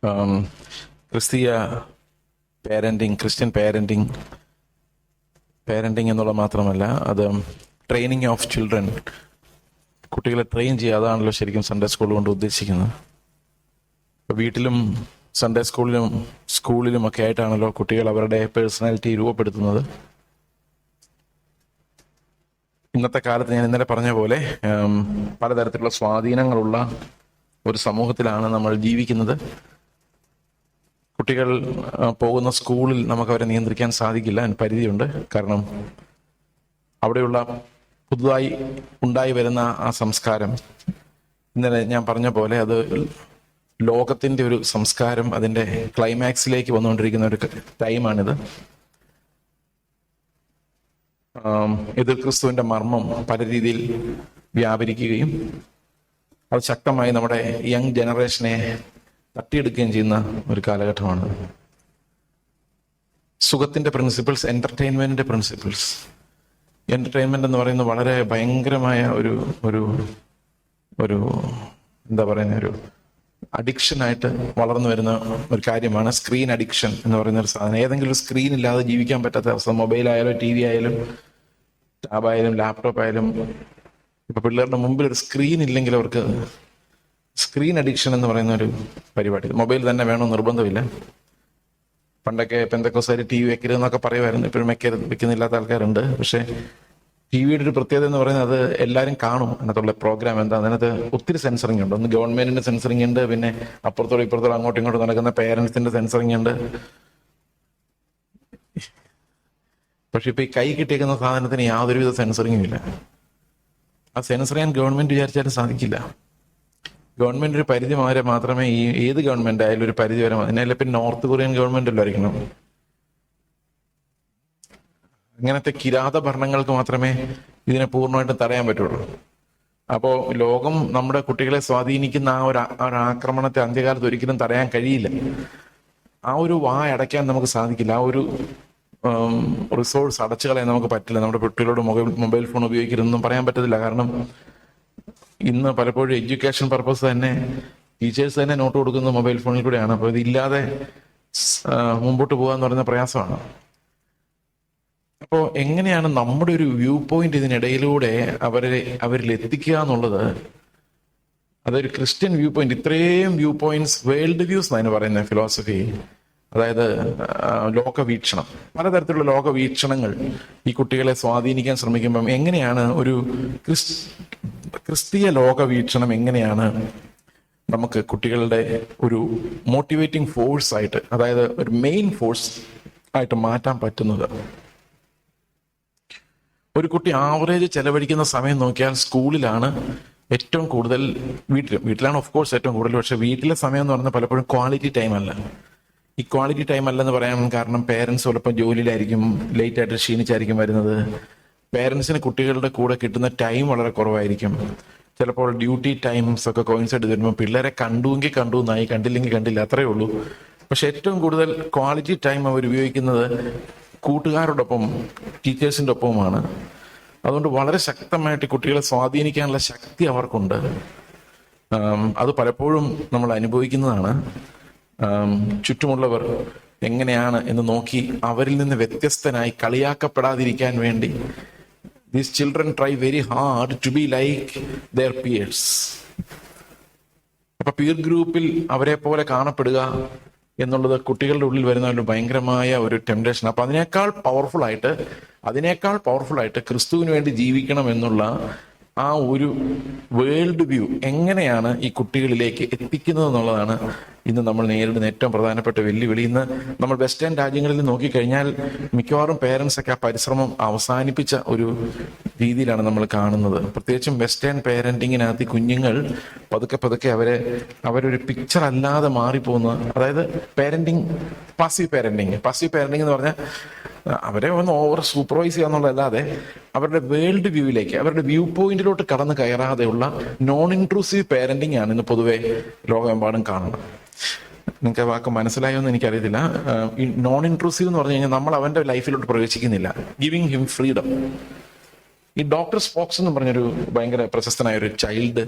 ആം, ക്രിസ്തീയ Christian parenting എന്നുള്ളത് മാത്രമല്ല, അത് ട്രെയിനിങ് ഓഫ് ചിൽഡ്രൻ, കുട്ടികളെ ട്രെയിൻ ചെയ്യുക. അതാണല്ലോ ശരിക്കും സൺഡേ സ്കൂൾ കൊണ്ട് ഉദ്ദേശിക്കുന്നത്. ഇപ്പോൾ വീട്ടിലും സൺഡേ സ്കൂളിലും ഒക്കെ ആയിട്ടാണല്ലോ കുട്ടികൾ അവരുടെ പേഴ്സണാലിറ്റി രൂപപ്പെടുത്തുന്നത്. ഇന്നത്തെ കാലത്ത് ഞാൻ ഇന്നലെ പറഞ്ഞ പോലെ പലതരത്തിലുള്ള സ്വാധീനങ്ങളുള്ള ഒരു സമൂഹത്തിലാണ് നമ്മൾ ജീവിക്കുന്നത്. കുട്ടികൾ പോകുന്ന സ്കൂളിൽ നമുക്ക് അവരെ നിയന്ത്രിക്കാൻ സാധിക്കില്ല, അതിന് പരിധിയുണ്ട്. കാരണം അവിടെയുള്ള പുതുതായി ഉണ്ടായി വരുന്ന ആ സംസ്കാരം, ഇന്നലെ ഞാൻ പറഞ്ഞ പോലെ, അത് ലോകത്തിൻ്റെ ഒരു സംസ്കാരം അതിൻ്റെ ക്ലൈമാക്സിലേക്ക് വന്നുകൊണ്ടിരിക്കുന്ന ഒരു ടൈമാണിത്. എതിർ ക്രിസ്തുവിൻ്റെ മർമ്മം പല രീതിയിൽ വ്യാപരിക്കുകയും അത് ശക്തമായി നമ്മുടെ യങ് ജനറേഷനെ തട്ടിയെടുക്കുകയും ചെയ്യുന്ന ഒരു കാലഘട്ടമാണ്. സുഖത്തിന്റെ പ്രിൻസിപ്പിൾസ്, എന്റർടൈൻമെന്റിന്റെ പ്രിൻസിപ്പിൾസ്. എന്റർടൈൻമെന്റ് എന്ന് പറയുന്നത് വളരെ ഭയങ്കരമായ ഒരു എന്താ പറയുന്ന ഒരു അഡിക്ഷനായിട്ട് വളർന്നു വരുന്ന ഒരു കാര്യമാണ് സ്ക്രീൻ അഡിക്ഷൻ എന്ന് പറയുന്ന ഒരു സാധനം. ഏതെങ്കിലും ഒരു സ്ക്രീൻ ഇല്ലാതെ ജീവിക്കാൻ പറ്റാത്ത അവസ്ഥ. മൊബൈലായാലും TV ആയാലും ടാബായാലും ലാപ്ടോപ്പ് ആയാലും. ഇപ്പൊ പിള്ളേരുടെ മുമ്പിൽ ഒരു സ്ക്രീൻ ഇല്ലെങ്കിൽ അവർക്ക് സ്ക്രീൻ അഡിക്ഷൻ എന്ന് പറയുന്ന ഒരു പരിപാടി. മൊബൈൽ തന്നെ വേണമെന്ന് നിർബന്ധമില്ല. പണ്ടൊക്കെ പെന്തക്കോസ്തുകാർ TV വെക്കരുതെന്നൊക്കെ പറയുമായിരുന്നു. ഇപ്പോഴും വെക്കുന്നില്ലാത്ത ആൾക്കാരുണ്ട്. പക്ഷെ TVയുടെ ഒരു പ്രത്യേകത എന്ന് പറയുന്നത് അത് എല്ലാവരും കാണും. അതിനകത്തുള്ള പ്രോഗ്രാം എന്താ, അതിനകത്ത് ഒത്തിരി സെൻസറിങ് ഉണ്ട്. ഒന്ന് ഗവൺമെന്റിന്റെ സെൻസറിങ് ഉണ്ട്, പിന്നെ അപ്പുറത്തോളം ഇപ്പുറത്തോളം അങ്ങോട്ടും ഇങ്ങോട്ടും നടക്കുന്ന പേരൻസിന്റെ സെൻസറിങ് ഉണ്ട്. പക്ഷെ ഇപ്പൊ ഈ കൈ കിട്ടിയേക്കുന്ന സാധനത്തിന് യാതൊരുവിധ സെൻസറിങ്ങും ഇല്ല. ആ സെൻസർ ചെയ്യാൻ ഗവൺമെന്റ് വിചാരിച്ചാലും സാധിക്കില്ല. ഗവൺമെന്റ് ഒരു പരിധി വരെ മാത്രമേ, ഏത് ഗവൺമെന്റ് ആയാലും ഒരു പരിധി വരെ, അതിനല്ല പിന്നെ നോർത്ത് കൊറിയൻ ഗവൺമെന്റ് അല്ലായിരിക്കണം. അങ്ങനത്തെ കിരാത ഭരണങ്ങൾക്ക് മാത്രമേ ഇതിനെ പൂർണ്ണമായിട്ടും തടയാൻ പറ്റുള്ളൂ. അപ്പോൾ ലോകം നമ്മുടെ കുട്ടികളെ സ്വാധീനിക്കുന്ന ആ ഒരു ആക്രമണത്തെ അന്ത്യകാലത്ത് ഒരിക്കലും തടയാൻ കഴിയില്ല. ആ ഒരു അടയ്ക്കാൻ നമുക്ക് സാധിക്കില്ല. ആ ഒരു റിസോഴ്സ് അടച്ചു കളയാൻ നമുക്ക് പറ്റില്ല. നമ്മുടെ കുട്ടികളോട് മൊബൈൽ ഫോൺ ഉപയോഗിക്കരുതെന്നും പറയാൻ പറ്റത്തില്ല. കാരണം ഇന്ന് പലപ്പോഴും എഡ്യൂക്കേഷൻ പർപ്പസ് തന്നെ ടീച്ചേഴ്സ് തന്നെ നോട്ട് കൊടുക്കുന്നത് മൊബൈൽ ഫോണിൽ കൂടെയാണ്. അപ്പോൾ ഇതില്ലാതെ മുമ്പോട്ട് പോകാന്ന് പറയുന്ന പ്രയാസമാണ്. അപ്പോൾ എങ്ങനെയാണ് നമ്മുടെ ഒരു വ്യൂ പോയിന്റ് ഇതിനിടയിലൂടെ അവരിൽ എത്തിക്കുക എന്നുള്ളത്, അതൊരു ക്രിസ്ത്യൻ വ്യൂ പോയിന്റ്. ഇത്രയും വ്യൂ പോയിന്റ്സ്, വേൾഡ് വ്യൂസ് എന്നാണ് പറയുന്നത് ഫിലോസഫി. അതായത് ലോകവീക്ഷണം, പലതരത്തിലുള്ള ലോകവീക്ഷണങ്ങൾ ഈ കുട്ടികളെ സ്വാധീനിക്കാൻ ശ്രമിക്കുമ്പം എങ്ങനെയാണ് ഒരു ക്രിസ്തീയ ലോകവീക്ഷണം എങ്ങനെയാണ് നമുക്ക് കുട്ടികളുടെ ഒരു മോട്ടിവേറ്റിംഗ് ഫോഴ്സ് ആയിട്ട്, അതായത് ഒരു മെയിൻ ഫോഴ്സ് ആയിട്ട് മാറ്റാൻ പറ്റുന്നത്. ഒരു കുട്ടി ആവറേജ് ചെലവഴിക്കുന്ന സമയം നോക്കിയാൽ സ്കൂളിലാണ് ഏറ്റവും കൂടുതൽ. വീട്ടിലാണ് ഓഫ് കോഴ്സ് ഏറ്റവും കൂടുതൽ. പക്ഷെ വീട്ടിലെ സമയം എന്ന് പറഞ്ഞാൽ പലപ്പോഴും ക്വാളിറ്റി ടൈം അല്ല. ഈ ക്വാളിറ്റി ടൈം അല്ലെന്ന് പറയാൻ കാരണം പേരൻസ് ചിലപ്പോൾ ജോലിയിലായിരിക്കും, ലേറ്റ് ആയിട്ട് ക്ഷീണിച്ചായിരിക്കും വരുന്നത്. പേരൻസിന് കുട്ടികളുടെ കൂടെ കിട്ടുന്ന ടൈം വളരെ കുറവായിരിക്കും. ചിലപ്പോൾ ഡ്യൂട്ടി ടൈംസ് ഒക്കെ കോയിൻസൈഡ് വരുമ്പോൾ പിള്ളേരെ കണ്ടുവെങ്കിൽ കണ്ടു എന്നായി, കണ്ടില്ലെങ്കിൽ കണ്ടില്ല, അത്രയേ ഉള്ളൂ. പക്ഷെ ഏറ്റവും കൂടുതൽ ക്വാളിറ്റി ടൈം അവർ ഉപയോഗിക്കുന്നത് കൂട്ടുകാരോടൊപ്പം, ടീച്ചേഴ്സിൻ്റെ ഒപ്പവുമാണ്. അതുകൊണ്ട് വളരെ ശക്തമായിട്ട് കുട്ടികളെ സ്വാധീനിക്കാനുള്ള ശക്തി അവർക്കുണ്ട്. അത് പലപ്പോഴും നമ്മൾ അനുഭവിക്കുന്നതാണ്. ചുറ്റുമുള്ളവർ എങ്ങനെയാണ് എന്ന് നോക്കി അവരിൽ നിന്ന് വ്യത്യസ്തനായി കളിയാക്കപ്പെടാതിരിക്കാൻ വേണ്ടി these children try very hard to be like their peers. അപ്പൊ പിയർ ഗ്രൂപ്പിൽ അവരെ പോലെ കാണപ്പെടുക എന്നുള്ളത് കുട്ടികളുടെ ഉള്ളിൽ വരുന്ന ഒരു ഭയങ്കരമായ ഒരു ടെംപ്ടേഷൻ. അപ്പൊ അതിനേക്കാൾ പവർഫുൾ ആയിട്ട് ക്രിസ്തുവിന് വേണ്ടി ജീവിക്കണം എന്നുള്ള ആ ഒരു വേൾഡ് വ്യൂ എങ്ങനെയാണ് ഈ കുട്ടികളിലേക്ക് എത്തിക്കുന്നത് എന്നുള്ളതാണ് ഇന്ന് നമ്മൾ നേരിടുന്ന ഏറ്റവും പ്രധാനപ്പെട്ട വെല്ലുവിളി. ഇന്ന് നമ്മൾ വെസ്റ്റേൺ രാജ്യങ്ങളിൽ നോക്കിക്കഴിഞ്ഞാൽ മിക്കവാറും പേരൻസ് ഒക്കെ ആ പരിശ്രമം അവസാനിപ്പിച്ച ഒരു രീതിയിലാണ് നമ്മൾ കാണുന്നത്. പ്രത്യേകിച്ചും വെസ്റ്റേൺ പേരന്റിങ്ങിനകത്ത് കുഞ്ഞുങ്ങൾ പതുക്കെ അവരൊരു പിക്ചർ അല്ലാതെ മാറിപ്പോകുന്ന, അതായത് പാസീവ് പാരന്റിങ് എന്ന് പറഞ്ഞാൽ അവരെ ഒന്ന് ഓവർ സൂപ്പർവൈസ് ചെയ്യുക എന്നുള്ളതല്ലാതെ അവരുടെ വേൾഡ് വ്യൂവിലേക്ക്, അവരുടെ വ്യൂ പോയിന്റിലോട്ട് കടന്നു കയറാതെയുള്ള നോൺ ഇൻട്രൂസീവ് പാരന്റിങ് ആണ് ഇന്ന് പൊതുവെ ലോകമെമ്പാടും കാണുന്നത്. നിങ്ങൾക്ക് വാക്ക് മനസ്സിലായോ എന്ന് എനിക്കറിയത്തില്ല. ഈ നോൺ ഇൻട്രൂസീവ് എന്ന് പറഞ്ഞു കഴിഞ്ഞാൽ നമ്മൾ അവന്റെ ലൈഫിലോട്ട് പ്രവേശിക്കുന്നില്ല, ഗിവിങ് ഹിം ഫ്രീഡം. ഈ ഡോക്ടർ സ്പോക്സ് എന്ന് പറഞ്ഞൊരു ഭയങ്കര പ്രശസ്തനായ ഒരു ചൈൽഡ്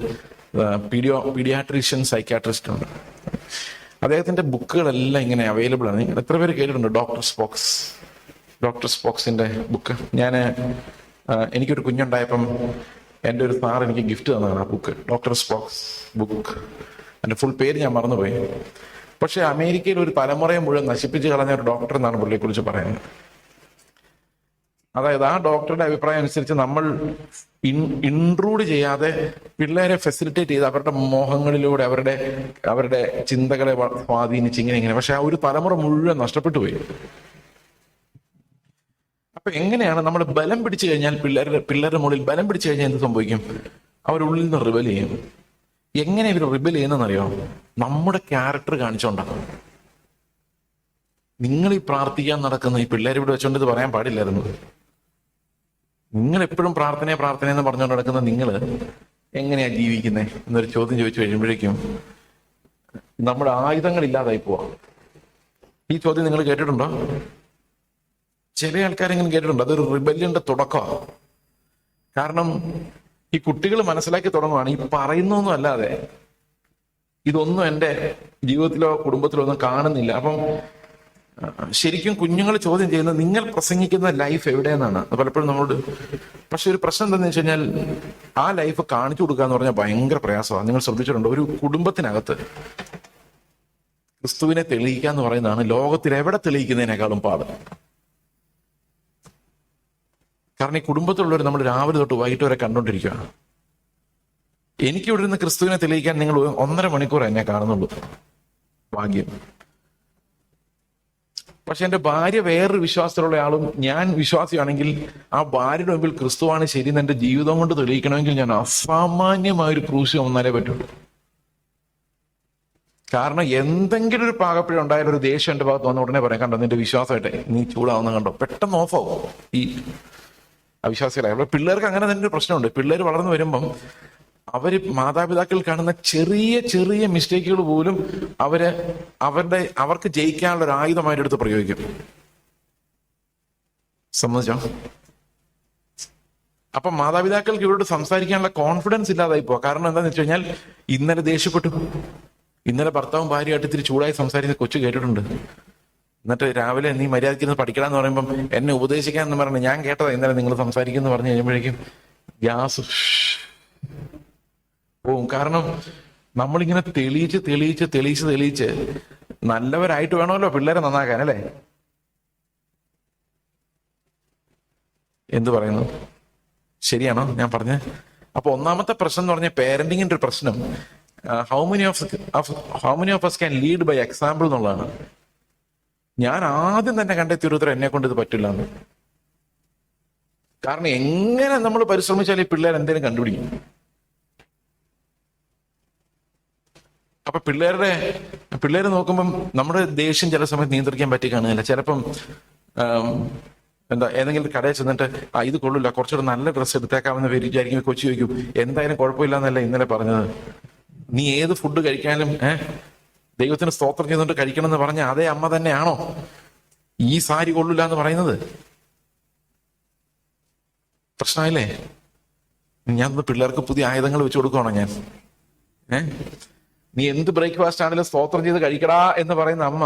പീഡിയാട്രീഷ്യൻ സൈക്യാട്രിസ്റ്റ് ഉണ്ട്. അദ്ദേഹത്തിന്റെ ബുക്കുകളെല്ലാം ഇങ്ങനെ അവൈലബിൾ ആണ്. നിങ്ങൾ എത്ര പേര് കേട്ടിട്ടുണ്ട് ഡോക്ടർ സ്പോക്സിന്റെ ബുക്ക്? എനിക്കൊരു കുഞ്ഞുണ്ടായപ്പം എൻ്റെ ഒരു സാർ എനിക്ക് ഗിഫ്റ്റ് തന്നതാണ് ആ ബുക്ക്, ഡോക്ടർ സ്പോക്സ് ബുക്ക്. എൻ്റെ ഫുൾ പേര് ഞാൻ മറന്നുപോയി. പക്ഷെ അമേരിക്കയിൽ ഒരു തലമുറയെ മുഴുവൻ നശിപ്പിച്ച് കളഞ്ഞ ഒരു ഡോക്ടർ എന്നാണ് പുള്ളിയെ കുറിച്ച് പറയുന്നത്. അതായത് ആ ഡോക്ടറുടെ അഭിപ്രായം അനുസരിച്ച് നമ്മൾ ഇൻട്രൂഡ് ചെയ്യാതെ പിള്ളേരെ ഫെസിലിറ്റേറ്റ് ചെയ്ത് അവരുടെ മോഹങ്ങളിലൂടെ അവരുടെ ചിന്തകളെ സ്വാധീനിച്ച് ഇങ്ങനെ. പക്ഷെ ആ ഒരു തലമുറ മുഴുവൻ നഷ്ടപ്പെട്ടു പോയി. അപ്പൊ എങ്ങനെയാണ് നമ്മൾ ബലം പിടിച്ചു കഴിഞ്ഞാൽ, പിള്ളേരുടെ മുകളിൽ ബലം പിടിച്ചു കഴിഞ്ഞാൽ എന്ത് സംഭവിക്കും? അവരുള്ളിൽ നിന്ന് റിബൽ ചെയ്യും. എങ്ങനെ ഇവർ റിബൽ ചെയ്യുന്നറിയോ? നമ്മുടെ ക്യാരക്ടർ കാണിച്ചോണ്ടാണ്. നിങ്ങൾ ഈ പ്രാർത്ഥിക്കാൻ നടക്കുന്ന ഈ പിള്ളേരെ ഇവിടെ വെച്ചോണ്ട് ഇത് പറയാൻ പാടില്ലായിരുന്നു. നിങ്ങൾ എപ്പോഴും പ്രാർത്ഥന എന്ന് പറഞ്ഞുകൊണ്ട് നടക്കുന്ന നിങ്ങൾ എങ്ങനെയാ ജീവിക്കുന്നത് എന്നൊരു ചോദ്യം ചോദിച്ചു കഴിയുമ്പോഴേക്കും നമ്മുടെ ആയുധങ്ങൾ ഇല്ലാതായി പോവാം. ഈ ചോദ്യം നിങ്ങൾ കേട്ടിട്ടുണ്ടോ? ചില ആൾക്കാരെങ്കിലും കേട്ടിട്ടുണ്ടോ? അതൊരു റിബല്യന്റെ തുടക്കമാണ്. കാരണം ഈ കുട്ടികൾ മനസ്സിലാക്കി തുടങ്ങുവാണ്, ഈ പറയുന്നൊന്നും അല്ലാതെ ഇതൊന്നും എൻ്റെ ജീവിതത്തിലോ കുടുംബത്തിലോ ഒന്നും കാണുന്നില്ല. അപ്പം ശരിക്കും കുഞ്ഞുങ്ങൾ ചോദ്യം ചെയ്യുന്നത് നിങ്ങൾ പ്രസംഗിക്കുന്ന ലൈഫ് എവിടെയെന്നാണ് പലപ്പോഴും നമ്മളോട്. പക്ഷെ ഒരു പ്രശ്നം എന്താണെന്ന് വെച്ച് കഴിഞ്ഞാൽ ആ ലൈഫ് കാണിച്ചു കൊടുക്കുക എന്ന് പറഞ്ഞാൽ ഭയങ്കര പ്രയാസമാണ്. നിങ്ങൾ ശ്രദ്ധിച്ചിട്ടുണ്ടോ? ഒരു കുടുംബത്തിനകത്ത് ക്രിസ്തുവിനെ തെളിയിക്കുക എന്ന് പറയുന്നതാണ് ലോകത്തിൽ എവിടെ തെളിയിക്കുന്നതിനേക്കാളും പാട്. കാരണം ഈ കുടുംബത്തിലുള്ളവർ നമ്മൾ രാവിലെ തൊട്ട് വൈകിട്ട് വരെ കണ്ടോണ്ടിരിക്കുകയാണ്. എനിക്ക് ഇവിടെ നിന്ന് ക്രിസ്തുവിനെ തെളിയിക്കാൻ നിങ്ങൾ 1.5 മണിക്കൂർ എന്നെ കാണുന്നുള്ളൂ, ഭാഗ്യം. പക്ഷെ എൻ്റെ ഭാര്യ വേറൊരു വിശ്വാസത്തിലുള്ള ആളും ഞാൻ വിശ്വാസിയാണെങ്കിൽ ആ ഭാര്യയുടെ മുമ്പിൽ ക്രിസ്തുവാണ് ശരി എന്ന് എൻ്റെ ജീവിതം കൊണ്ട് തെളിയിക്കണമെങ്കിൽ ഞാൻ അസാമാന്യമായൊരു ക്രൂശ് വന്നാലേ പറ്റുള്ളൂ. കാരണം എന്തെങ്കിലും ഒരു പാകപ്പിഴ ഉണ്ടായാലും ഒരു ദേഷ്യം എൻ്റെ ഭാഗത്ത് വന്ന ഉടനെ പറയാം, കണ്ടോ നിന്റെ വിശ്വാസമായിട്ടെ നീ ചൂടാവുന്ന കണ്ടോ, പെട്ടെന്ന് ഓഫാവും ഈ അവിശ്വാസികളായ. പിള്ളേർക്ക് അങ്ങനെ തന്നെ ഒരു പ്രശ്നമുണ്ട്. പിള്ളേർ വളർന്നു വരുമ്പം അവര് മാതാപിതാക്കൾ കാണുന്ന ചെറിയ ചെറിയ മിസ്റ്റേക്കുകൾ പോലും അവർക്ക് ജയിക്കാനുള്ള ഒരു ആയുധമായിട്ട് എടുത്ത് പ്രയോഗിക്കും. സമ്മതിച്ചോ? അപ്പൊ മാതാപിതാക്കൾക്ക് ഇവരോട് സംസാരിക്കാനുള്ള കോൺഫിഡൻസ് ഇല്ലാതായി പോവാ. കാരണം എന്താന്ന് വെച്ച് കഴിഞ്ഞാൽ ഇന്നലെ ദേഷ്യപ്പെട്ടു, ഇന്നലെ ഭർത്താവും ഭാര്യയായിട്ട് ഇത്തിരി ചൂടായി സംസാരിക്കുന്ന കൊച്ചു കേട്ടിട്ടുണ്ട്. എന്നിട്ട് രാവിലെ നീ മര്യാദയ്ക്ക് പഠിക്കണമെന്ന് പറയുമ്പം എന്നെ ഉപദേശിക്കാന്ന് പറഞ്ഞു. ഞാൻ കേട്ടതാ ഇന്നലെ നിങ്ങൾ സംസാരിക്കുന്നു പറഞ്ഞു കഴിയുമ്പോഴേക്കും ഗ്യാസ് പോവും. കാരണം നമ്മളിങ്ങനെ തെളിയിച്ച് നല്ലവരായിട്ട് വേണമല്ലോ പിള്ളേരെ നന്നാക്കാൻ, അല്ലേ? എന്ത് പറയുന്നു? ശരിയാണോ ഞാൻ പറഞ്ഞത്? അപ്പൊ ഒന്നാമത്തെ പ്രശ്നം എന്ന് പറഞ്ഞ പേരന്റിങ്ങിന്റെ ഒരു പ്രശ്നം how many of us can lead by example എന്നുള്ളതാണ്. ഞാൻ ആദ്യം തന്നെ കണ്ടെത്തിയ ഒരു ഉത്തരം എന്നെ കൊണ്ട് ഇത് പറ്റില്ല എന്ന്. കാരണം എങ്ങനെ നമ്മൾ പരിശ്രമിച്ചാൽ ഈ പിള്ളേർ എന്തെങ്കിലും കണ്ടുപിടിക്കും. അപ്പൊ പിള്ളേരെ നോക്കുമ്പം നമ്മുടെ ദേഷ്യം ചില സമയത്ത് നിയന്ത്രിക്കാൻ പറ്റി കാണുന്നില്ല. ചിലപ്പം ഏതെങ്കിലും കടയിൽ ചെന്നിട്ട് ഇത് കൊള്ളില്ല, കുറച്ചുകൂടെ നല്ല ഡ്രസ്സ് എടുത്തേക്കാമെന്ന് വിചാരിക്കും. കൊച്ചു ചോദിക്കും എന്തായാലും കുഴപ്പമില്ല എന്നല്ല ഇന്നലെ പറഞ്ഞത്. നീ ഏത് ഫുഡ് കഴിക്കാനും ദൈവത്തിന് സ്തോത്രം ചെയ്തുകൊണ്ട് കഴിക്കണം എന്ന് പറഞ്ഞ അതേ അമ്മ തന്നെയാണോ ഈ സാരി കൊള്ളില്ല എന്ന് പറയുന്നത്? പ്രശ്നമില്ലേ? ഞാൻ പിള്ളേർക്ക് പുതിയ ആയുധങ്ങൾ വെച്ച് കൊടുക്കുകയാണോ ഞാൻ? നീ എന്ത് ബ്രേക്ക്ഫാസ്റ്റ് ആണെങ്കിലും സ്തോത്രം ചെയ്ത് കഴിക്കടാ എന്ന് പറയുന്ന അമ്മ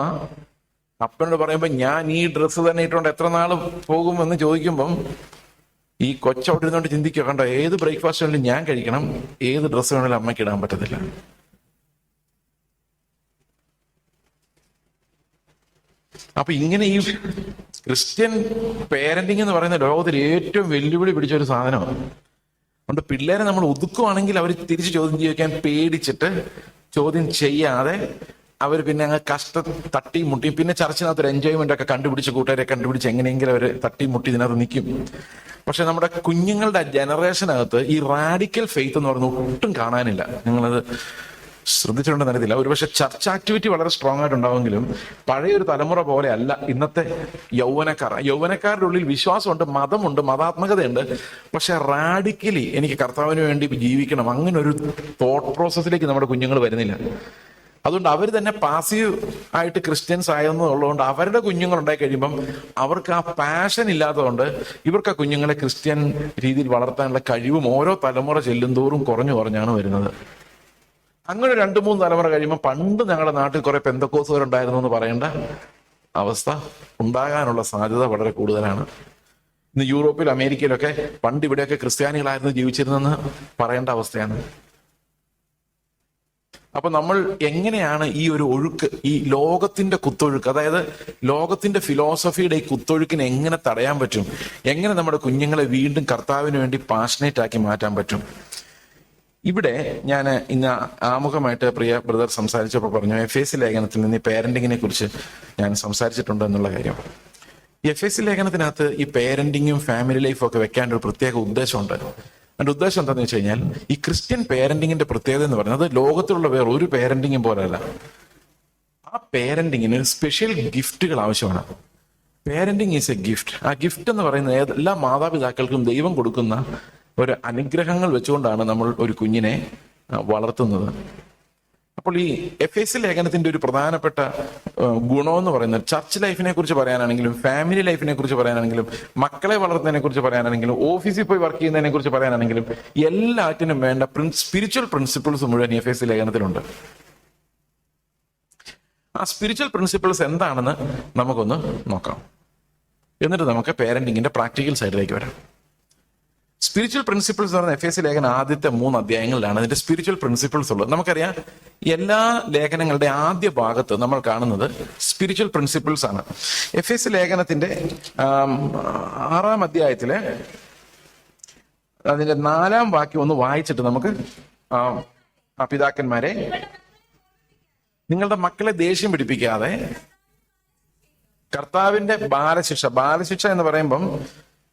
അപ്പനോട് പറയുമ്പോ ഞാൻ ഈ ഡ്രസ്സ് തന്നെ ഇട്ടുകൊണ്ട് എത്ര നാൾ പോകുമെന്ന് ചോദിക്കുമ്പം ഈ കൊച്ചവിടെ ഇരുന്നോണ്ട് ചിന്തിക്കുക, കണ്ടോ ഏത് ബ്രേക്ക്ഫാസ്റ്റ് വേണമെങ്കിലും ഞാൻ കഴിക്കണം, ഏത് ഡ്രസ്സ് വേണമെങ്കിലും അമ്മയ്ക്ക് ഇടാൻ പറ്റത്തില്ല. അപ്പൊ ഇങ്ങനെ ഈ ക്രിസ്ത്യൻ പേരന്റിങ് എന്ന് പറയുന്ന ലോകത്തിൽ ഏറ്റവും വെല്ലുവിളി പിടിച്ച ഒരു സാധനമാണ്. അതുകൊണ്ട് പിള്ളേരെ നമ്മൾ ഒതുക്കുവാണെങ്കിൽ അവർ തിരിച്ച് ചോദ്യം ചോദിക്കാൻ പേടിച്ചിട്ട് ചോദ്യം ചെയ്യാതെ അവർ പിന്നെ അങ്ങ് തട്ടി മുട്ടി, പിന്നെ ചർച്ചിനകത്ത് ഒരു എൻജോയ്മെന്റ് ഒക്കെ കണ്ടുപിടിച്ച് കൂട്ടുകാരെ കണ്ടുപിടിച്ച് എങ്ങനെയെങ്കിലും അവർ തട്ടി മുട്ടി ഇതിനകത്ത് നിൽക്കും. പക്ഷെ നമ്മുടെ കുഞ്ഞുങ്ങളുടെ ജനറേഷനകത്ത് ഈ റാഡിക്കൽ ഫെയ്ത്ത് എന്ന് പറയുന്നത് ഒട്ടും കാണാനില്ല. നിങ്ങളത് ശ്രദ്ധിച്ചിട്ടുണ്ടെന്ന് അറിയത്തില്ല. ഒരുപക്ഷെ ചർച്ച് ആക്ടിവിറ്റി വളരെ സ്ട്രോങ് ആയിട്ടുണ്ടാവുമെങ്കിലും പഴയൊരു തലമുറ പോലെ അല്ല ഇന്നത്തെ യൗവനക്കാരുടെ ഉള്ളിൽ വിശ്വാസമുണ്ട്, മതമുണ്ട്, മതാത്മകതയുണ്ട്. പക്ഷെ റാഡിക്കലി എനിക്ക് കർത്താവിന് വേണ്ടി ജീവിക്കണം അങ്ങനെ ഒരു തോട്ട് പ്രോസസ്സിലേക്ക് നമ്മുടെ കുഞ്ഞുങ്ങൾ വരുന്നില്ല. അതുകൊണ്ട് അവർ തന്നെ പാസീവ് ആയിട്ട് ക്രിസ്ത്യൻസ് ആയെന്നുള്ളതുകൊണ്ട് അവരുടെ കുഞ്ഞുങ്ങൾ ഉണ്ടായി കഴിയുമ്പം അവർക്ക് ആ പാഷൻ ഇല്ലാത്തതുകൊണ്ട് ഇവർക്ക് ആ കുഞ്ഞുങ്ങളെ ക്രിസ്ത്യൻ രീതിയിൽ വളർത്താനുള്ള കഴിവും ഓരോ തലമുറ ചെല്ലും തോറും കുറഞ്ഞാണ് വരുന്നത്. അങ്ങനെ 2-3 തലമുറ കഴിയുമ്പോൾ പണ്ട് ഞങ്ങളുടെ നാട്ടിൽ കുറെ പെന്തക്കോസുകാരുണ്ടായിരുന്നു എന്ന് പറയേണ്ട അവസ്ഥ ഉണ്ടാകാനുള്ള സാധ്യത വളരെ കൂടുതലാണ്. ഇന്ന് യൂറോപ്പിൽ അമേരിക്കയിലൊക്കെ പണ്ട് ഇവിടെയൊക്കെ ക്രിസ്ത്യാനികളായിരുന്നു ജീവിച്ചിരുന്നെന്ന് പറയേണ്ട അവസ്ഥയാണ്. അപ്പൊ നമ്മൾ എങ്ങനെയാണ് ഈ ഒരു ഒഴുക്ക്, ഈ ലോകത്തിന്റെ കുത്തൊഴുക്ക്, അതായത് ലോകത്തിന്റെ ഫിലോസഫിയുടെ ഈ കുത്തൊഴുക്കിനെ എങ്ങനെ തടയാൻ പറ്റും, എങ്ങനെ നമ്മുടെ കുഞ്ഞുങ്ങളെ വീണ്ടും കർത്താവിന് വേണ്ടി പാഷനേറ്റ് ആക്കി മാറ്റാൻ പറ്റും? ഇവിടെ ഞാൻ ഇന്ന് ആമുഖമായിട്ട് പ്രിയ ബ്രദർ സംസാരിച്ചപ്പോൾ പറഞ്ഞു, എഫേസ്യ ലേഖനത്തിൽ നിന്ന് ഈ പേരന്റിങ്ങിനെ കുറിച്ച് ഞാൻ സംസാരിച്ചിട്ടുണ്ട് എന്നുള്ള കാര്യം. എഫേസ്യ ലേഖനത്തിനകത്ത് ഈ പേരന്റിങ്ങും ഫാമിലി ലൈഫും ഒക്കെ വെക്കാൻ ഒരു പ്രത്യേക ഉദ്ദേശമുണ്ട്. അതിന്റെ ഉദ്ദേശം എന്താണെന്ന് വെച്ച് കഴിഞ്ഞാൽ, ഈ ക്രിസ്ത്യൻ പേരന്റിങ്ങിന്റെ പ്രത്യേകത എന്ന് പറയുന്നത് ലോകത്തിലുള്ള വേറെ ഒരു പേരന്റിങ്ങും പോലെയല്ല. ആ പേരന്റിങ്ങിന് സ്പെഷ്യൽ ഗിഫ്റ്റുകൾ ആവശ്യമാണ്. Parenting is A gift. ആ ഗിഫ്റ്റ് എന്ന് പറയുന്നത് എല്ലാ മാതാപിതാക്കൾക്കും ദൈവം കൊടുക്കുന്ന ഒരു അനുഗ്രഹങ്ങൾ വെച്ചുകൊണ്ടാണ് നമ്മൾ ഒരു കുഞ്ഞിനെ വളർത്തുന്നത്. അപ്പോൾ ഈ എഫേസ്യ ലേഖനത്തിന്റെ ഒരു പ്രധാനപ്പെട്ട ഗുണം എന്ന് പറയുന്നത്, ചർച്ച് ലൈഫിനെ കുറിച്ച് പറയാനാണെങ്കിലും ഫാമിലി ലൈഫിനെ കുറിച്ച് പറയാനാണെങ്കിലും മക്കളെ വളർത്തുന്നതിനെ കുറിച്ച് പറയാനാണെങ്കിലും ഓഫീസിൽ പോയി വർക്ക് ചെയ്യുന്നതിനെ കുറിച്ച് പറയാനാണെങ്കിലും എല്ലാറ്റിനും വേണ്ട സ്പിരിച്വൽ പ്രിൻസിപ്പിൾസ് മുഴുവൻ എഫേസ്യ ലേഖനത്തിലുണ്ട്. ആ സ്പിരിച്വൽ പ്രിൻസിപ്പിൾസ് എന്താണെന്ന് നമുക്കൊന്ന് നോക്കാം. എന്നിട്ട് നമുക്ക് പേരന്റിങ്ങിന്റെ പ്രാക്ടിക്കൽ സൈഡിലേക്ക് വരാം. സ്പിരിച്വൽ പ്രിൻസിപ്പിൾസ് എന്ന് പറയുന്ന എഫേസ്യ ലേഖനം ആദ്യത്തെ 3 അധ്യായങ്ങളിലാണ് അതിന്റെ സ്പിരിച്വൽ പ്രിൻസിപ്പിൾസ് ഉള്ളത്. നമുക്കറിയാം, എല്ലാ ലേഖനങ്ങളുടെ ആദ്യ ഭാഗത്ത് നമ്മൾ കാണുന്നത് സ്പിരിച്വൽ പ്രിൻസിപ്പിൾസ് ആണ്. എഫേസ്യ ലേഖനത്തിന്റെ 6-ാം അധ്യായത്തിലെ അതിന്റെ 4-ാം വാക്യം ഒന്ന് വായിച്ചിട്ട് നമുക്ക് പിതാക്കന്മാരെ, നിങ്ങളുടെ മക്കളെ ദേഷ്യം പിടിപ്പിക്കാതെ കർത്താവിന്റെ ബാലശിക്ഷ എന്ന് പറയുമ്പം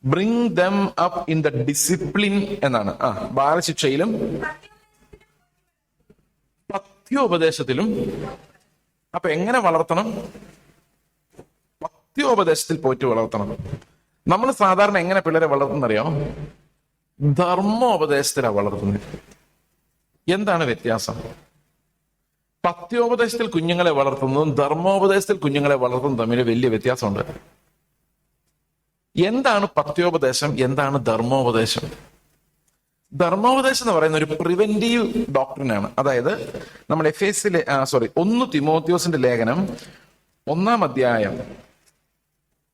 bring them up in the discipline എന്നാണ്. ബാലശിക്ഷയിലും പഥ്യോപദേശത്തിലും. അപ്പൊ എങ്ങനെ വളർത്തണം? പഥ്യോപദേശത്തിൽ പോയിട്ട് വളർത്തണം. നമ്മൾ സാധാരണ എങ്ങനെ പിള്ളേരെ വളർത്തുന്നറിയോ? ധർമ്മോപദേശത്തിലാണ് വളർത്തുന്നത്. എന്താണ് വ്യത്യാസം? പഥ്യോപദേശത്തിൽ കുഞ്ഞുങ്ങളെ വളർത്തുന്നതും ധർമ്മോപദേശത്തിൽ കുഞ്ഞുങ്ങളെ വളർത്തുന്നതും തമ്മിൽ വലിയ വ്യത്യാസമുണ്ട്. എന്താണ് പഥ്യോപദേശം, എന്താണ് ധർമ്മോപദേശം? ധർമ്മോപദേശം എന്ന് പറയുന്ന ഒരു പ്രിവെന്റീവ് ഡോക്ട്രിനാണ്. അതായത് നമ്മൾ 1 തിമോത്തിയോസിന്റെ ലേഖനം 1-ാം അധ്യായം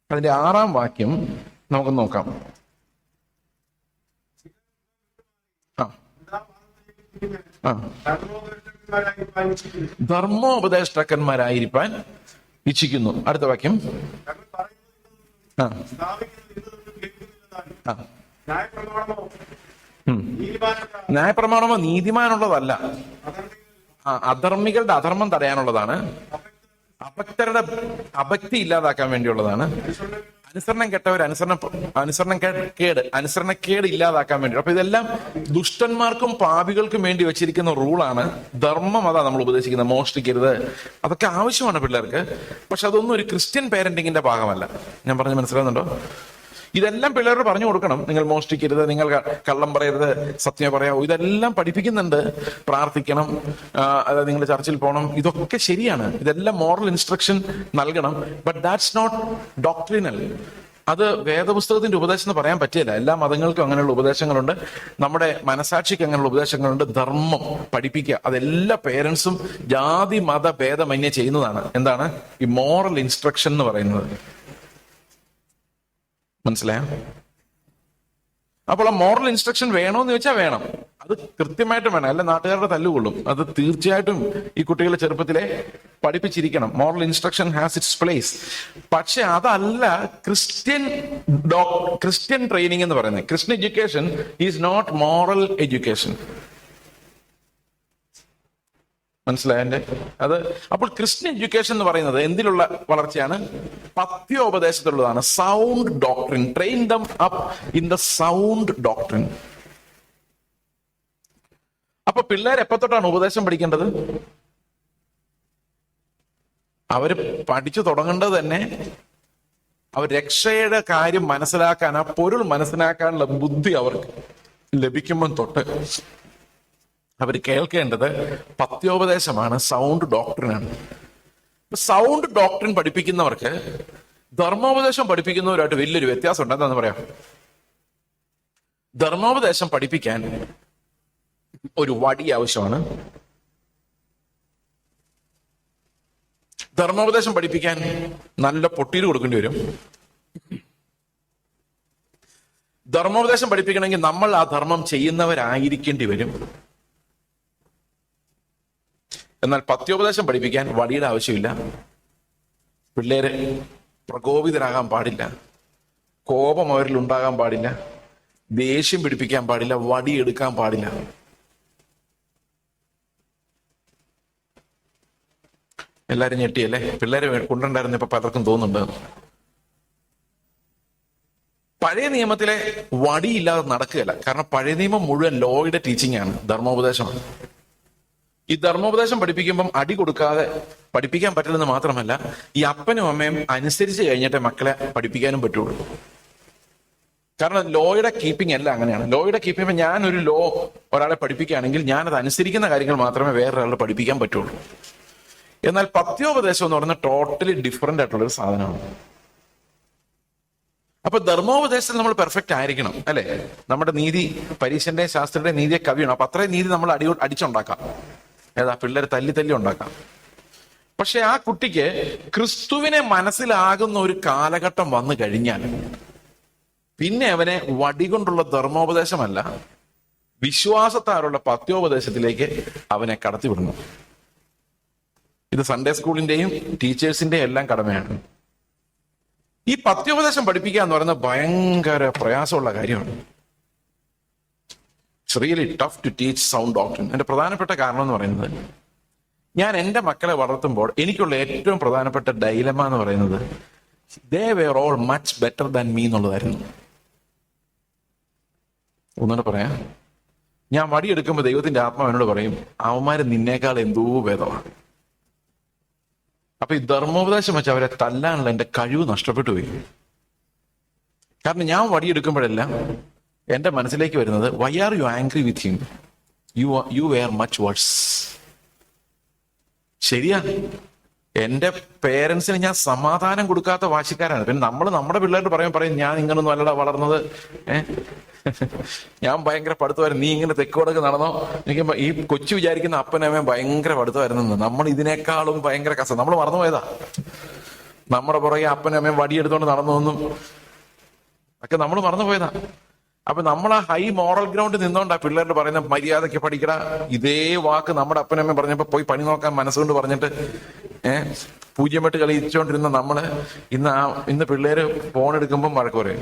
അതിന്റെ 6-ാം വാക്യം നമുക്ക് നോക്കാം. ധർമ്മോപദേഷ്ടാക്കന്മാരായിരിക്കാൻ ഇച്ഛിക്കുന്നു. അടുത്ത വാക്യം, ന്യായപ്രമാണമോ നീതിമാനുള്ളതല്ല, അധർമ്മികളുടെ അധർമ്മം തടയാനുള്ളതാണ്, അഭക്തരുടെ അഭക്തി ഇല്ലാതാക്കാൻ വേണ്ടിയുള്ളതാണ്, അനുസരണക്കേട് ഇല്ലാതാക്കാൻ വേണ്ടി. അപ്പൊ ഇതെല്ലാം ദുഷ്ടന്മാർക്കും പാപികൾക്കും വേണ്ടി വെച്ചിരിക്കുന്ന റൂളാണ്. ധർമ്മം അതാ നമ്മൾ ഉപദേശിക്കുന്നത്. മോഷ്ടിക്കരുത്, അതൊക്കെ ആവശ്യമാണ് പിള്ളേർക്ക്. പക്ഷെ അതൊന്നും ഒരു ക്രിസ്ത്യൻ പേരന്റിങ്ങിന്റെ ഭാഗമല്ല. ഞാൻ പറഞ്ഞ് മനസ്സിലാകുന്നുണ്ടോ? ഇതെല്ലാം പിള്ളേരോട് പറഞ്ഞു കൊടുക്കണം. നിങ്ങൾ മോഷ്ടിക്കരുത്, നിങ്ങൾ കള്ളം പറയരുത്, സത്യം പറയാവൂ, ഇതെല്ലാം പഠിപ്പിക്കുന്നുണ്ട്. പ്രാർത്ഥിക്കണം, അതായത് നിങ്ങൾ ചർച്ചിൽ പോകണം, ഇതൊക്കെ ശരിയാണ്. ഇതെല്ലാം മോറൽ ഇൻസ്ട്രക്ഷൻ നൽകണം. But that's not doctrinal. അത് വേദപുസ്തകത്തിന്റെ ഉപദേശം എന്ന് പറയാൻ പറ്റില്ല. എല്ലാ മതങ്ങൾക്കും അങ്ങനെയുള്ള ഉപദേശങ്ങളുണ്ട്, നമ്മുടെ മനസാക്ഷിക്ക് അങ്ങനെയുള്ള ഉപദേശങ്ങളുണ്ട്. ധർമ്മം പഠിപ്പിക്കുക, അതെല്ലാ പേരൻസും ജാതി മത ഭേദമന്യേ ചെയ്യുന്നതാണ്. എന്താണ് ഈ മോറൽ ഇൻസ്ട്രക്ഷൻ എന്ന് പറയുന്നത്? മനസ്സിലായോ? അപ്പോൾ ആ മോറൽ ഇൻസ്ട്രക്ഷൻ വേണോന്ന് ചോദിച്ചാൽ വേണം. അത് കൃത്യമായിട്ടും വേണം, അല്ല നാട്ടുകാരുടെ തല്ലുകൊള്ളും. അത് തീർച്ചയായിട്ടും ഈ കുട്ടികളെ ചെറുപ്പത്തിലെ പഠിപ്പിച്ചിരിക്കണം. Moral instruction has its place. പക്ഷെ അതല്ല ക്രിസ്ത്യൻ ട്രെയിനിങ് എന്ന് പറയുന്നത്. Christian education is not moral education. മനസ്സിലായ? അത് അപ്പോൾ ക്രിസ്ത്യൻ എഡ്യൂക്കേഷൻ എന്ന് പറയുന്നത് എന്തിലുള്ള വളർച്ചയാണ്? പഥ്യോപദേശത്തിലുള്ളതാണ്. Sound doctrine. Train them up in the sound doctrine. അപ്പൊ പിള്ളേർ എപ്പോ തൊട്ടാണ് ഉപദേശം പഠിക്കേണ്ടത്? അവര് പഠിച്ചു തുടങ്ങേണ്ടത് തന്നെ അവർ രക്ഷയുടെ കാര്യം മനസ്സിലാക്കാൻ, ആ പൊരുൾ മനസ്സിലാക്കാനുള്ള ബുദ്ധി അവർക്ക് ലഭിക്കുമ്പം തൊട്ട് അവർ കേൾക്കേണ്ടത് പഥ്യോപദേശമാണ്, സൗണ്ട് ഡോക്ട്രിനാണ്. സൗണ്ട് ഡോക്ട്രിൻ പഠിപ്പിക്കുന്നവർക്ക് ധർമ്മോപദേശം പഠിപ്പിക്കുന്നവരുമായിട്ട് വലിയൊരു വ്യത്യാസം ഉണ്ട്. എന്താന്ന് പറയാം? ധർമ്മോപദേശം പഠിപ്പിക്കാൻ ഒരു വടി ആവശ്യമാണ്, ധർമ്മോപദേശം പഠിപ്പിക്കാൻ നല്ല പൊട്ടീര് കൊടുക്കേണ്ടി വരും. ധർമ്മോപദേശം പഠിപ്പിക്കണമെങ്കിൽ നമ്മൾ ആ ധർമ്മം ചെയ്യുന്നവരായിരിക്കേണ്ടി വരും. എന്നാൽ പത്യോപദേശം പഠിപ്പിക്കാൻ വടിയുടെ ആവശ്യമില്ല. പിള്ളേര് പ്രകോപിതരാകാൻ പാടില്ല, കോപം അവരിൽ ഉണ്ടാകാൻ പാടില്ല, ദേഷ്യം പിടിപ്പിക്കാൻ പാടില്ല, വടി എടുക്കാൻ പാടില്ല. എല്ലാരും ഞെട്ടിയല്ലേ? പിള്ളേരെ കൊണ്ടുണ്ടായിരുന്നു ഇപ്പൊ പലർക്കും തോന്നുന്നുണ്ട്. പഴയ നിയമത്തിലെ വടിയില്ലാതെ നടക്കുകയല്ല. കാരണം പഴയ നിയമം മുഴുവൻ ലോയുടെ ടീച്ചിങ് ആണ്, ധർമ്മോപദേശമാണ്. ഈ ധർമ്മോപദേശം പഠിപ്പിക്കുമ്പം അടി കൊടുക്കാതെ പഠിപ്പിക്കാൻ പറ്റില്ലെന്ന് മാത്രമല്ല, ഈ അപ്പനും അമ്മയും അനുസരിച്ച് കഴിഞ്ഞിട്ടേ മക്കളെ പഠിപ്പിക്കാനും പറ്റുള്ളൂ. കാരണം ലോയുടെ കീപ്പിംഗ് എല്ലാം അങ്ങനെയാണ്. ലോയുടെ കീപ്പിംഗ് ഞാനൊരു ലോ ഒരാളെ പഠിപ്പിക്കുകയാണെങ്കിൽ ഞാനത് അനുസരിക്കുന്ന കാര്യങ്ങൾ മാത്രമേ വേറൊരാളെ പഠിപ്പിക്കാൻ പറ്റുള്ളൂ. എന്നാൽ പത്യോപദേശം എന്ന് പറയുന്നത് ടോട്ടലി ഡിഫറെന്റ് ആയിട്ടുള്ള ഒരു സാധനമാണ്. അപ്പൊ ധർമ്മോപദേശത്തിൽ നമ്മൾ പെർഫെക്റ്റ് ആയിരിക്കണം, അല്ലെ? നമ്മുടെ നീതി പരീക്ഷന്റെ ശാസ്ത്രയുടെ നീതിയെ കവിയണം. അപ്പൊ അത്രയും നീതി നമ്മൾ അടിച്ചുണ്ടാക്കാം. ഏതാ? പിള്ളേർ തല്ലി ഉണ്ടാക്കാം. പക്ഷെ ആ കുട്ടിക്ക് ക്രിസ്തുവിനെ മനസ്സിലാകുന്ന ഒരു കാലഘട്ടം വന്നു കഴിഞ്ഞാൽ പിന്നെ അവനെ വടികൊണ്ടുള്ള ധർമ്മോപദേശമല്ല, വിശ്വാസത്താലുള്ള പത്യോപദേശത്തിലേക്ക് അവനെ കടത്തിവിടണം. ഇത് സൺഡേ സ്കൂളിന്റെയും ടീച്ചേഴ്സിന്റെയും എല്ലാം കടമയാണ്. ഈ പത്യോപദേശം പഠിപ്പിക്കുക എന്ന് പറയുന്നത് ഭയങ്കര പ്രയാസമുള്ള കാര്യമാണ്. It's really tough to teach sound doctrine. എന്റെ പ്രധാനപ്പെട്ട കാരണം എന്ന് പറയുന്നത്, ഞാൻ എൻ്റെ മക്കളെ വളർത്തുമ്പോൾ എനിക്കുള്ള ഏറ്റവും പ്രധാനപ്പെട്ട ഡൈലമ എന്ന് പറയുന്നത് they were all much better than me എന്നുള്ളതായിരുന്നു. ഒന്നുകൂടെ പറയാം, ഞാൻ വടിയെടുക്കുമ്പോൾ ദൈവത്തിന്റെ ആത്മാവ് എന്നോട് പറയും, അവന്മാര് നിന്നേക്കാൾ എന്തോ ഭേദമാണ്. അപ്പൊ ഈ ധർമ്മോപദേശം വെച്ച് അവരെ തല്ലാനുള്ള എന്റെ കഴിവ് നഷ്ടപ്പെട്ടു പോയി. കാരണം ഞാൻ വടിയെടുക്കുമ്പോഴെല്ലാം എന്റെ മനസ്സിലേക്ക് വരുന്നത്, why are you angry with him, you were much worse. ശരിയാ, എന്റെ പേരൻസിന് ഞാൻ സമാധാനം കൊടുക്കാത്ത വാശിക്കാരാണ്. പിന്നെ നമ്മൾ നമ്മുടെ പിള്ളേരോട് പറയും ഞാൻ ഇങ്ങനൊന്നും അല്ലടാ വളർന്നത്, ഞാൻ ഭയങ്കര പഠിത്തമായിരുന്നു, നീ ഇങ്ങനെ തെക്കോടൊക്കെ നടന്നോ. എനിക്ക് ഈ കൊച്ചു വിചാരിക്കുന്ന അപ്പനമ്മയും ഭയങ്കര പഠിത്തമായിരുന്നു. നമ്മൾ ഇതിനേക്കാളും ഭയങ്കര കസം. നമ്മൾ മറന്നുപോയതാ. നമ്മുടെ പുറകെ അപ്പനമ്മയും വടിയെടുത്തോണ്ട് നടന്നതൊന്നും ഒക്കെ നമ്മൾ മറന്നുപോയതാ. അപ്പൊ നമ്മൾ ആ ഹൈ മോറൽ ഗ്രൗണ്ടിൽ നിന്നോണ്ടാ പിള്ളേരോട് പറയുന്ന മര്യാദയ്ക്ക് പഠിക്കടാ. ഇതേ വാക്ക് നമ്മുടെ അപ്പനമ്മ പറഞ്ഞപ്പോ പോയി പണി നോക്കാൻ മനസ്സുകൊണ്ട് പറഞ്ഞിട്ട് പൂജ്യമെട്ട് കളിച്ചുകൊണ്ടിരുന്ന നമ്മള് ഇന്ന് പിള്ളേര് ഫോൺ എടുക്കുമ്പോൾ വഴക്ക് പറയും.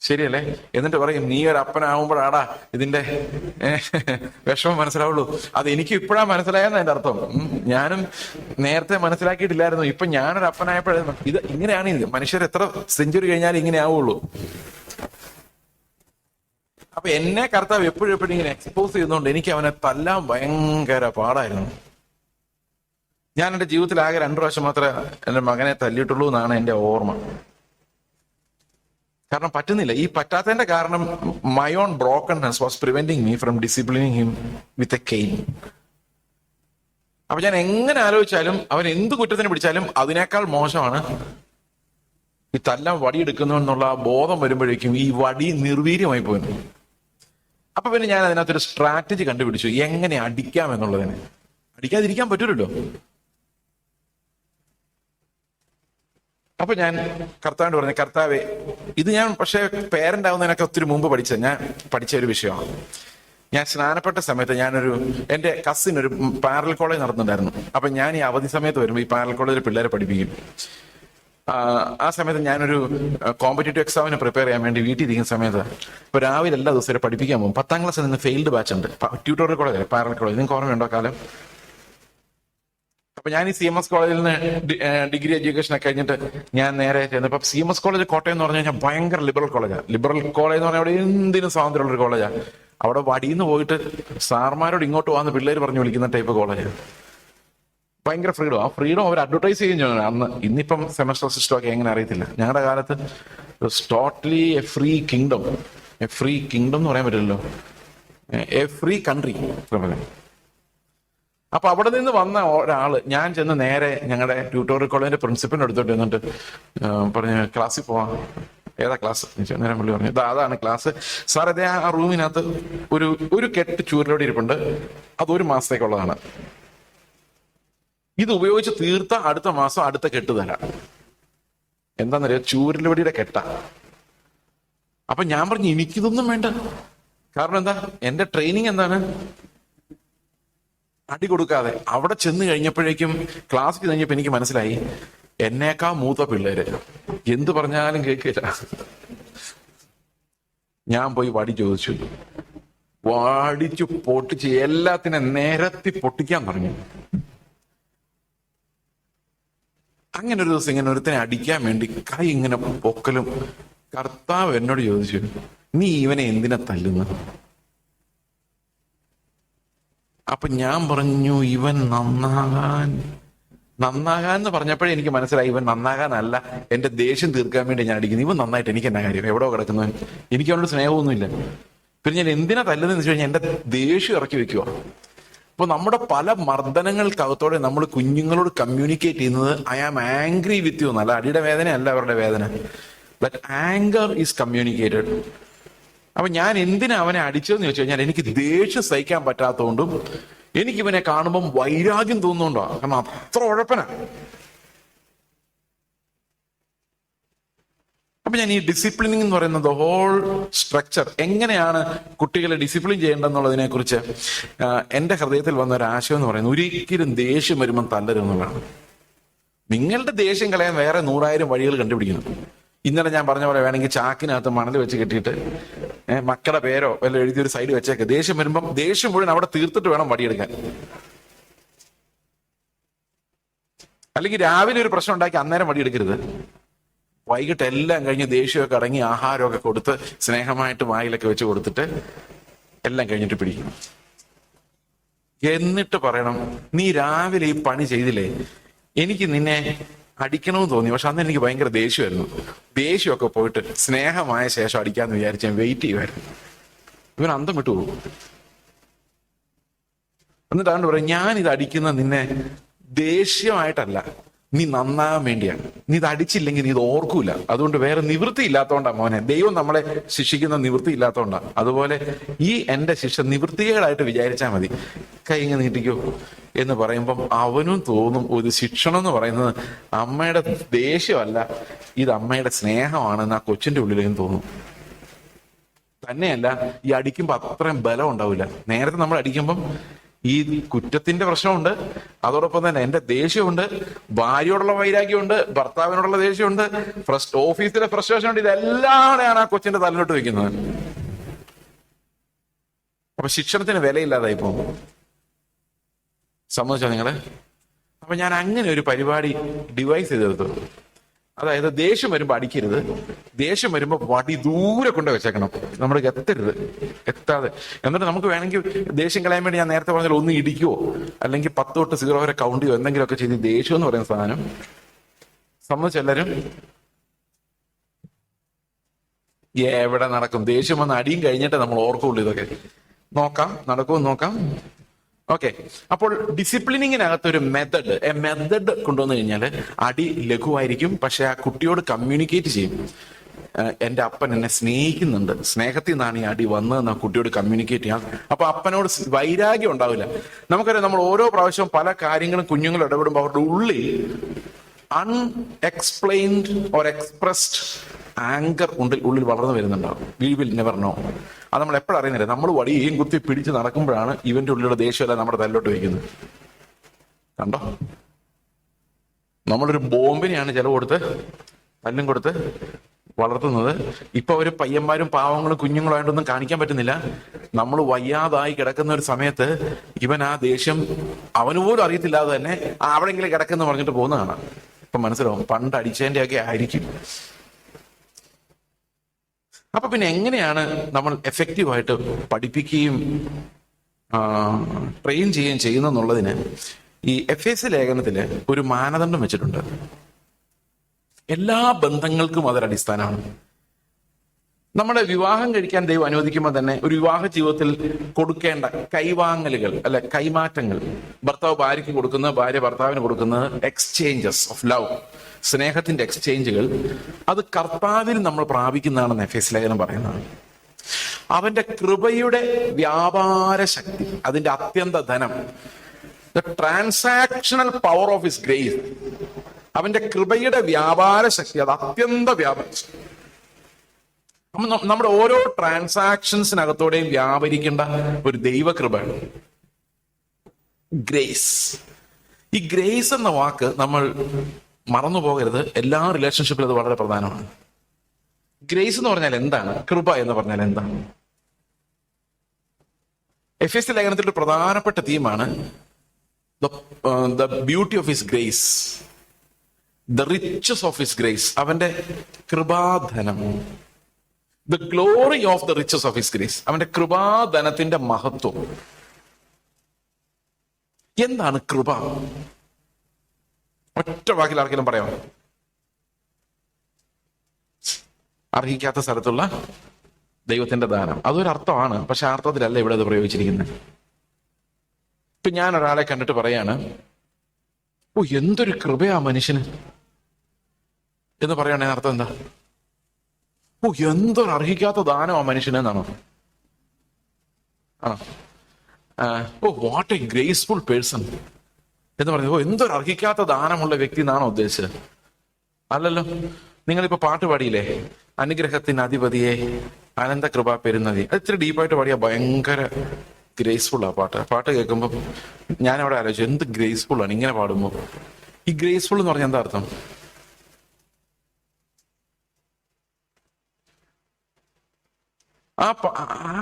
ശരിയല്ലേ? എന്നിട്ട് പറയും, നീ ഒരു അപ്പനാവുമ്പോഴാടാ ഇതിന്റെ വിഷമം മനസ്സിലാവുള്ളൂ. അത് എനിക്ക് ഇപ്പോഴാ മനസ്സിലായെന്ന് അതിന്റെ അർത്ഥം. ഞാനും നേരത്തെ മനസ്സിലാക്കിയിട്ടില്ലായിരുന്നു. ഇപ്പൊ ഞാനൊരു അപ്പനായപ്പോഴേ ഇത് ഇങ്ങനെയാണ്. ഇത് മനുഷ്യർ എത്ര സെഞ്ചുറി കഴിഞ്ഞാലും ഇങ്ങനെ ആവുള്ളൂ. അപ്പൊ എന്നെ കർത്താവ് എപ്പോഴും ഇങ്ങനെ എക്സ്പോസ് ചെയ്യുന്നതുകൊണ്ട് എനിക്ക് അവനെ തല്ലാൻ ഭയങ്കര പാടായിരുന്നു. ഞാൻ എന്റെ ജീവിതത്തിൽ ആകെ 2 പ്രാവശ്യം മാത്രമേ എന്റെ മകനെ തല്ലിയിട്ടുള്ളൂ എന്നാണ് എന്റെ ഓർമ്മ. കാരണം പറ്റുന്നില്ല. ഈ പറ്റാത്തതിന്റെ കാരണം my own brokenness was preventing me from disciplining him with a cane. അപ്പൊ ഞാൻ എങ്ങനെ ആലോചിച്ചാലും അവൻ എന്ത് കുറ്റത്തിന് പിടിച്ചാലും അതിനേക്കാൾ മോശമാണ് ഈ തല്ലാൻ വടിയെടുക്കുന്നു എന്നുള്ള ബോധം വരുമ്പോഴേക്കും ഈ വടി നിർവീര്യമായി പോയിരുന്നു. അപ്പൊ പിന്നെ ഞാൻ അതിനകത്തൊരു സ്ട്രാറ്റജി കണ്ടുപിടിച്ചു, എങ്ങനെ അടിക്കാം എന്നുള്ളതിന്. അടിക്കാതിരിക്കാൻ പറ്റൂലല്ലോ. അപ്പൊ ഞാൻ കർത്താവിനോട് പറഞ്ഞു, കർത്താവേ, ഇത് ഞാൻ പക്ഷെ പേരന്റ് ആവുന്നതിനൊക്കെ ഒത്തിരി മുമ്പ് ഞാൻ പഠിച്ച ഒരു വിഷയമാണ്. ഞാൻ സ്നാനപ്പെട്ട സമയത്ത് എന്റെ കസിൻ ഒരു പാരലൽ കോളേജ് നടന്നിട്ടുണ്ടായിരുന്നു. അപ്പൊ ഞാൻ ഈ അവധി സമയത്ത് വരുമ്പോൾ ഈ പാരലൽ കോളേജിൽ പിള്ളേരെ പഠിപ്പിക്കും. ആ സമയത്ത് ഞാനൊരു കോമ്പറ്റേറ്റീവ് എക്സാമിന് പ്രിപ്പയർ ചെയ്യാൻ വേണ്ടി വീട്ടിൽ ഇരിക്കുന്ന സമയത്ത് ഇപ്പൊ രാവിലെ എല്ലാ ദിവസവും പഠിപ്പിക്കാൻ പോകും. 10ാം ക്ലാസ്സിൽ നിന്ന് ഫെയിൽഡ് ബാച്ച് ഉണ്ട്, ട്യൂട്ടോറിയൽ കോളേജ്, പാരലൽ കോളേജ്. നിങ്ങൾക്ക് ഓർമ്മയുണ്ടോ കാലം? അപ്പൊ ഞാൻ ഈ CMS കോളേജിൽ നിന്ന് ഡിഗ്രി എഡ്യൂക്കേഷൻ ഒക്കെ കഴിഞ്ഞിട്ട് ഞാൻ നേരെ ചെന്നപ്പോ CMS കോളേജ് കോട്ടയം എന്ന് പറഞ്ഞു കഴിഞ്ഞാൽ ഭയങ്കര ലിബറൽ കോളേജാണ്. ലിബറൽ കോളേജ് എന്ന് പറഞ്ഞാൽ അവിടെ എന്തിനും സ്വാതന്ത്ര്യമുള്ള ഒരു കോളേജാണ്. അവിടെ വടിന്ന് പോയിട്ട് സാർമാരോട് ഇങ്ങോട്ട് പോകാന്ന് പിള്ളേർ പറഞ്ഞു വിളിക്കുന്ന ടൈപ്പ് കോളേജാണ്. ഭയങ്കര ഫ്രീഡം. ആ ഫ്രീഡം അവർ അഡ്വർടൈസ് ചെയ്യുകയും അന്ന്. ഇന്നിപ്പം സെമസ്റ്റർ സിസ്റ്റം ഒക്കെ എങ്ങനെ അറിയത്തില്ല. ഞങ്ങളുടെ കാലത്ത് totally A free kingdom. A free kingdom എന്ന് പറയാൻ പറ്റില്ലല്ലോ, എ ഫ്രീ കൺട്രി. അപ്പൊ അവിടെ നിന്ന് വന്ന ഒരാള് ഞാൻ ചെന്ന് നേരെ ഞങ്ങളുടെ ട്യൂട്ടോറിയൽ കോളേജിന്റെ പ്രിൻസിപ്പലിന്റെ അടുത്തോട്ട് എന്നിട്ട് പറഞ്ഞു, ക്ലാസ്സിൽ പോവാം. ഏതാ ക്ലാസ്? നേരം പുള്ളി പറഞ്ഞു, അതാണ് ക്ലാസ് സാർ. അതേ ആ റൂമിനകത്ത് ഒരു കെട്ട് ചൂരിലോടെ ഇരിപ്പുണ്ട്, അത് 1 മാസത്തേക്കുള്ളതാണ്. ഇത് ഉപയോഗിച്ച് തീർത്ത അടുത്ത മാസം അടുത്ത കെട്ട് തരാം. എന്താന്നറിയോ? ചൂരലുവടിയുടെ കെട്ടാ. അപ്പൊ ഞാൻ പറഞ്ഞു എനിക്കിതൊന്നും വേണ്ട. കാരണം എന്താ? എന്റെ ട്രെയിനിങ് എന്താണ്? അടി കൊടുക്കാതെ. അവിടെ ചെന്ന് കഴിഞ്ഞപ്പോഴേക്കും ക്ലാസ് കഴിഞ്ഞപ്പോ എനിക്ക് മനസ്സിലായി എന്നേക്കാ മൂത്ത പിള്ളേര് എന്ത് പറഞ്ഞാലും കേൾക്കില്ല. ഞാൻ പോയി വടി ചോദിച്ചു, വടിച്ചു പൊട്ടിച്ച് എല്ലാത്തിനെ നിരത്തി പൊട്ടിക്കാൻ പറഞ്ഞു. അങ്ങനെ ഒരു ദിവസം ഇങ്ങനെ ഒരുത്തിനെ അടിക്കാൻ വേണ്ടി കൈ ഇങ്ങനെ പൊക്കലും കർത്താവ് എന്നോട് ചോദിച്ചു, നീ ഇവനെ എന്തിനാ തല്ലുന്നത്? അപ്പൊ ഞാൻ പറഞ്ഞു, ഇവൻ നന്നാകാൻ എന്ന് പറഞ്ഞപ്പോഴേ എനിക്ക് മനസ്സിലായി ഇവൻ നന്നാകാനല്ല, എന്റെ ദേഷ്യം തീർക്കാൻ വേണ്ടി ഞാൻ അടിക്കുന്നു. ഇവൻ നന്നായിട്ട് എനിക്ക് എന്നാ കാര്യം? എവിടെയോ കിടക്കുന്നവൻ, എനിക്ക് അവനോട് സ്നേഹമൊന്നുമില്ല. പിന്നെ ഞാൻ എന്തിനാ തല്ലുന്നതെന്ന് വെച്ച് കഴിഞ്ഞാൽ എന്റെ ദേഷ്യം ഇറക്കി വെക്കുക. അപ്പൊ നമ്മുടെ പല മർദ്ദനങ്ങൾക്കകത്തോടെ നമ്മൾ കുഞ്ഞുങ്ങളോട് കമ്മ്യൂണിക്കേറ്റ് ചെയ്യുന്നത് I am angry with you എന്നല്ല. അടിയുടെ വേദന അല്ല അവരുടെ വേദന. That anger is communicated. അപ്പൊ ഞാൻ എന്തിനാ അവനെ അടിച്ചതെന്ന് ചോദിച്ചു കഴിഞ്ഞാൽ എനിക്ക് ദേഷ്യം സഹിക്കാൻ പറ്റാത്തതുകൊണ്ടും എനിക്കിവനെ കാണുമ്പം വൈരാഗ്യം തോന്നുന്നുണ്ടോ. കാരണം അത്ര ഉഴപ്പന. അപ്പൊ ഞാൻ ഈ ഡിസിപ്ലിനിങ് എന്ന് പറയുന്നത് ഹോൾ സ്ട്രക്ചർ, എങ്ങനെയാണ് കുട്ടികളെ ഡിസിപ്ലിൻ ചെയ്യേണ്ടതെന്നുള്ളതിനെ കുറിച്ച് എന്റെ ഹൃദയത്തിൽ വന്ന ഒരു ആശയം എന്ന് പറയുന്നത്, ഒരിക്കലും ദേഷ്യം വരുമ്പം തല്ലരുതെന്നുള്ളതാണ്. നിങ്ങളുടെ ദേഷ്യം കളയാൻ വേറെ 100,000 വഴികൾ കണ്ടുപിടിക്കണം. ഇന്നലെ ഞാൻ പറഞ്ഞ പോലെ വേണമെങ്കിൽ ചാക്കിനകത്ത് മണൽ വെച്ച് കെട്ടിയിട്ട് മക്കളുടെ പേരോ വല്ല എഴുതിയൊരു സൈഡ് വെച്ചേക്ക്. ദേഷ്യം വരുമ്പം ദേഷ്യം മുഴുവൻ അവിടെ തീർത്തിട്ട് വേണം വടിയെടുക്കാൻ. അല്ലെങ്കിൽ രാവിലെ ഒരു പ്രശ്നം ഉണ്ടാക്കി അന്നേരം വടിയെടുക്കരുത്. വൈകിട്ട് എല്ലാം കഴിഞ്ഞ് ദേഷ്യമൊക്കെ അടങ്ങി ആഹാരമൊക്കെ കൊടുത്ത് സ്നേഹമായിട്ട് വായിലൊക്കെ വെച്ച് കൊടുത്തിട്ട് എല്ലാം കഴിഞ്ഞിട്ട് പിടിക്കും. എന്നിട്ട് പറയണം, നീ രാവിലെ ഈ പണി ചെയ്തില്ലേ, എനിക്ക് നിന്നെ അടിക്കണമെന്ന് തോന്നി, പക്ഷെ അന്ന് എനിക്ക് ഭയങ്കര ദേഷ്യമായിരുന്നു. ദേഷ്യമൊക്കെ പോയിട്ട് സ്നേഹമായ ശേഷം അടിക്കാന്ന് വിചാരിച്ച് ഞാൻ വെയിറ്റ് ചെയ്യുമായിരുന്നു. ഇവൻ അന്തം വിട്ടു പോകും. എന്നിട്ട് അതുകൊണ്ട് പറയും, ഞാനിത് അടിക്കുന്ന നിന്നെ ദേഷ്യമായിട്ടല്ല, നീ നന്നാകാൻ വേണ്ടിയാണ്. നീ ഇത് അടിച്ചില്ലെങ്കിൽ നീ ഇത് ഓർക്കൂല. അതുകൊണ്ട് വേറെ നിവൃത്തി ഇല്ലാത്തതുകൊണ്ടാ മോനെ. ദൈവം നമ്മളെ ശിക്ഷിക്കുന്ന നിവൃത്തി ഇല്ലാത്തതുകൊണ്ടാ. അതുപോലെ ഈ എന്റെ ശിക്ഷ നിവൃത്തികളായിട്ട് വിചാരിച്ചാൽ മതി. കൈ ഇങ്ങനെ നീട്ടിക്കോ എന്ന് പറയുമ്പം അവനും തോന്നും ഒരു ശിക്ഷണം എന്ന് പറയുന്നത് അമ്മയുടെ ദേഷ്യമല്ല, ഇത് അമ്മയുടെ സ്നേഹമാണെന്ന് ആ കൊച്ചിന്റെ ഉള്ളിലേക്കും തോന്നും. തന്നെയല്ല, ഈ അടിക്കുമ്പോ അത്രയും ബലം ഉണ്ടാവില്ല. നേരത്തെ നമ്മൾ അടിക്കുമ്പം ഈ കുറ്റത്തിന്റെ പ്രശ്നമുണ്ട്, അതോടൊപ്പം തന്നെ എന്റെ ദേഷ്യമുണ്ട്, ഭാര്യയോടുള്ള വൈരാഗ്യമുണ്ട്, ഭർത്താവിനോടുള്ള ദേഷ്യമുണ്ട്, ഓഫീസിലെ ഫ്രസ്ട്രേഷൻ ഉണ്ട്. ഇതെല്ലാമാണ് ആ കൊച്ചിന്റെ തലയിലോട്ട് വെക്കുന്നത്. അപ്പൊ ശിക്ഷണത്തിന് വിലയില്ലാതായി പോകും. സമ്മതിച്ചോ നിങ്ങള്? അപ്പൊ ഞാൻ അങ്ങനെ ഒരു പരിപാടി ഡിവൈസ് ചെയ്തെടുത്തു. അതായത് ദേഷ്യം വരുമ്പോ അടിക്കരുത്, ദേഷ്യം വരുമ്പോ വടി ദൂരെ കൊണ്ട് വെച്ചേക്കണം, നമ്മൾ എത്താതെ. എന്നിട്ട് നമുക്ക് വേണമെങ്കിൽ ദേഷ്യം കളയാൻ വേണ്ടി ഞാൻ നേരത്തെ പറഞ്ഞാൽ ഒന്ന് ഇടിക്കുവോ അല്ലെങ്കിൽ 10 തൊട്ട് 0 വരെ കൗണ്ട് ചെയ്യോ എന്തെങ്കിലുമൊക്കെ ചെയ്ത് ദേഷ്യം എന്ന് പറയുന്ന സാധനം സമ്മതിച്ചെല്ലാരും എവിടെ നടക്കും? ദേഷ്യം വന്ന് അടിയും കഴിഞ്ഞിട്ട് നമ്മൾ ഓർക്കുള്ളൂ. ഇതൊക്കെ നോക്കാം, നടക്കുമെന്ന് നോക്കാം. ഓക്കെ, അപ്പോൾ ഡിസിപ്ലിനിങ്ങിനകത്ത് ഒരു മെത്തഡ് കൊണ്ടുവന്നു കഴിഞ്ഞാൽ അടി ലഘുവായിരിക്കും, പക്ഷെ ആ കുട്ടിയോട് കമ്മ്യൂണിക്കേറ്റ് ചെയ്യും. എന്റെ അപ്പൻ എന്നെ സ്നേഹിക്കുന്നുണ്ട്, സ്നേഹത്തിൽ നിന്നാണ് ഈ അടി വന്നതെന്ന് ആ കുട്ടിയോട് കമ്മ്യൂണിക്കേറ്റ് ചെയ്യാം. അപ്പൊ അപ്പനോട് വൈരാഗ്യം ഉണ്ടാവില്ല. നമുക്കറിയാം, നമ്മൾ ഓരോ പ്രാവശ്യവും പല കാര്യങ്ങളും കുഞ്ഞുങ്ങൾ ഇടപെടുമ്പോൾ അവരുടെ ഉള്ളിൽ അൺഎക്സ്പ്ലെയിൻഡ് ഓർ എക്സ്പ്രസ്ഡ് ആങ്കർ ഉള്ളിൽ വളർന്നു വരുന്നുണ്ടാവും. We will never know. അത് നമ്മൾ എപ്പോഴും അറിയുന്നില്ല. നമ്മൾ വടിയും കുത്തി പിടിച്ച് നടക്കുമ്പോഴാണ് ഇവന്റെ ഉള്ളിലുള്ള ദേഷ്യമല്ല നമ്മുടെ തല്ലോട്ട് വയ്ക്കുന്നത്. കണ്ടോ, നമ്മളൊരു ബോംബിനെയാണ് ചിലവ് കൊടുത്ത് തല്ലും കൊടുത്ത് വളർത്തുന്നത്. ഇപ്പൊ ഒരു പയ്യന്മാരും പാവങ്ങളും കുഞ്ഞുങ്ങളായിട്ടൊന്നും കാണിക്കാൻ പറ്റുന്നില്ല. നമ്മൾ വയ്യാതായി കിടക്കുന്ന ഒരു സമയത്ത് ഇവൻ ആ ദേഷ്യം അവന് പോലും അറിയത്തില്ലാതെ തന്നെ അവിടെങ്കിലും കിടക്കെന്ന് പറഞ്ഞിട്ട് പോകുന്നതാണ്. ഇപ്പൊ മനസ്സിലാവും, പണ്ട് അടിച്ചതിന്റെ ഒക്കെ ആയിരിക്കും. അപ്പൊ പിന്നെ എങ്ങനെയാണ് നമ്മൾ എഫക്റ്റീവായിട്ട് പഠിപ്പിക്കുകയും ട്രെയിൻ ചെയ്യുകയും ചെയ്യുന്നെന്നുള്ളതിന് ഈ FSC ലേഖനത്തില് ഒരു മാനദണ്ഡം വെച്ചിട്ടുണ്ട്. എല്ലാ ബന്ധങ്ങൾക്കും അതൊരു അടിസ്ഥാനമാണ്. നമ്മുടെ വിവാഹം കഴിക്കാൻ ദൈവം അനുവദിക്കുമ്പോൾ തന്നെ ഒരു വിവാഹ ജീവിതത്തിൽ കൊടുക്കേണ്ട കൈവാങ്ങലുകൾ അല്ലെ കൈമാറ്റങ്ങൾ, ഭർത്താവ് ഭാര്യയ്ക്ക് കൊടുക്കുന്നത്, ഭാര്യ ഭർത്താവിന് കൊടുക്കുന്നത്, എക്സ്ചേഞ്ചസ് ഓഫ് ലവ്, സ്നേഹത്തിന്റെ എക്സ്ചേഞ്ചുകൾ, അത് കർത്താവിൽ നമ്മൾ പ്രാപിക്കുന്നതാണെന്ന് FSC ലേഖനം പറയുന്നതാണ്. അവന്റെ കൃപയുടെ വ്യാപാര ശക്തി, അതിന്റെ അത്യന്ത ധനം the transactional power of his grace. അവന്റെ കൃപയുടെ വ്യാപാര ശക്തി, അത് അത്യന്ത വ്യാപാര ശക്തി. നമ്മുടെ ഓരോ ട്രാൻസാക്ഷൻസിനകത്തോടെയും വ്യാപരിക്കേണ്ട ഒരു ദൈവകൃപയാണ് ഗ്രേസ്. ഈ ഗ്രേസ് എന്ന വാക്ക് നമ്മൾ മറന്നു പോകരുത്. എല്ലാ റിലേഷൻഷിപ്പിലും അത് വളരെ പ്രധാനമാണ്. ഗ്രേസ് എന്ന് പറഞ്ഞാൽ എന്താണ്? കൃപ എന്ന് പറഞ്ഞാൽ എന്താണ്? എഫെസ്യ ലേഖനത്തിൽ ഒരു പ്രധാനപ്പെട്ട തീമാണ് the beauty of his grace, the riches of his grace. അവന്റെ കൃപാധനം, the glory of the riches of his grace. അവന്റെ കൃപാധനത്തിന്റെ മഹത്വം. എന്താണ് കൃപ? ഒറ്റ വാക്കിൽ ആർക്കെങ്കിലും പറയാമോ? അർഹിക്കാത്ത സ്ഥലത്തുള്ള ദൈവത്തിന്റെ ദാനം. അതൊരർത്ഥമാണ്, പക്ഷെ ആ അർത്ഥത്തിലല്ല ഇവിടെ അത് പ്രയോഗിച്ചിരിക്കുന്നത്. ഇപ്പൊ ഞാൻ ഒരാളെ കണ്ടിട്ട് പറയാണ്, ഓ എന്തൊരു കൃപയാ മനുഷ്യന് എന്ന് പറയുകയാണെങ്കിൽ അർത്ഥം എന്താ? ഓ എന്തൊരു അർഹിക്കാത്ത ദാനം ആ മനുഷ്യന് എന്നാണോ? ആണോ? Oh what a graceful person എന്ന് പറയുന്നത്, ഓ എന്തൊരു അർഹിക്കാത്ത ദാനമുള്ള വ്യക്തി എന്നാണോ ഉദ്ദേശിച്ചത്? അല്ലല്ലോ. നിങ്ങളിപ്പോ പാട്ട് പാടിയില്ലേ, അനുഗ്രഹത്തിന് അധിപതിയെ അനന്ത കൃപ പെരുന്നതി. അത് ഇത്തിരി ഡീപ്പായിട്ട് പാടിയാ ഭയങ്കര ഗ്രേസ്ഫുൾ ആ പാട്ട്. പാട്ട് കേൾക്കുമ്പോൾ ഞാൻ അവിടെ ആലോചിച്ചു, എന്ത് ഗ്രേസ്ഫുൾ ആണ് ഇങ്ങനെ പാടുമ്പോൾ. ഈ ഗ്രേസ്ഫുൾ എന്ന് പറഞ്ഞാൽ എന്താ അർത്ഥം?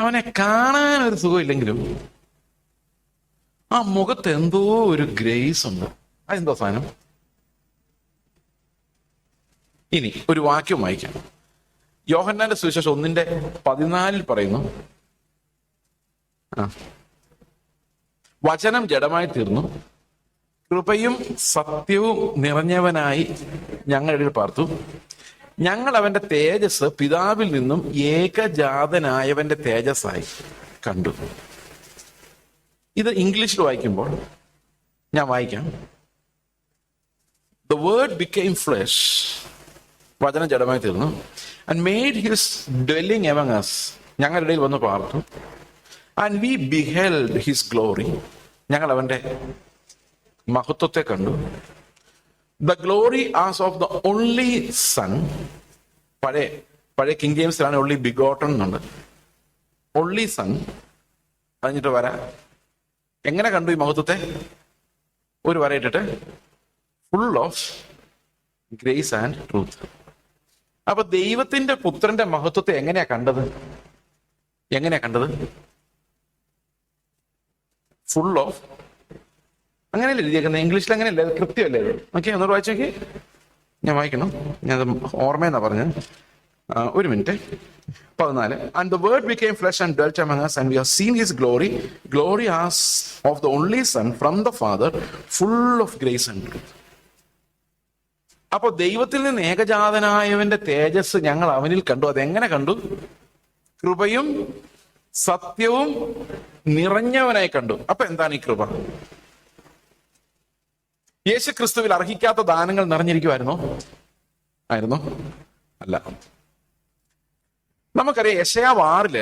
അവനെ കാണാൻ ഒരു സുഖമില്ലെങ്കിലും ആ മുഖത്ത് എന്തോ ഒരു ഗ്രേസ് ഉണ്ട്. അതെന്തോ സാധനം? ഇനി ഒരു വാക്യം വായിക്കാം. യോഹന്നാന്റെ സുവിശേഷം 1:14 പറയുന്നു, വചനം ജഡമായി തീർന്നു, കൃപയും സത്യവും നിറഞ്ഞവനായി ഞങ്ങളുടെ ഇടയിൽ പാർത്തു, ഞങ്ങൾ അവന്റെ തേജസ് പിതാവിൽ നിന്നും ഏകജാതനായവന്റെ തേജസ്സായി കണ്ടു. ഇത് ഇംഗ്ലീഷിൽ വായിക്കുമ്പോൾ ഞാൻ വായിക്കാം. The word became flesh, വചനം ജഡമായി തീർന്നു, and made his dwelling among us, ഞങ്ങളുടെ ഇടയിൽ വന്ന് പാർത്തു, and we beheld his glory, ഞങ്ങൾ അവന്റെ മഹത്വത്തെ കണ്ടു. The glory as of the only son, പഴയ കിങ് ജെയിംസിലാണ് only begotten എന്നുണ്ട്. only son. കഴിഞ്ഞിട്ട് വരാ എങ്ങനെ കണ്ടു ഈ മഹത്വത്തെ? ഒരു വര ഇട്ടിട്ട് full of grace and truth. അപ്പൊ ദൈവത്തിന്റെ പുത്രന്റെ മഹത്വത്തെ എങ്ങനെയാ കണ്ടത്? ഫുൾ ഓഫ്, അങ്ങനെയല്ലേ എഴുതിയേക്കുന്നത്? ഇംഗ്ലീഷിൽ അങ്ങനെയല്ലേ? കൃത്യമല്ലേ അത്? ഓക്കെ, ഒന്നൂടെ വായിച്ചു നോക്കി. ഞാൻ വായിക്കണം, ഞാനത് ഓർമ്മയെന്നാ പറഞ്ഞത്. ഒരു minute. 14. And the word became flesh and dwelt among us, and we have seen his glory, glory as of the only son from the father, full of grace and truth. അപ്പൊ ദൈവത്തിൽ നിന്ന് ഏകജാതനായവന്റെ തേജസ് ഞങ്ങൾ അവനിൽ കണ്ടു. അതെങ്ങനെ കണ്ടു? കൃപയും സത്യവും നിറഞ്ഞവനായി കണ്ടു. അപ്പൊ എന്താണ് ഈ കൃപ? യേശു ക്രിസ്തുവിൽ അർഹിക്കാത്ത ദാനങ്ങൾ നിറഞ്ഞിരിക്കുമായിരുന്നോ? അല്ല. നമുക്കറിയാം, യെശയ്യാവ് 6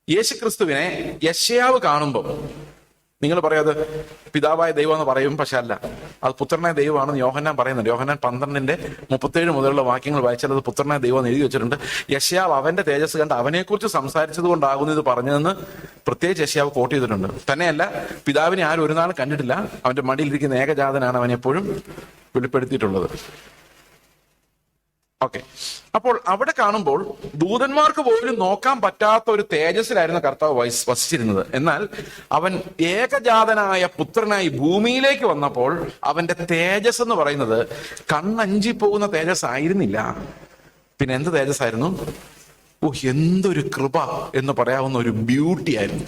യേശു ക്രിസ്തുവിനെ യെശയ്യാവ് കാണുമ്പോൾ നിങ്ങൾ പറയാത് പിതാവായ ദൈവം എന്ന് പറയും, പക്ഷെ അല്ല, അത് പുത്രനായ ദൈവമാണെന്ന് യോഹന്നാൻ പറയുന്നുണ്ട്. യോഹന്നാൻ 12:37 മുതലുള്ള വാക്യങ്ങൾ വായിച്ചാൽ അത് പുത്രനായ ദൈവം എന്ന് എഴുതി വെച്ചിട്ടുണ്ട്. യെശയ്യാവ് അവന്റെ തേജസ് കണ്ട് അവനെക്കുറിച്ച് സംസാരിച്ചത് കൊണ്ടാകുന്നു ഇത് പറഞ്ഞതെന്ന് പ്രത്യേകിച്ച് യെശയ്യാവ് കോട്ട് ചെയ്തിട്ടുണ്ട്. തന്നെയല്ല, പിതാവിനെ ആരും ഒരു നാൾ കണ്ടിട്ടില്ല, അവന്റെ മടിയിലിരിക്കുന്ന ഏകജാതനാണ് അവൻ എപ്പോഴും വെളിപ്പെടുത്തിയിട്ടുള്ളത്. ഓക്കെ, അപ്പോൾ അവിടെ കാണുമ്പോൾ ദൂതന്മാർക്ക് പോലും നോക്കാൻ പറ്റാത്ത ഒരു തേജസ്സിലായിരുന്നു കർത്താവ് വസിച്ചിരുന്നത്. എന്നാൽ അവൻ ഏകജാതനായ പുത്രനായി ഭൂമിയിലേക്ക് വന്നപ്പോൾ അവന്റെ തേജസ് എന്ന് പറയുന്നത് കണ്ണഞ്ചി പോകുന്ന തേജസ് ആയിരുന്നില്ല. പിന്നെ എന്ത് തേജസ്സായിരുന്നു? ഓ എന്തൊരു കൃപ എന്ന് പറയാവുന്ന ഒരു ബ്യൂട്ടി ആയിരുന്നു.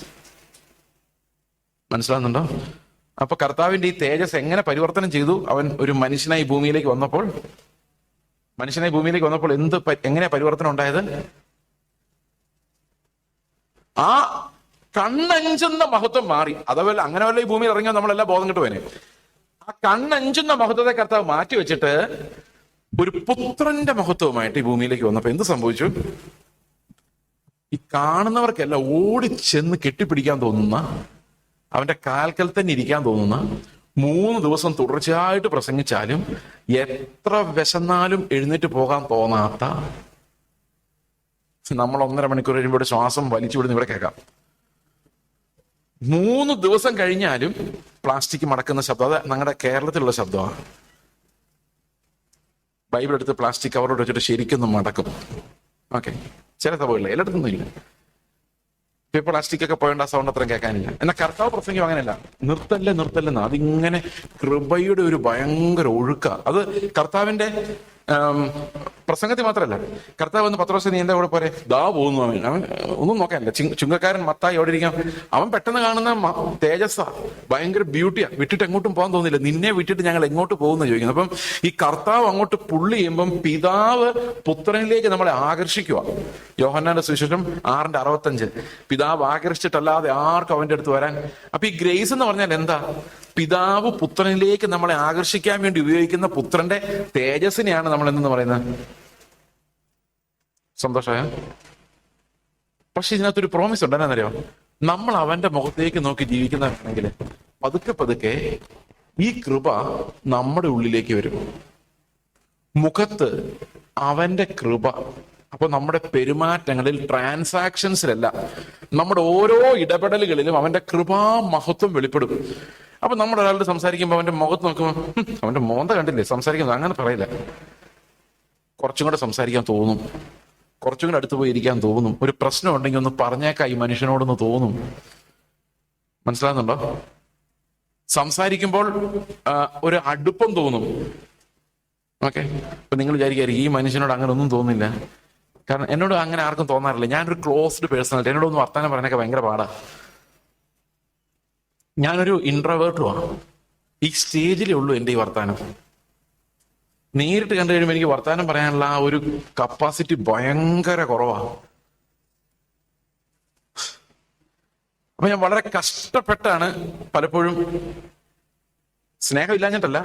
മനസ്സിലാവുന്നുണ്ടോ? അപ്പൊ കർത്താവിന്റെ ഈ തേജസ് എങ്ങനെ പരിവർത്തനം ചെയ്തു? അവൻ ഒരു മനുഷ്യനായി ഭൂമിയിലേക്ക് വന്നപ്പോൾ എങ്ങനെയാ പരിവർത്തനം ഉണ്ടായത്? ആ കണ്ണഞ്ചുന്ന മഹത്വം മാറി. അതേപോലെ അങ്ങനെ വല്ല ഈ ഭൂമിയിൽ ഇറങ്ങിയോ നമ്മളെല്ലാം ബോധം കിട്ടുവേനെ. ആ കണ്ണഞ്ചുന്ന മഹത്വത്തെ കർത്താവ് മാറ്റി വെച്ചിട്ട് ഒരു പുത്രന്റെ മഹത്വമായിട്ട് ഈ ഭൂമിയിലേക്ക് വന്നപ്പോ എന്ത് സംഭവിച്ചു? ഈ കാണുന്നവർക്കെല്ലാം ഓടിച്ചെന്ന് കെട്ടിപ്പിടിക്കാൻ തോന്നുന്ന അവന്റെ കാൽക്കൽ തന്നെ ഇരിക്കാൻ തോന്നുന്ന, 3 ദിവസം തുടർച്ചയായിട്ട് പ്രസംഗിച്ചാലും എത്ര വിശന്നാലും എഴുന്നേറ്റ് പോകാൻ തോന്നാത്ത, നമ്മൾ 1.5 മണിക്കൂർ കഴിയുമ്പോൾ ശ്വാസം വലിച്ചു വിടുന്ന ഇവിടെ കേൾക്കാം. 3 ദിവസം കഴിഞ്ഞാലും പ്ലാസ്റ്റിക് മടക്കുന്ന ശബ്ദം, അത് ഞങ്ങളുടെ കേരളത്തിലുള്ള ശബ്ദമാണ്. ബൈബിൾ എടുത്ത് പ്ലാസ്റ്റിക് കവറോട് വെച്ചിട്ട് ശരിക്കും മടക്കും. ഓക്കെ, ചില സഭകളിൽ, എല്ലായിടത്തൊന്നും ഇല്ല. ഇപ്പൊ പ്ലാസ്റ്റിക് ഒക്കെ പോയേണ്ട സൗണ്ട് അത്രയും കേൾക്കാനില്ല. എന്നാൽ കർത്താവ് പ്രസംഗം അങ്ങനെയല്ല, നിർത്തല്ലെന്ന്. അതിങ്ങനെ കൃപയുടെ ഒരു ഭയങ്കര ഒഴുക്ക. അത് കർത്താവിന്റെ പ്രസംഗത്തിൽ മാത്രമല്ല, കർത്താവ് വന്ന് പത്രോസ് നീ എന്റെ കൂടെ പോരെ, ദാ പോകുന്നു. അവൻ ഒന്നും നോക്കാനില്ല. ചുങ്കക്കാരൻ മത്തായി എവിടെ ഇരിക്കാം, അവൻ പെട്ടെന്ന് കാണുന്ന തേജസ്സാ, ഭയങ്കര ബ്യൂട്ടിയാ, വിട്ടിട്ട് എങ്ങോട്ടും പോകാൻ തോന്നില്ല. നിന്നെ വിട്ടിട്ട് ഞങ്ങൾ എങ്ങോട്ട് പോകുന്ന ചോദിക്കുന്നു. അപ്പം ഈ കർത്താവ് അങ്ങോട്ട് പുള്ളി ചെയ്യുമ്പം പിതാവ് പുത്രനിലേക്ക് നമ്മളെ ആകർഷിക്കുക. യോഹന്നാന്റെ സുവിശേഷം 6:65, പിതാവ് ആകർഷിച്ചിട്ടല്ലാതെ ആർക്കും അവന്റെ അടുത്ത് വരാൻ. അപ്പൊ ഈ ഗ്രേസ് എന്ന് പറഞ്ഞാൽ എന്താ? പിതാവ് പുത്രനിലേക്ക് നമ്മളെ ആകർഷിക്കാൻ വേണ്ടി ഉപയോഗിക്കുന്ന പുത്രന്റെ തേജസ്സിനെയാണ് നമ്മൾ എന്തെന്ന് പറയുന്നത്. സന്തോഷമായ? പക്ഷെ ഇതിനകത്തൊരു പ്രോമിസ് ഉണ്ട്. എന്നാന്നറിയോ? നമ്മൾ അവന്റെ മുഖത്തേക്ക് നോക്കി ജീവിക്കുന്നവരാണെങ്കിൽ പതുക്കെ പതുക്കെ ഈ കൃപ നമ്മുടെ ഉള്ളിലേക്ക് വരും. മുഖത്ത് അവന്റെ കൃപ. അപ്പൊ നമ്മുടെ പെരുമാറ്റങ്ങളിൽ, ട്രാൻസാക്ഷൻസിലല്ല, നമ്മുടെ ഓരോ ഇടപെടലുകളിലും അവന്റെ കൃപാ മഹത്വം വെളിപ്പെടും. അപ്പൊ നമ്മൾ ഒരാളുടെ സംസാരിക്കുമ്പോൾ അവന്റെ മുഖത്ത് നോക്കുമ്പോൾ അവന്റെ മോന്ത കണ്ടില്ലേ സംസാരിക്കുന്നത്, അങ്ങനെ പറയില്ല. കുറച്ചും കൂടെ സംസാരിക്കാൻ തോന്നും, കുറച്ചും കൂടെ അടുത്ത് പോയി ഇരിക്കാൻ തോന്നും. ഒരു പ്രശ്നം ഉണ്ടെങ്കിൽ ഒന്ന് പറഞ്ഞേക്കാം ഈ മനുഷ്യനോടൊന്ന് തോന്നും. മനസ്സിലാകുന്നുണ്ടോ? സംസാരിക്കുമ്പോൾ ഒരു അടുപ്പം തോന്നും. ഓക്കെ, അപ്പൊ നിങ്ങൾ വിചാരിക്കായിരിക്കും ഈ മനുഷ്യനോട് അങ്ങനെ ഒന്നും തോന്നില്ല. കാരണം എന്നോട് അങ്ങനെ ആർക്കും തോന്നാറില്ല. ഞാനൊരു ക്ലോസ്ഡ് പേഴ്സണാലിറ്റി, എന്നോടൊന്ന് വർത്താനം പറയാനൊക്കെ ഭയങ്കര പാടാ. ഞാനൊരു ഇൻട്രോവേർട്ടുമാണ്. ഈ സ്റ്റേജിലേ ഉള്ളൂ എൻ്റെ ഈ വർത്താനം. നേരിട്ട് കണ്ടു കഴിയുമ്പോൾ എനിക്ക് വർത്താനം പറയാനുള്ള ആ ഒരു കപ്പാസിറ്റി ഭയങ്കര കുറവാണ്. അപ്പൊ ഞാൻ വളരെ കഷ്ടപ്പെട്ടാണ് പലപ്പോഴും, സ്നേഹമില്ലാഞ്ഞിട്ടല്ല,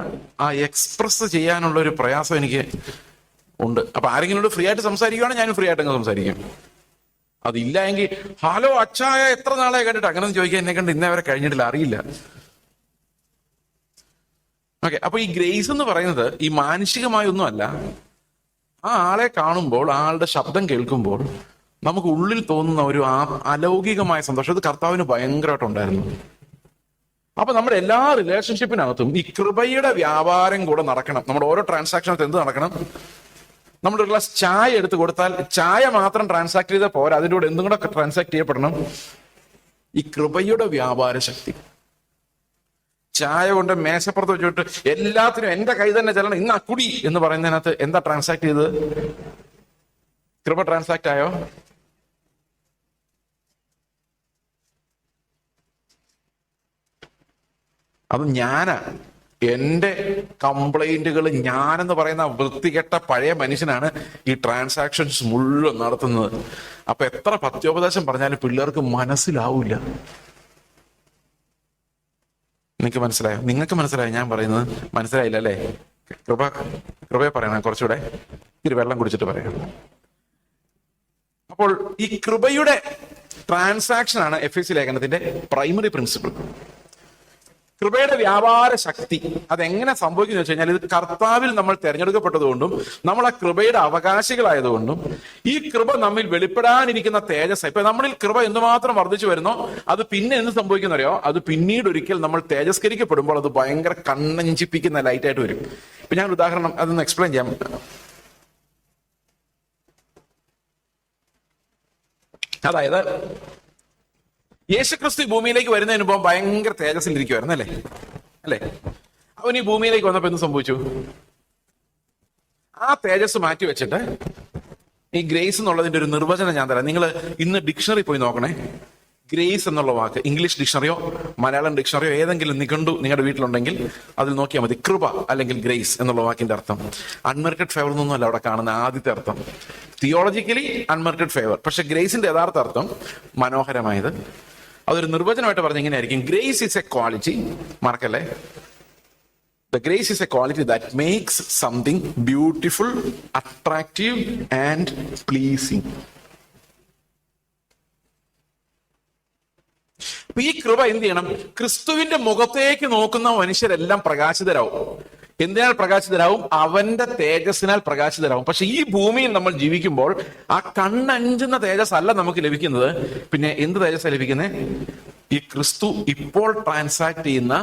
ആ എക്സ്പ്രസ് ചെയ്യാനുള്ള ഒരു പ്രയാസം എനിക്ക് ഉണ്ട്. അപ്പൊ ആരെങ്കിലും ഫ്രീ ആയിട്ട് സംസാരിക്കുകയാണെങ്കിൽ ഞാനും ഫ്രീ ആയിട്ട് അങ്ങ് സംസാരിക്കും. അതില്ല എങ്കിൽ ഹലോ അച്ചായ എത്ര നാളെ കണ്ടിട്ട് അങ്ങനെ ഒന്നും ചോദിക്കാൻ എന്നെ കണ്ട് ഇന്നേ വരെ കഴിഞ്ഞിട്ടില്ല, അറിയില്ല. ഓക്കെ, അപ്പൊ ഈ ഗ്രേസ് എന്ന് പറയുന്നത് ഈ മാനുഷികമായ ഒന്നുമല്ല. ആ ആളെ കാണുമ്പോൾ, ആളുടെ ശബ്ദം കേൾക്കുമ്പോൾ നമുക്ക് ഉള്ളിൽ തോന്നുന്ന ഒരു അലൗകികമായ സന്തോഷം. ഇത് കർത്താവിന് ഭയങ്കരമായിട്ടുണ്ടായിരുന്നു. അപ്പൊ നമ്മുടെ എല്ലാ റിലേഷൻഷിപ്പിനകത്തും ഈ കൃപയുടെ വ്യാപാരം കൂടെ നടക്കണം. നമ്മുടെ ഓരോ ട്രാൻസാക്ഷനകത്ത് എന്ത് നടക്കണം? നമ്മൾ ഒരു ഗ്ലാസ് ചായ എടുത്ത് കൊടുത്താൽ ചായ മാത്രം ട്രാൻസാക്ട് ചെയ്താൽ പോരാ, അതിൻ്റെ കൂടെ എന്തും കൂടെ ട്രാൻസാക്ട് ചെയ്യപ്പെടണം. ഈ കൃപയുടെ വ്യാപാര ശക്തി. ചായ കൊണ്ട് മേശപ്പുറത്ത് വെച്ചിട്ട് എല്ലാത്തിനും എന്റെ കൈ തന്നെ ചെല്ലണം, ഇന്ന് അക്കുടി എന്ന് പറയുന്നതിനകത്ത് എന്താ ട്രാൻസാക്ട് ചെയ്തത്? കൃപ ട്രാൻസാക്ട് ആയോ? അത് ഞാനാ, എന്റെ കംപ്ലൈന്റുകൾ ഞാനെന്ന് പറയുന്ന വൃത്തികെട്ട പഴയ മനുഷ്യനാണ് ഈ ട്രാൻസാക്ഷൻസ് മുഴുവൻ നടത്തുന്നത്. അപ്പൊ എത്ര പത്യോപദേശം പറഞ്ഞാലും പിള്ളേർക്ക് മനസ്സിലാവൂല. നിങ്ങൾക്ക് മനസ്സിലായോ? നിങ്ങൾക്ക് മനസ്സിലായോ ഞാൻ പറയുന്നത്? മനസ്സിലായില്ല അല്ലേ? കൃപയെ പറയണം, കുറച്ചുകൂടെ ഇത്തിരി വെള്ളം കുടിച്ചിട്ട് പറയാം. അപ്പോൾ ഈ കൃപയുടെ ട്രാൻസാക്ഷൻ ആണ് എഫെസി ലേഖനത്തിന്റെ പ്രൈമറി പ്രിൻസിപ്പിൾ. കൃപയുടെ വ്യാപാര ശക്തി അതെങ്ങനെ സംഭവിക്കുന്നു വെച്ച് കഴിഞ്ഞാൽ, ഇത് കർത്താവിൽ നമ്മൾ തിരഞ്ഞെടുക്കപ്പെട്ടതുകൊണ്ടും നമ്മൾ ആ കൃപയുടെ അവകാശികളായതുകൊണ്ടും ഈ കൃപ നമ്മിൽ വെളിപ്പെടാനിരിക്കുന്ന തേജസ്. ഇപ്പൊ നമ്മളിൽ കൃപ എന്തുമാത്രം വർദ്ധിച്ചു വരുന്നോ അത് പിന്നെ എന്ത് സംഭവിക്കുന്നറിയോ? അത് പിന്നീട് ഒരിക്കൽ നമ്മൾ തേജസ്കരിക്കപ്പെടുമ്പോൾ അത് ഭയങ്കര കണ്ണഞ്ചിപ്പിക്കുന്ന ലൈറ്റായിട്ട് വരും. ഇപ്പൊ ഞാൻ ഒരു ഉദാഹരണം അതൊന്ന് എക്സ്പ്ലെയിൻ ചെയ്യാം. അതായത് യേശുക്രിസ്തു ഭൂമിയിലേക്ക് വരുന്നതിന് മുമ്പ് ഭയങ്കര തേജസ്സിലിരിക്കുവായിരുന്നു അല്ലേ? അവൻ ഈ ഭൂമിയിലേക്ക് വന്നപ്പോ എന്ത് സംഭവിച്ചു? ആ തേജസ് മാറ്റി വെച്ചിട്ട് ഈ ഗ്രേസ് എന്നുള്ളതിന്റെ ഒരു നിർവചനം ഞാൻ തരാം. നിങ്ങൾ ഇന്ന് ഡിക്ഷണറി പോയി നോക്കണേ. ഗ്രേസ് എന്നുള്ള വാക്ക് ഇംഗ്ലീഷ് ഡിക്ഷണറിയോ മലയാളം ഡിക്ഷണറിയോ ഏതെങ്കിലും നിഘണ്ടു നിങ്ങളുടെ വീട്ടിലുണ്ടെങ്കിൽ അതിൽ നോക്കിയാൽ മതി. കൃപ അല്ലെങ്കിൽ ഗ്രേസ് എന്നുള്ള വാക്കിന്റെ അർത്ഥം അൺമെറിറ്റഡ് ഫേവർ എന്നൊന്നുമല്ല അവിടെ കാണുന്ന ആദ്യത്തെ അർത്ഥം. തിയോളജിക്കലി അൺമെറിറ്റഡ് ഫേവർ, പക്ഷെ ഗ്രേസിന്റെ യഥാർത്ഥ അർത്ഥം മനോഹരമായത്. അതൊരു നിർവചനമായിട്ട് പറഞ്ഞ എങ്ങനെയായിരിക്കും? ഗ്രേസ് ഈസ് എ ക്വാളിറ്റി, മറക്കല്ലേ, the grace is a quality that makes something beautiful, attractive and pleasing. ഈ കൃപ എന്ത് ചെയ്യണം? ക്രിസ്തുവിന്റെ മുഖത്തേക്ക് നോക്കുന്ന മനുഷ്യരെല്ലാം പ്രകാശിതരാവും. എന്തിനാൽ പ്രകാശിതരാവും? അവന്റെ തേജസ്സിനാൽ പ്രകാശിതരാവും. പക്ഷെ ഈ ഭൂമിയിൽ നമ്മൾ ജീവിക്കുമ്പോൾ ആ കണ്ണഞ്ചുന്ന തേജസ് അല്ല നമുക്ക് ലഭിക്കുന്നത്. പിന്നെ എന്ത് തേജസ് ലഭിക്കുന്നത്? ഈ ക്രിസ്തു ഇപ്പോൾ ട്രാൻസാക്ട് ചെയ്യുന്ന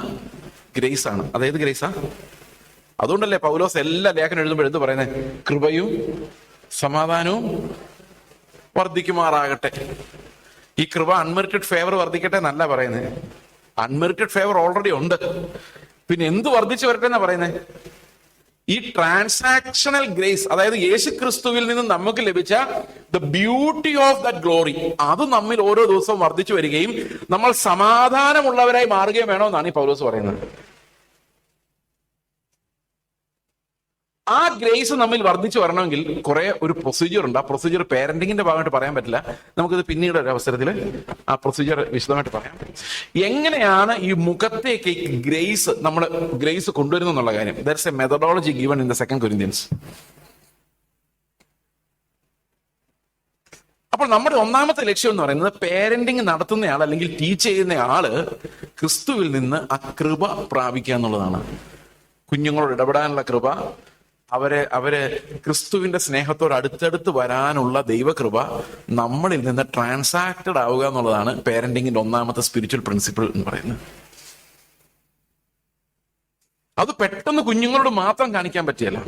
ഗ്രേസ് ആണ്. അതായത് ഗ്രേസാ. അതുകൊണ്ടല്ലേ പൗലോസ് എല്ലാ ലേഖനം എഴുതുമ്പോൾ എന്ത് പറയുന്നത്? കൃപയും സമാധാനവും വർദ്ധിക്കുമാറാകട്ടെ. ഈ കൃപ അൺമെറിറ്റഡ് ഫേവർ വർദ്ധിക്കട്ടെ എന്നല്ല പറയുന്നത്. അൺമെറിറ്റഡ് ഫേവർ ഓൾറെഡി ഉണ്ട്. പിന്നെ എന്ത് വർദ്ധിച്ചു വരട്ടെ എന്നാ പറയുന്നത്? ഈ ട്രാൻസാക്ഷണൽ ഗ്രേസ്, അതായത് യേശു ക്രിസ്തുവിൽ നിന്ന് നമുക്ക് ലഭിച്ച the beauty of that glory, അത് നമ്മിൽ ഓരോ ദിവസവും വർദ്ധിച്ചു വരികയും നമ്മൾ സമാധാനമുള്ളവരായി മാറുകയും വേണമെന്നാണ് ഈ പൗലോസ് പറയുന്നത്. ആ ഗ്രേസ് നമ്മിൽ വർദ്ധിച്ചു വരണമെങ്കിൽ കുറെ ഒരു പ്രൊസീജിയർ ഉണ്ട്. ആ പ്രൊസീജിയർ പേരന്റിങ്ങിന്റെ ഭാഗമായിട്ട് പറയാൻ പറ്റില്ല. നമുക്കിത് പിന്നീട് ഒരു അവസരത്തിൽ ആ പ്രൊസീജിയർ വിശദമായിട്ട് പറയാം. എങ്ങനെയാണ് ഈ മുഖത്തേക്ക് നമ്മൾ ഗ്രേസ് കൊണ്ടുവരുന്നു എന്നുള്ള കാര്യം. ദർസ് A methodology given in the 2 Corinthians. അപ്പോൾ നമ്മുടെ ഒന്നാമത്തെ ലക്ഷ്യം എന്ന് പറയുന്നത് പേരന്റിങ് നടത്തുന്നയാൾ അല്ലെങ്കിൽ ടീച്ച് ചെയ്യുന്ന ആള് ക്രിസ്തുവിൽ നിന്ന് ആ കൃപ പ്രാപിക്കുക എന്നുള്ളതാണ്. കുഞ്ഞുങ്ങളോട് ഇടപെടാനുള്ള കൃപ, അവരെ ക്രിസ്തുവിന്റെ സ്നേഹത്തോട് അടുത്തടുത്ത് വരാനുള്ള ദൈവകൃപ നമ്മളിൽ നിന്ന് ട്രാൻസാക്റ്റഡ് ആവുക എന്നുള്ളതാണ് പേരന്റിങ്ങിന്റെ ഒന്നാമത്തെ സ്പിരിച്വൽ പ്രിൻസിപ്പിൾ എന്ന് പറയുന്നത്. അത് പെട്ടെന്ന് കുഞ്ഞുങ്ങളോട് മാത്രം കാണിക്കാൻ പറ്റിയല്ല.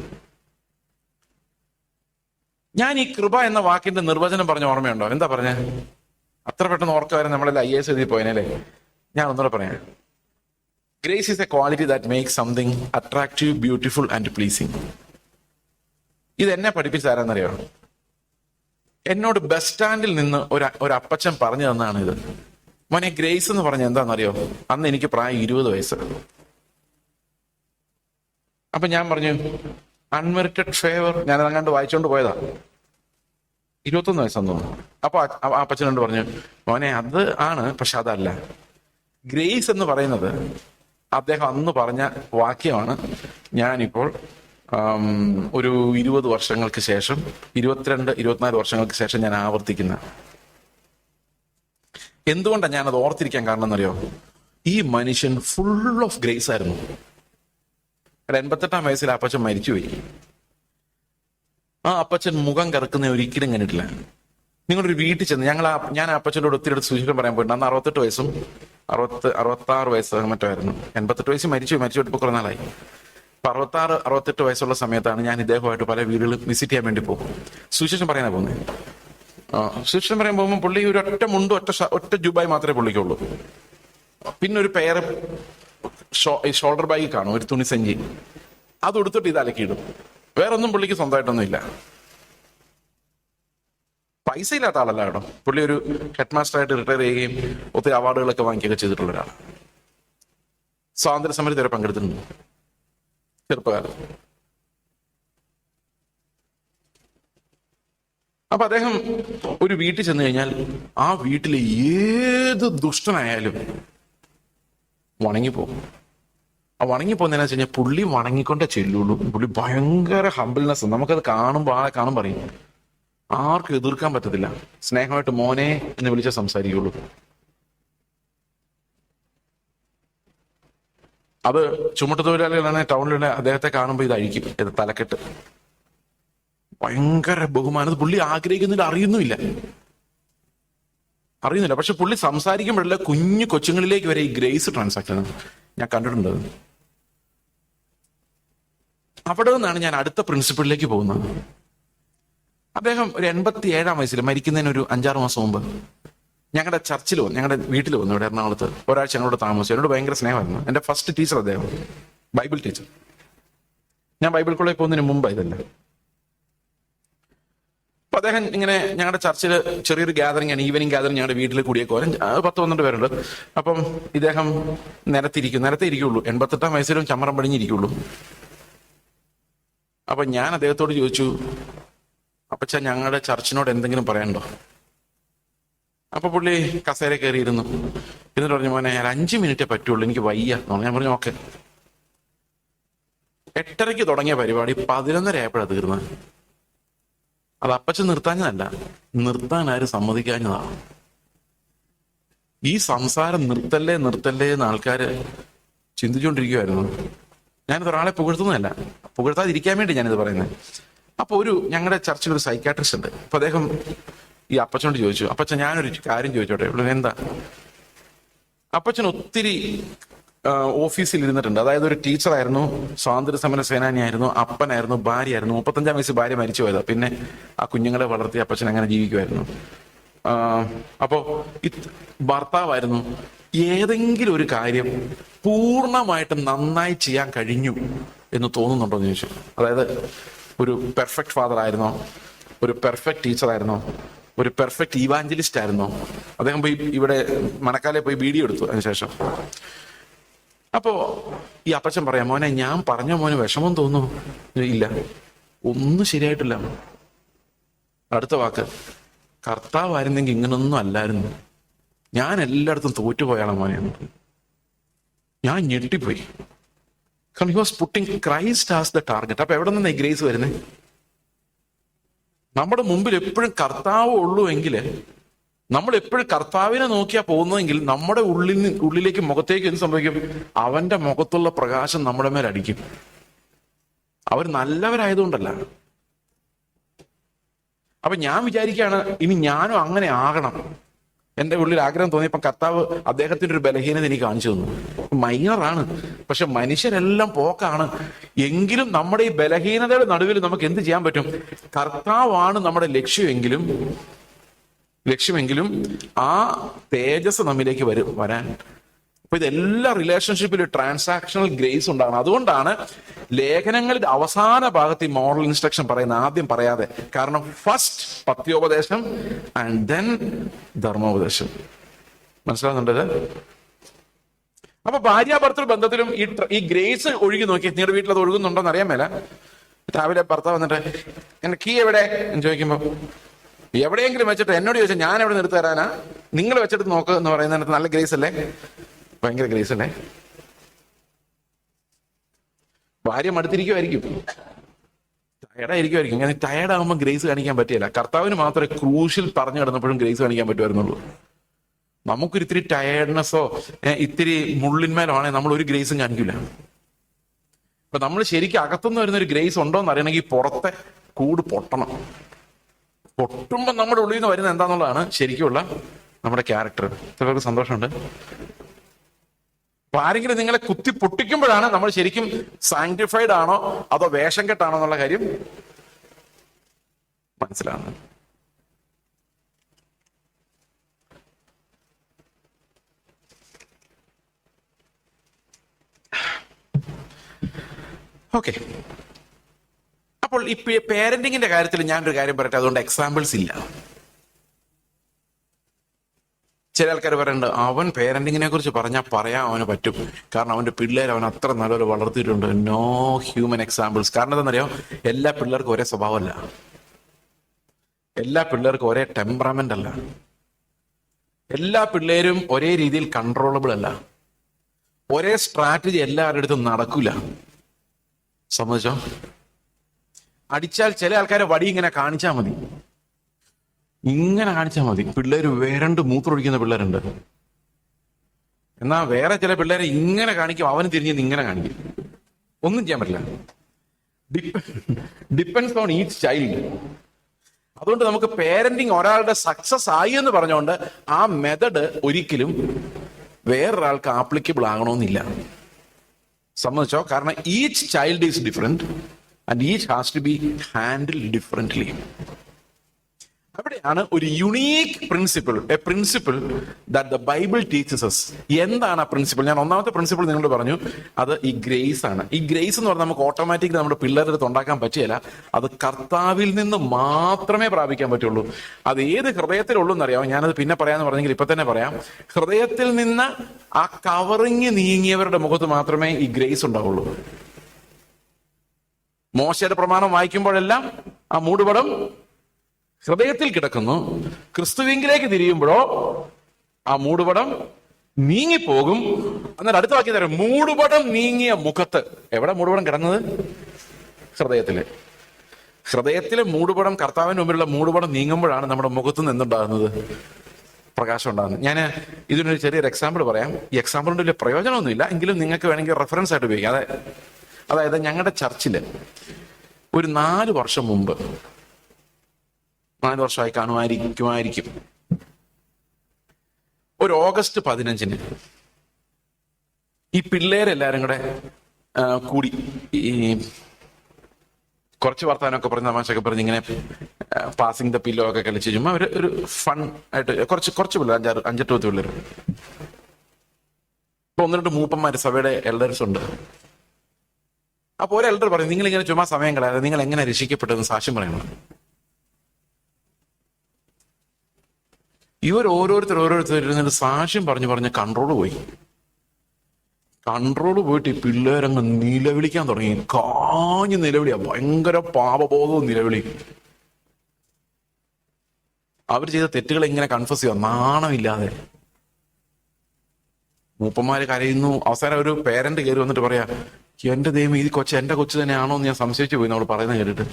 ഞാൻ ഈ കൃപ എന്ന വാക്കിന്റെ നിർവചനം പറഞ്ഞ ഓർമ്മയുണ്ടോ? എന്താ പറഞ്ഞ? അത്ര പെട്ടെന്ന് ഓർക്കുവരെ നമ്മളെല്ലാം IAS എഴുതി പോയനല്ലേ. ഞാൻ ഒന്നുകൂടെ പറയാം. Grace is A quality that makes something attractive, beautiful and pleasing. ഇത് എന്നെ പഠിപ്പിച്ചാരെന്നറിയോ? എന്നോട് ബസ് സ്റ്റാൻഡിൽ നിന്ന് ഒരു അപ്പച്ചൻ പറഞ്ഞു തന്നാണ് ഇത്. മോനെ, ഗ്രേസ് എന്ന് പറഞ്ഞ എന്താണെന്നറിയോ? അന്ന് എനിക്ക് പ്രായം 20 വയസ്സ്. അപ്പൊ ഞാൻ പറഞ്ഞു അൺമെറിറ്റഡ് ഫേവർ. ഞാൻ അങ്ങാണ്ട് വായിച്ചോണ്ട് പോയതാ. 21 വയസ്സെന്ന് തോന്നുന്നു. അപ്പൊ ആ അപ്പച്ചനോട് പറഞ്ഞു, മോനെ അത് ആണ്, പക്ഷെ അതല്ല. ഗ്രേസ് എന്ന് പറയുന്നത് അദ്ദേഹം അന്ന് പറഞ്ഞ വാക്യമാണ് ഞാനിപ്പോൾ ഒരു 20 വർഷങ്ങൾക്ക് ശേഷം, 22-24 വർഷങ്ങൾക്ക് ശേഷം ഞാൻ ആവർത്തിക്കുന്ന. എന്തുകൊണ്ടാണ് ഞാനത് ഓർത്തിരിക്കാൻ കാരണം എന്നറിയോ? ഈ മനുഷ്യൻ ഫുൾ ഓഫ് ഗ്രേസ് ആയിരുന്നു. 88-ാം വയസ്സിൽ അപ്പച്ചൻ മരിച്ചുപോയി. ആ അപ്പച്ചൻ മുഖം കറുക്കുന്ന ഒരിക്കലും കണ്ടിട്ടില്ല. നിങ്ങളൊരു വീട്ടിൽ ചെന്ന് ഞാൻ അപ്പച്ചനോട് ഒത്തിരി അടുത്ത് സൂചിക്കാൻ പറയാൻ പോയിട്ടുണ്ട്. അന്ന് 68 വയസ്സും 66 വയസ്സ് മറ്റോ ആയിരുന്നു. 88 വയസ്സ് മരിച്ചിട്ട് ഇപ്പൊ കുറെ നാളായി. 66-68 വയസ്സുള്ള സമയത്താണ് ഞാൻ ഇദ്ദേഹമായിട്ട് പല വീടുകളും വിസിറ്റ് ചെയ്യാൻ വേണ്ടി പോകും. സുശേഷം പറയാനാ പോകുന്നത്. സുശേഷം പറയാൻ പോകുമ്പോൾ പുള്ളി ഒരു ഒറ്റ മുണ്ടും ഒറ്റ ജുബായി മാത്രമേ പുള്ളിക്കുള്ളൂ. പിന്നെ ഒരു പെയർ ഷോൾഡർ ബാഗ് കാണും, ഒരു തുണി സഞ്ചി. അത് എടുത്തിട്ട് ഇത് അലക്കിയിടും. വേറൊന്നും പുള്ളിക്ക് സ്വന്തമായിട്ടൊന്നും ഇല്ല. പൈസ ഇല്ലാത്ത ആളല്ല കേട്ടോ. പുള്ളി ഒരു ഹെഡ് മാസ്റ്ററായിട്ട് റിട്ടയർ ചെയ്യുകയും ഒത്തിരി അവാർഡുകളൊക്കെ വാങ്ങിക്കുകയൊക്കെ ചെയ്തിട്ടുള്ള ഒരാളാണ്. സ്വാതന്ത്ര്യ സമരത്തിൽ വരെ പങ്കെടുത്തിട്ടുണ്ട് ചെറുപ്പകാലം. അപ്പൊ അദ്ദേഹം ഒരു വീട്ടിൽ ചെന്ന് കഴിഞ്ഞാൽ ആ വീട്ടിലെ ഏത് ദുഷ്ടനായാലും വണങ്ങിപ്പോകും. ആ വണങ്ങിപ്പോകുന്നതിനാ വെച്ച് കഴിഞ്ഞാൽ പുള്ളി വണങ്ങിക്കൊണ്ടേ ചെല്ലുള്ളൂ. പുള്ളി ഭയങ്കര ഹംബിൾനെസ്. നമുക്കത് കാണുമ്പോൾ ആളെ കാണും പറയും, ആർക്കും എതിർക്കാൻ പറ്റത്തില്ല. സ്നേഹമായിട്ട് മോനെ എന്ന് വിളിച്ച സംസാരിക്കുള്ളൂ. അത് ചുമട്ടുതൊഴിലാളികളാണ് ടൗണിലുള്ള അദ്ദേഹത്തെ കാണുമ്പോൾ ഇത് അഴിക്കും, ഇത് തലക്കെട്ട്. ഭയങ്കര ബഹുമാനം. പുള്ളി ആഗ്രഹിക്കുന്നില്ല, അറിയുന്നില്ല. പക്ഷെ പുള്ളി സംസാരിക്കുമ്പോഴല്ല കുഞ്ഞു കൊച്ചുങ്ങളിലേക്ക് വരെ ഈ ഗ്രേസ് ട്രാൻസാക്ഷൻ ഞാൻ കണ്ടിട്ടുണ്ട്. അവിടെ നിന്നാണ് ഞാൻ അടുത്ത പ്രിൻസിപ്പിളിലേക്ക് പോകുന്നത്. അദ്ദേഹം ഒരു 87-ാം വയസ്സിൽ മരിക്കുന്നതിന് ഒരു 5-6 മാസം മുമ്പ് ഞങ്ങളുടെ ചർച്ചിൽ വന്നു, ഞങ്ങളുടെ വീട്ടിൽ വന്നു. ഇവിടെ എറണാകുളത്ത് ഒരാഴ്ച ഞങ്ങളോട് താമസിച്ചു. എന്നോട് ഭയങ്കര സ്നേഹമായിരുന്നു. എൻ്റെ ഫസ്റ്റ് ടീച്ചർ അദ്ദേഹം, ബൈബിൾ ടീച്ചർ. ഞാൻ ബൈബിൾ കോളേജിൽ പോകുന്നതിന് മുമ്പ് ഇതല്ല. അപ്പൊ അദ്ദേഹം ഇങ്ങനെ ഞങ്ങളുടെ ചർച്ചിൽ ചെറിയൊരു ഗ്യാതറിംഗ് ആണ്, ഈവനിങ് ഗ്യാതറിംഗ്. ഞങ്ങളുടെ വീട്ടിൽ കൂടിയേക്കോ 10-12 പേരുണ്ട്. അപ്പം ഇദ്ദേഹം നിരത്തെ ഇരിക്കുള്ളൂ. 88-ാം വയസ്സിലും ചമ്മറം പടിഞ്ഞിരിക്കുള്ളൂ. അപ്പൊ ഞാൻ അദ്ദേഹത്തോട് ചോദിച്ചു, അപ്പച്ചാ ഞങ്ങളുടെ ചർച്ചിനോട് എന്തെങ്കിലും പറയാനുണ്ടോ? അപ്പൊ പുള്ളി കസേര കയറിയിരുന്നു. എന്നിട്ട് പറഞ്ഞു, മോനെ ഞാൻ 5 മിനിറ്റേ പറ്റുള്ളൂ, എനിക്ക് വയ്യ. ഞാൻ പറഞ്ഞു ഓക്കെ. 8:30 തുടങ്ങിയ പരിപാടി 11:30 ആയപ്പോഴാണ് തീർന്നത്. അത് അപ്പച്ചൻ നിർത്താഞ്ഞതല്ല, നിർത്താൻ ആരും സമ്മതിക്കാഞ്ഞതാണ്. ഈ സംസാരം നിർത്തല്ലേ നിർത്തല്ലേ എന്ന് ആൾക്കാര് ചിന്തിച്ചുകൊണ്ടിരിക്കുമായിരുന്നു. ഞാനിത് ഒരാളെ പുകഴ്ത്തുന്നതല്ല, പുകഴ്ത്താതിരിക്കാൻ വേണ്ടി ഞാനിത് പറയുന്നത്. അപ്പൊ ഞങ്ങളുടെ ചർച്ചിൽ ഒരു സൈക്കാട്രിസ്റ്റ് ഉണ്ട്. അപ്പൊ അദ്ദേഹം ഈ അപ്പച്ചനോട് ചോദിച്ചു, അപ്പച്ചൻ ഞാനൊരു കാര്യം ചോദിച്ചോട്ടെ. ഇവിടെ എന്താ? അപ്പച്ചൻ ഒത്തിരി ഓഫീസിൽ ഇരുന്നിട്ടുണ്ട്. അതായത് ഒരു ടീച്ചറായിരുന്നു, സ്വാതന്ത്ര്യ സമര സേനാനിയായിരുന്നു, അപ്പനായിരുന്നു, ഭാര്യയായിരുന്നു. 35 വയസ്സ് ഭാര്യ മരിച്ചു പോയതാ. പിന്നെ ആ കുഞ്ഞുങ്ങളെ വളർത്തി അപ്പച്ചൻ അങ്ങനെ ജീവിക്കുമായിരുന്നു. അപ്പോ ഭർത്താവായിരുന്നു. ഏതെങ്കിലും ഒരു കാര്യം പൂർണ്ണമായിട്ട് നന്നായി ചെയ്യാൻ കഴിഞ്ഞു എന്ന് തോന്നുന്നുണ്ടോ എന്ന് ചോദിച്ചു. അതായത് ഒരു പെർഫെക്റ്റ് ഫാദർ ആയിരുന്നോ, ഒരു പെർഫെക്റ്റ് ടീച്ചർ ആയിരുന്നോ, ഒരു പെർഫെക്റ്റ് ഇവാഞ്ചലിസ്റ്റ് ആയിരുന്നോ? അദ്ദേഹം പോയി ഇവിടെ മനക്കാലെ പോയി വീഡിയോ എടുത്തു അതിനുശേഷം. അപ്പോ ഈ അപ്പച്ചൻ പറയാം, മോനെ ഞാൻ പറഞ്ഞ മോന് വിഷമം തോന്നുന്നു? ഇല്ല, ഒന്നും ശരിയായിട്ടില്ല. അടുത്ത വാക്ക്, കർത്താവായിരുന്നെങ്കിൽ ഇങ്ങനൊന്നും അല്ലായിരുന്നു, ഞാൻ എല്ലായിടത്തും തോറ്റുപോയാണ് മോനെ. ഞാൻ ഞെട്ടിപ്പോയി. കാരണം he was putting Christ as the target. അപ്പൊ എവിടെ നിന്നാണ് ഈ ഗ്രേസ് വരുന്നത്? നമ്മുടെ മുമ്പിൽ എപ്പോഴും കർത്താവ് ഉള്ളൂ എങ്കിൽ, നമ്മൾ എപ്പോഴും കർത്താവിനെ നോക്കിയാ പോകുന്നതെങ്കിൽ, നമ്മുടെ ഉള്ളിലേക്ക് മുഖത്തേക്ക് എന്ത് സംഭവിക്കും? അവന്റെ മുഖത്തുള്ള പ്രകാശം നമ്മുടെ മേൽ അടിക്കും. അവർ നല്ലവരായതുകൊണ്ടല്ല. അപ്പൊ ഞാൻ വിചാരിക്കുകയാണ്, ഇനി ഞാനും അങ്ങനെ ആകണം. എന്റെ ഉള്ളിൽ ആഗ്രഹം തോന്നിയപ്പോ കർത്താവ് അദ്ദേഹത്തിന്റെ ഒരു ബലഹീനത എനിക്ക് കാണിച്ചു തന്നു. മൈനറാണ്, പക്ഷെ മനുഷ്യരെല്ലാം പോക്കാണ്. എങ്കിലും നമ്മുടെ ഈ ബലഹീനതയുടെ നടുവിൽ നമുക്ക് എന്ത് ചെയ്യാൻ പറ്റും? കർത്താവാണ് നമ്മുടെ ലക്ഷ്യമെങ്കിലും ആ തേജസ് നമ്മിലേക്ക് വരാൻ. അപ്പൊ ഇതെല്ലാ റിലേഷൻഷിപ്പിലും ട്രാൻസാക്ഷണൽ ഗ്രേസ് ഉണ്ടാകണം. അതുകൊണ്ടാണ് ലേഖനങ്ങളുടെ അവസാന ഭാഗത്ത് ഈ മോറൽ ഇൻസ്ട്രക്ഷൻ പറയുന്നത് ആദ്യം പറയാതെ. കാരണം ഫസ്റ്റ് പത്യോപദേശം ആൻഡ് ദെൻ ധർമ്മോപദേശം. മനസ്സിലാവുന്നുണ്ടത്? അപ്പൊ ഭാര്യാഭർത്തൃ ബന്ധത്തിലും ഈ ഗ്രേസ് ഒഴുകി നോക്കി. നിങ്ങളുടെ വീട്ടിൽ അത് ഒഴുകുന്നുണ്ടോന്ന് അറിയാൻ മേല. രാവിലെ ഭർത്താവ് വന്നിട്ട് എന്റെ കീ എവിടെ എന്ന് ചോദിക്കുമ്പോ, എവിടെയെങ്കിലും വെച്ചിട്ട് എന്നോട് ചോദിച്ചാൽ ഞാൻ എവിടെ നിർത്തി തരാനാ, നിങ്ങൾ വെച്ചിട്ട് നോക്ക് എന്ന് പറയുന്നതിനകത്ത് നല്ല ഗ്രേസ് അല്ലേ? ഭയങ്കര ഗ്രേസ് അല്ലേ? ഭാര്യ മടുത്തിരിക്കുമായിരിക്കും, ടയർഡായിരിക്കുമായിരിക്കും. അങ്ങനെ ടയർഡാകുമ്പോൾ ഗ്രേസ് കാണിക്കാൻ പറ്റില്ല. കർത്താവിന് മാത്രമേ ക്രൂഷ്യൽ പറഞ്ഞു കിടന്നപ്പോഴും ഗ്രേസ് കാണിക്കാൻ പറ്റുമായിരുന്നുള്ളൂ. നമുക്കൊരു ഇത്തിരി ടയർഡ്നെസ്സോ ഇത്തിരി മുള്ളിന്മേലോ ആണെങ്കിൽ നമ്മൾ ഒരു ഗ്രേസും കാണിക്കില്ല. അപ്പൊ നമ്മൾ ശരിക്കും അകത്തുനിന്ന് വരുന്ന ഒരു ഗ്രേസ് ഉണ്ടോ എന്ന് അറിയണമെങ്കിൽ പുറത്തെ കൂട് പൊട്ടണം. പൊട്ടുമ്പോ നമ്മുടെ ഉള്ളിൽ നിന്ന് വരുന്നത് എന്താന്നുള്ളതാണ് ശരിക്കുള്ള നമ്മുടെ ക്യാരക്ടർ. ഇത്രയൊക്കെ സന്തോഷമുണ്ട്. അപ്പൊ ആരെങ്കിലും നിങ്ങളെ കുത്തി പൊട്ടിക്കുമ്പോഴാണ് നമ്മൾ ശരിക്കും സാങ്ക്ടിഫൈഡ് ആണോ അതോ വേഷം കെട്ടാണോ എന്നുള്ള കാര്യം മനസ്സിലാകുന്നത്. ഓക്കെ. അപ്പോൾ ഈ പേരന്റിങ്ങിന്റെ കാര്യത്തിൽ ഞാനൊരു കാര്യം പറയട്ടെ. അതുകൊണ്ട് എക്സാമ്പിൾസ് ഇല്ല. ചില ആൾക്കാർ പറയുന്നുണ്ട്, അവൻ പേരന്റിങ്ങിനെ കുറിച്ച് പറയാൻ അവന് പറ്റും, കാരണം അവന്റെ പിള്ളേർ അവൻ അത്ര നല്ലപോലെ വളർത്തിയിട്ടുണ്ട്. No human examples. കാരണം എന്താണെന്നറിയോ? എല്ലാ പിള്ളേർക്കും ഒരേ സ്വഭാവമല്ല, എല്ലാ പിള്ളേർക്കും ഒരേ ടെമ്പറമെന്റ് അല്ല, എല്ലാ പിള്ളേരും ഒരേ രീതിയിൽ കൺട്രോളബിൾ അല്ല, ഒരേ സ്ട്രാറ്റജി എല്ലാവരുടെ അടുത്തും നടക്കൂല. സമ്മതിച്ചോ? അടിച്ചാൽ ചില ആൾക്കാരെ വടി ഇങ്ങനെ കാണിച്ചാൽ മതി, ഇങ്ങനെ കാണിച്ചാൽ മതി, പിള്ളേര് വേരണ്ട് മൂത്രമൊഴിക്കുന്ന പിള്ളേരുണ്ട്. എന്നാ വേറെ ചില പിള്ളേരെ ഇങ്ങനെ കാണിക്കും, അവന് തിരിഞ്ഞ് ഇങ്ങനെ കാണിക്കും. ഒന്നും ചെയ്യാൻ പറ്റില്ല. Depends on each child. അതുകൊണ്ട് നമുക്ക് പേരന്റിങ് ഒരാളുടെ സക്സസ് ആയി എന്ന് പറഞ്ഞുകൊണ്ട് ആ മെത്തഡ് ഒരിക്കലും വേറൊരാൾക്ക് ആപ്ലിക്കബിൾ ആകണമെന്നില്ല. സമ്മതിച്ചോ? കാരണം each child is different and each has to be handled differently. അവിടെയാണ് ഒരു unique principle, a principle that the Bible teaches us. എന്താണ് ആ പ്രിൻസിപ്പിൾ? ഞാൻ ഒന്നാമത്തെ പ്രിൻസിപ്പിൾ നിങ്ങളോട് പറഞ്ഞു, അത് ഈ ഗ്രേസ് ആണ്. ഈ ഗ്രേസ് എന്ന് പറഞ്ഞാൽ നമുക്ക് ഓട്ടോമാറ്റിക്കലി നമ്മുടെ പിള്ളേരുടെ അടുത്ത് ഉണ്ടാക്കാൻ പറ്റില്ല. അത് കർത്താവിൽ നിന്ന് മാത്രമേ പ്രാപിക്കാൻ പറ്റുള്ളൂ. അത് ഏത് ഹൃദയത്തിലുള്ളൂ എന്നറിയാമോ? ഞാനത് പിന്നെ പറയാന്ന് പറഞ്ഞെങ്കിൽ ഇപ്പൊ തന്നെ പറയാം. ഹൃദയത്തിൽ നിന്ന് ആ കവറിങ് നീങ്ങിയവരുടെ മുഖത്ത് മാത്രമേ ഈ ഗ്രേസ് ഉണ്ടാവുള്ളൂ. മോശയുടെ പ്രമാണം വായിക്കുമ്പോഴെല്ലാം ആ മൂടുപടം ഹൃദയത്തിൽ കിടക്കുന്നു. ക്രിസ്തുവിങ്കിലേക്ക് തിരിയുമ്പോഴോ ആ മൂടുപടം നീങ്ങിപ്പോകും. എന്നാൽ അടുത്ത വാക്യം തരാം, മൂടുപടം നീങ്ങിയ മുഖത്ത്. എവിടെ മൂടുപടം കിടന്നത്? ഹൃദയത്തിലെ മൂടുപടം, കർത്താവിന് മുമ്പിലുള്ള മൂടുപടം നീങ്ങുമ്പോഴാണ് നമ്മുടെ മുഖത്ത് നിന്നുണ്ടാകുന്നത് പ്രകാശം ഉണ്ടാകുന്നത്. ഞാൻ ഇതിനൊരു ചെറിയൊരു എക്സാമ്പിൾ പറയാം. ഈ എക്സാമ്പിളിൻ്റെ വലിയ പ്രയോജനമൊന്നുമില്ല, എങ്കിലും നിങ്ങൾക്ക് വേണമെങ്കിൽ റെഫറൻസ് ആയിട്ട് ഉപയോഗിക്കാം. അതായത് ഞങ്ങളുടെ ചർച്ചിൽ ഒരു 4 വർഷം മുമ്പ്, 4 വർഷമായി കാണുമായിരിക്കും, ഒരു ഓഗസ്റ്റ് 15-ന് ഈ പിള്ളേരെല്ലാരും കൂടെ കൂടി ഈ കുറച്ച് വർത്താനമൊക്കെ പറഞ്ഞ് തമാശയൊക്കെ പറഞ്ഞ് ഇങ്ങനെ പാസിംഗ് ദ പില്ലോ ഒക്കെ കളിച്ച് ചുമ്മാ ഒരു ഫൺ ആയിട്ട് കുറച്ച് പിള്ളേർ 5-8 പിള്ളേർ. ഇപ്പൊ 1-2 മൂപ്പന്മാര് സഭയുടെ എൽഡേഴ്സ് ഉണ്ട്. അപ്പൊ ഒരു എൽഡർ പറയും, നിങ്ങളിങ്ങനെ ചുമ്മാ സമയം കളയാതെ നിങ്ങൾ എങ്ങനെ രക്ഷിക്കപ്പെട്ടതെന്ന് സാക്ഷ്യം പറയണം. ഇവർ ഓരോരുത്തർ സാക്ഷ്യം പറഞ്ഞ് കൺട്രോൾ പോയിട്ട് ഈ പിള്ളേരങ്ങ് നിലവിളിക്കാൻ തുടങ്ങി. കാഞ്ഞ് നിലവിളിയാ, ഭയങ്കര പാപബോധവും നിലവിളി. അവർ ചെയ്ത തെറ്റുകൾ ഇങ്ങനെ കൺഫസ് ചെയ്യുക, നാണമില്ലാതെ. മൂപ്പന്മാര് കരയുന്നു. അവസാനം ഒരു പേരന്റ് കയറി വന്നിട്ട് പറയാ, എന്റെ ദൈവം, ഈ കൊച്ചു എന്റെ കൊച്ചു തന്നെയാണോ എന്ന് ഞാൻ സംശയിച്ചു പോയി നമ്മൾ പറയുന്നത് കേട്ടിട്ട്.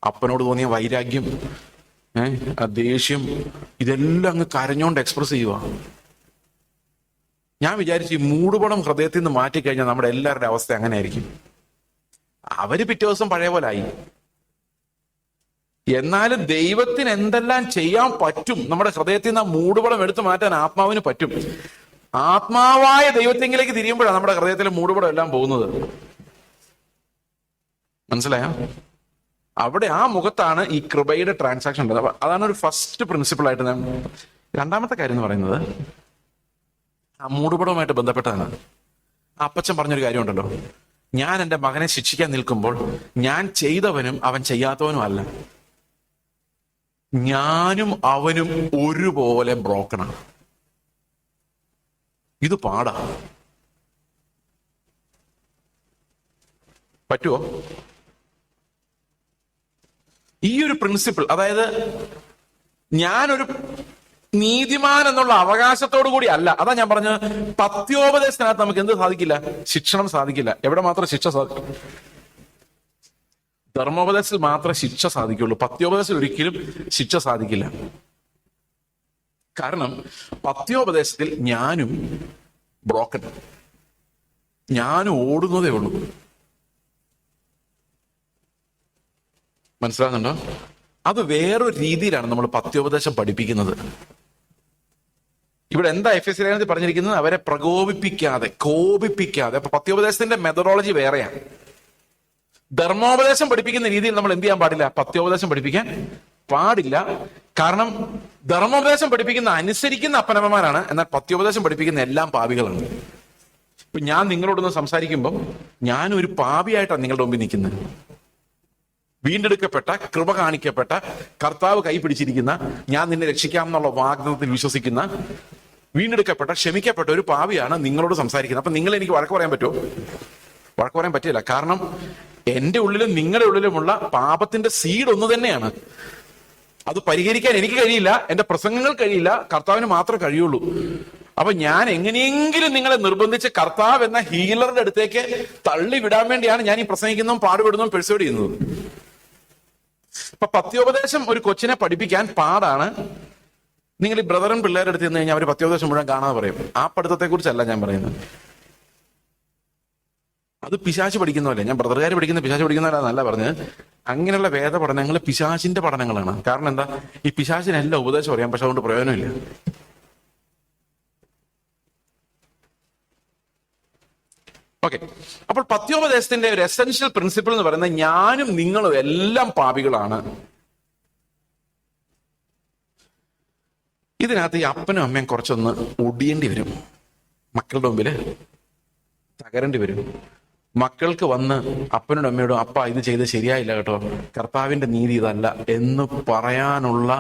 അപ്പനോട് തോന്നിയ വൈരാഗ്യം, ആ ദേഷ്യം, ഇതെല്ലാം അങ്ങ് കരഞ്ഞോണ്ട് എക്സ്പ്രസ് ചെയ്യുക. ഞാൻ വിചാരിച്ചു ഈ മൂടുപടം ഹൃദയത്തിൽ നിന്ന് മാറ്റിക്കഴിഞ്ഞാൽ നമ്മുടെ എല്ലാവരുടെ അവസ്ഥ അങ്ങനെ ആയിരിക്കും. അവര് പിറ്റേ ദിവസം പഴയ പോലെ ആയി. എന്നാലും ദൈവത്തിന് എന്തെല്ലാം ചെയ്യാൻ പറ്റും, നമ്മുടെ ഹൃദയത്തിൽ നിന്ന് ആ മൂടുപടം എടുത്തു മാറ്റാൻ ആത്മാവിന് പറ്റും. ആത്മാവായ ദൈവത്തെങ്കിലേക്ക് തിരിയുമ്പോഴാണ് നമ്മുടെ ഹൃദയത്തിലെ മൂടുപടം എല്ലാം പോകുന്നത്. മനസ്സിലായോ? അവിടെ ആ മുഖത്താണ് ഈ കൃപയുടെ ട്രാൻസാക്ഷൻ ഉള്ളത്. അതാണ് ഒരു ഫസ്റ്റ് പ്രിൻസിപ്പിൾ ആയിട്ട് ഞാൻ. രണ്ടാമത്തെ കാര്യം എന്ന് പറയുന്നത് ആ മൂടുപടവുമായിട്ട് ബന്ധപ്പെട്ടതാണ്. അപ്പച്ചൻ പറഞ്ഞൊരു കാര്യമുണ്ടല്ലോ, ഞാൻ എൻ്റെ മകനെ ശിക്ഷിക്കാൻ നിൽക്കുമ്പോൾ ഞാൻ ചെയ്തവനും അവൻ ചെയ്യാത്തവനും അല്ല, ഞാനും അവനും ഒരുപോലെ ബ്രോക്കണാണ്. ഇത് പാടാ. പറ്റുമോ? ഈ ഒരു പ്രിൻസിപ്പിൾ, അതായത് ഞാനൊരു നീതിമാൻ എന്നുള്ള അവകാശത്തോടു കൂടി അല്ല. അതാ ഞാൻ പറഞ്ഞത്, പത്യോപദേശത്തിനകത്ത് നമുക്ക് എന്ത് സാധിക്കില്ല? ശിക്ഷണം സാധിക്കില്ല. എവിടെ മാത്രം ശിക്ഷ സാധിക്കും? ധർമ്മോപദേശത്തിൽ മാത്രമേ ശിക്ഷ സാധിക്കുള്ളൂ. പത്യോപദേശത്തിൽ ഒരിക്കലും ശിക്ഷ സാധിക്കില്ല. കാരണം പത്യോപദേശത്തിൽ ഞാനും ബ്രോക്കൺ, ഞാനും ഓടുന്നതേ ഉള്ളൂ. മനസ്സിലാകുന്നുണ്ടോ? അത് വേറൊരു രീതിയിലാണ് നമ്മൾ പത്യോപദേശം പഠിപ്പിക്കുന്നത്. ഇവിടെ എന്താ എഫെസ്യ ലേഖനത്തിൽ പറഞ്ഞിരിക്കുന്നത്? അവരെ പ്രകോപിപ്പിക്കാതെ, കോപിപ്പിക്കാതെ. അപ്പൊ പത്യോപദേശത്തിന്റെ മെത്തഡോളജി വേറെയാണ്. ധർമ്മോപദേശം പഠിപ്പിക്കുന്ന രീതിയിൽ നമ്മൾ എന്ത് ചെയ്യാൻ പാടില്ല? പത്യോപദേശം പഠിപ്പിക്കാൻ പാടില്ല. കാരണം ധർമ്മോപദേശം പഠിപ്പിക്കുന്ന അനുസരിക്കുന്ന അപ്പനമ്മമാരാണ്, എന്നാൽ പത്യോപദേശം പഠിപ്പിക്കുന്ന എല്ലാം പാപികളാണ്. ഇപ്പൊ ഞാൻ നിങ്ങളോടൊന്ന് സംസാരിക്കുമ്പോൾ ഞാനൊരു പാപിയായിട്ടാണ് നിങ്ങളുടെ മുമ്പിൽ നിൽക്കുന്നത്. വീണ്ടെടുക്കപ്പെട്ട, കൃപ കാണിക്കപ്പെട്ട, കർത്താവ് കൈ പിടിച്ചിരിക്കുന്ന, ഞാൻ നിന്നെ രക്ഷിക്കാം എന്നുള്ള വാഗ്ദത്തത്തിൽ വിശ്വസിക്കുന്ന, വീണ്ടെടുക്കപ്പെട്ട, ക്ഷമിക്കപ്പെട്ട ഒരു പാപിയാണ് നിങ്ങളോട് സംസാരിക്കുന്നത്. അപ്പൊ നിങ്ങൾ എനിക്ക് വഴക്ക് പറയാൻ പറ്റുമോ? വഴക്ക് പറയാൻ പറ്റില്ല. കാരണം എന്റെ ഉള്ളിലും നിങ്ങളുടെ ഉള്ളിലുമുള്ള പാപത്തിന്റെ സീഡ് ഒന്ന് തന്നെയാണ്. അത് പരിഹരിക്കാൻ എനിക്ക് കഴിയില്ല, എന്റെ പ്രസംഗങ്ങൾ കഴിയില്ല, കർത്താവിന് മാത്രമേ കഴിയുള്ളൂ. അപ്പൊ ഞാൻ എങ്ങനെയെങ്കിലും നിങ്ങളെ നിർബന്ധിച്ച് കർത്താവ് എന്ന ഹീലറുടെ അടുത്തേക്ക് തള്ളി വിടാൻ വേണ്ടിയാണ് ഞാൻ ഈ പ്രസംഗിക്കുന്നതും പാടുപെടുന്നതും പെർസ്യൂഡ് ചെയ്യുന്നത്. അപ്പൊ പത്യോപദേശം ഒരു കൊച്ചിനെ പഠിപ്പിക്കാൻ പാടാണ്. നിങ്ങൾ ഈ ബ്രദറും പിള്ളേരുടെ അടുത്ത് നിന്ന് കഴിഞ്ഞാൽ അവർ പത്യോപദേശം മുഴുവൻ കാണാതെ പറയും. ആ പഠിത്തത്തെ കുറിച്ചല്ല ഞാൻ പറയുന്നത്. അത് പിശാച് പഠിക്കുന്നതല്ലേ. ഞാൻ ബ്രദറുകാർ പഠിക്കുന്ന പിശാച് പഠിക്കുന്നതല്ല പറഞ്ഞത്. അങ്ങനെയുള്ള വേദ പഠനങ്ങൾ പിശാചിന്റെ പഠനങ്ങളാണ്. കാരണം എന്താ? ഈ പിശാചിനെല്ലാം ഉപദേശം അറിയാം, പക്ഷെ അതുകൊണ്ട് പ്രയോജനമില്ല. ഓക്കെ, അപ്പോൾ പത്യോപദേശത്തിന്റെ ഒരു എസെൻഷ്യൽ പ്രിൻസിപ്പിൾ എന്ന് പറയുന്നത് ഞാനും നിങ്ങളും എല്ലാം പാപികളാണ്. ഇതിനകത്ത് ഈ അപ്പനും അമ്മയും കുറച്ചൊന്ന് ഒടിയേണ്ടി വരും. മക്കളുടെ മുമ്പിൽ തകരേണ്ടി വരും. മക്കൾക്ക് വന്ന് അപ്പനോടും അമ്മയോടും അപ്പ ഇത് ചെയ്ത് ശരിയായില്ല കേട്ടോ, കർത്താവിന്റെ നീതി ഇതല്ല എന്ന് പറയാനുള്ള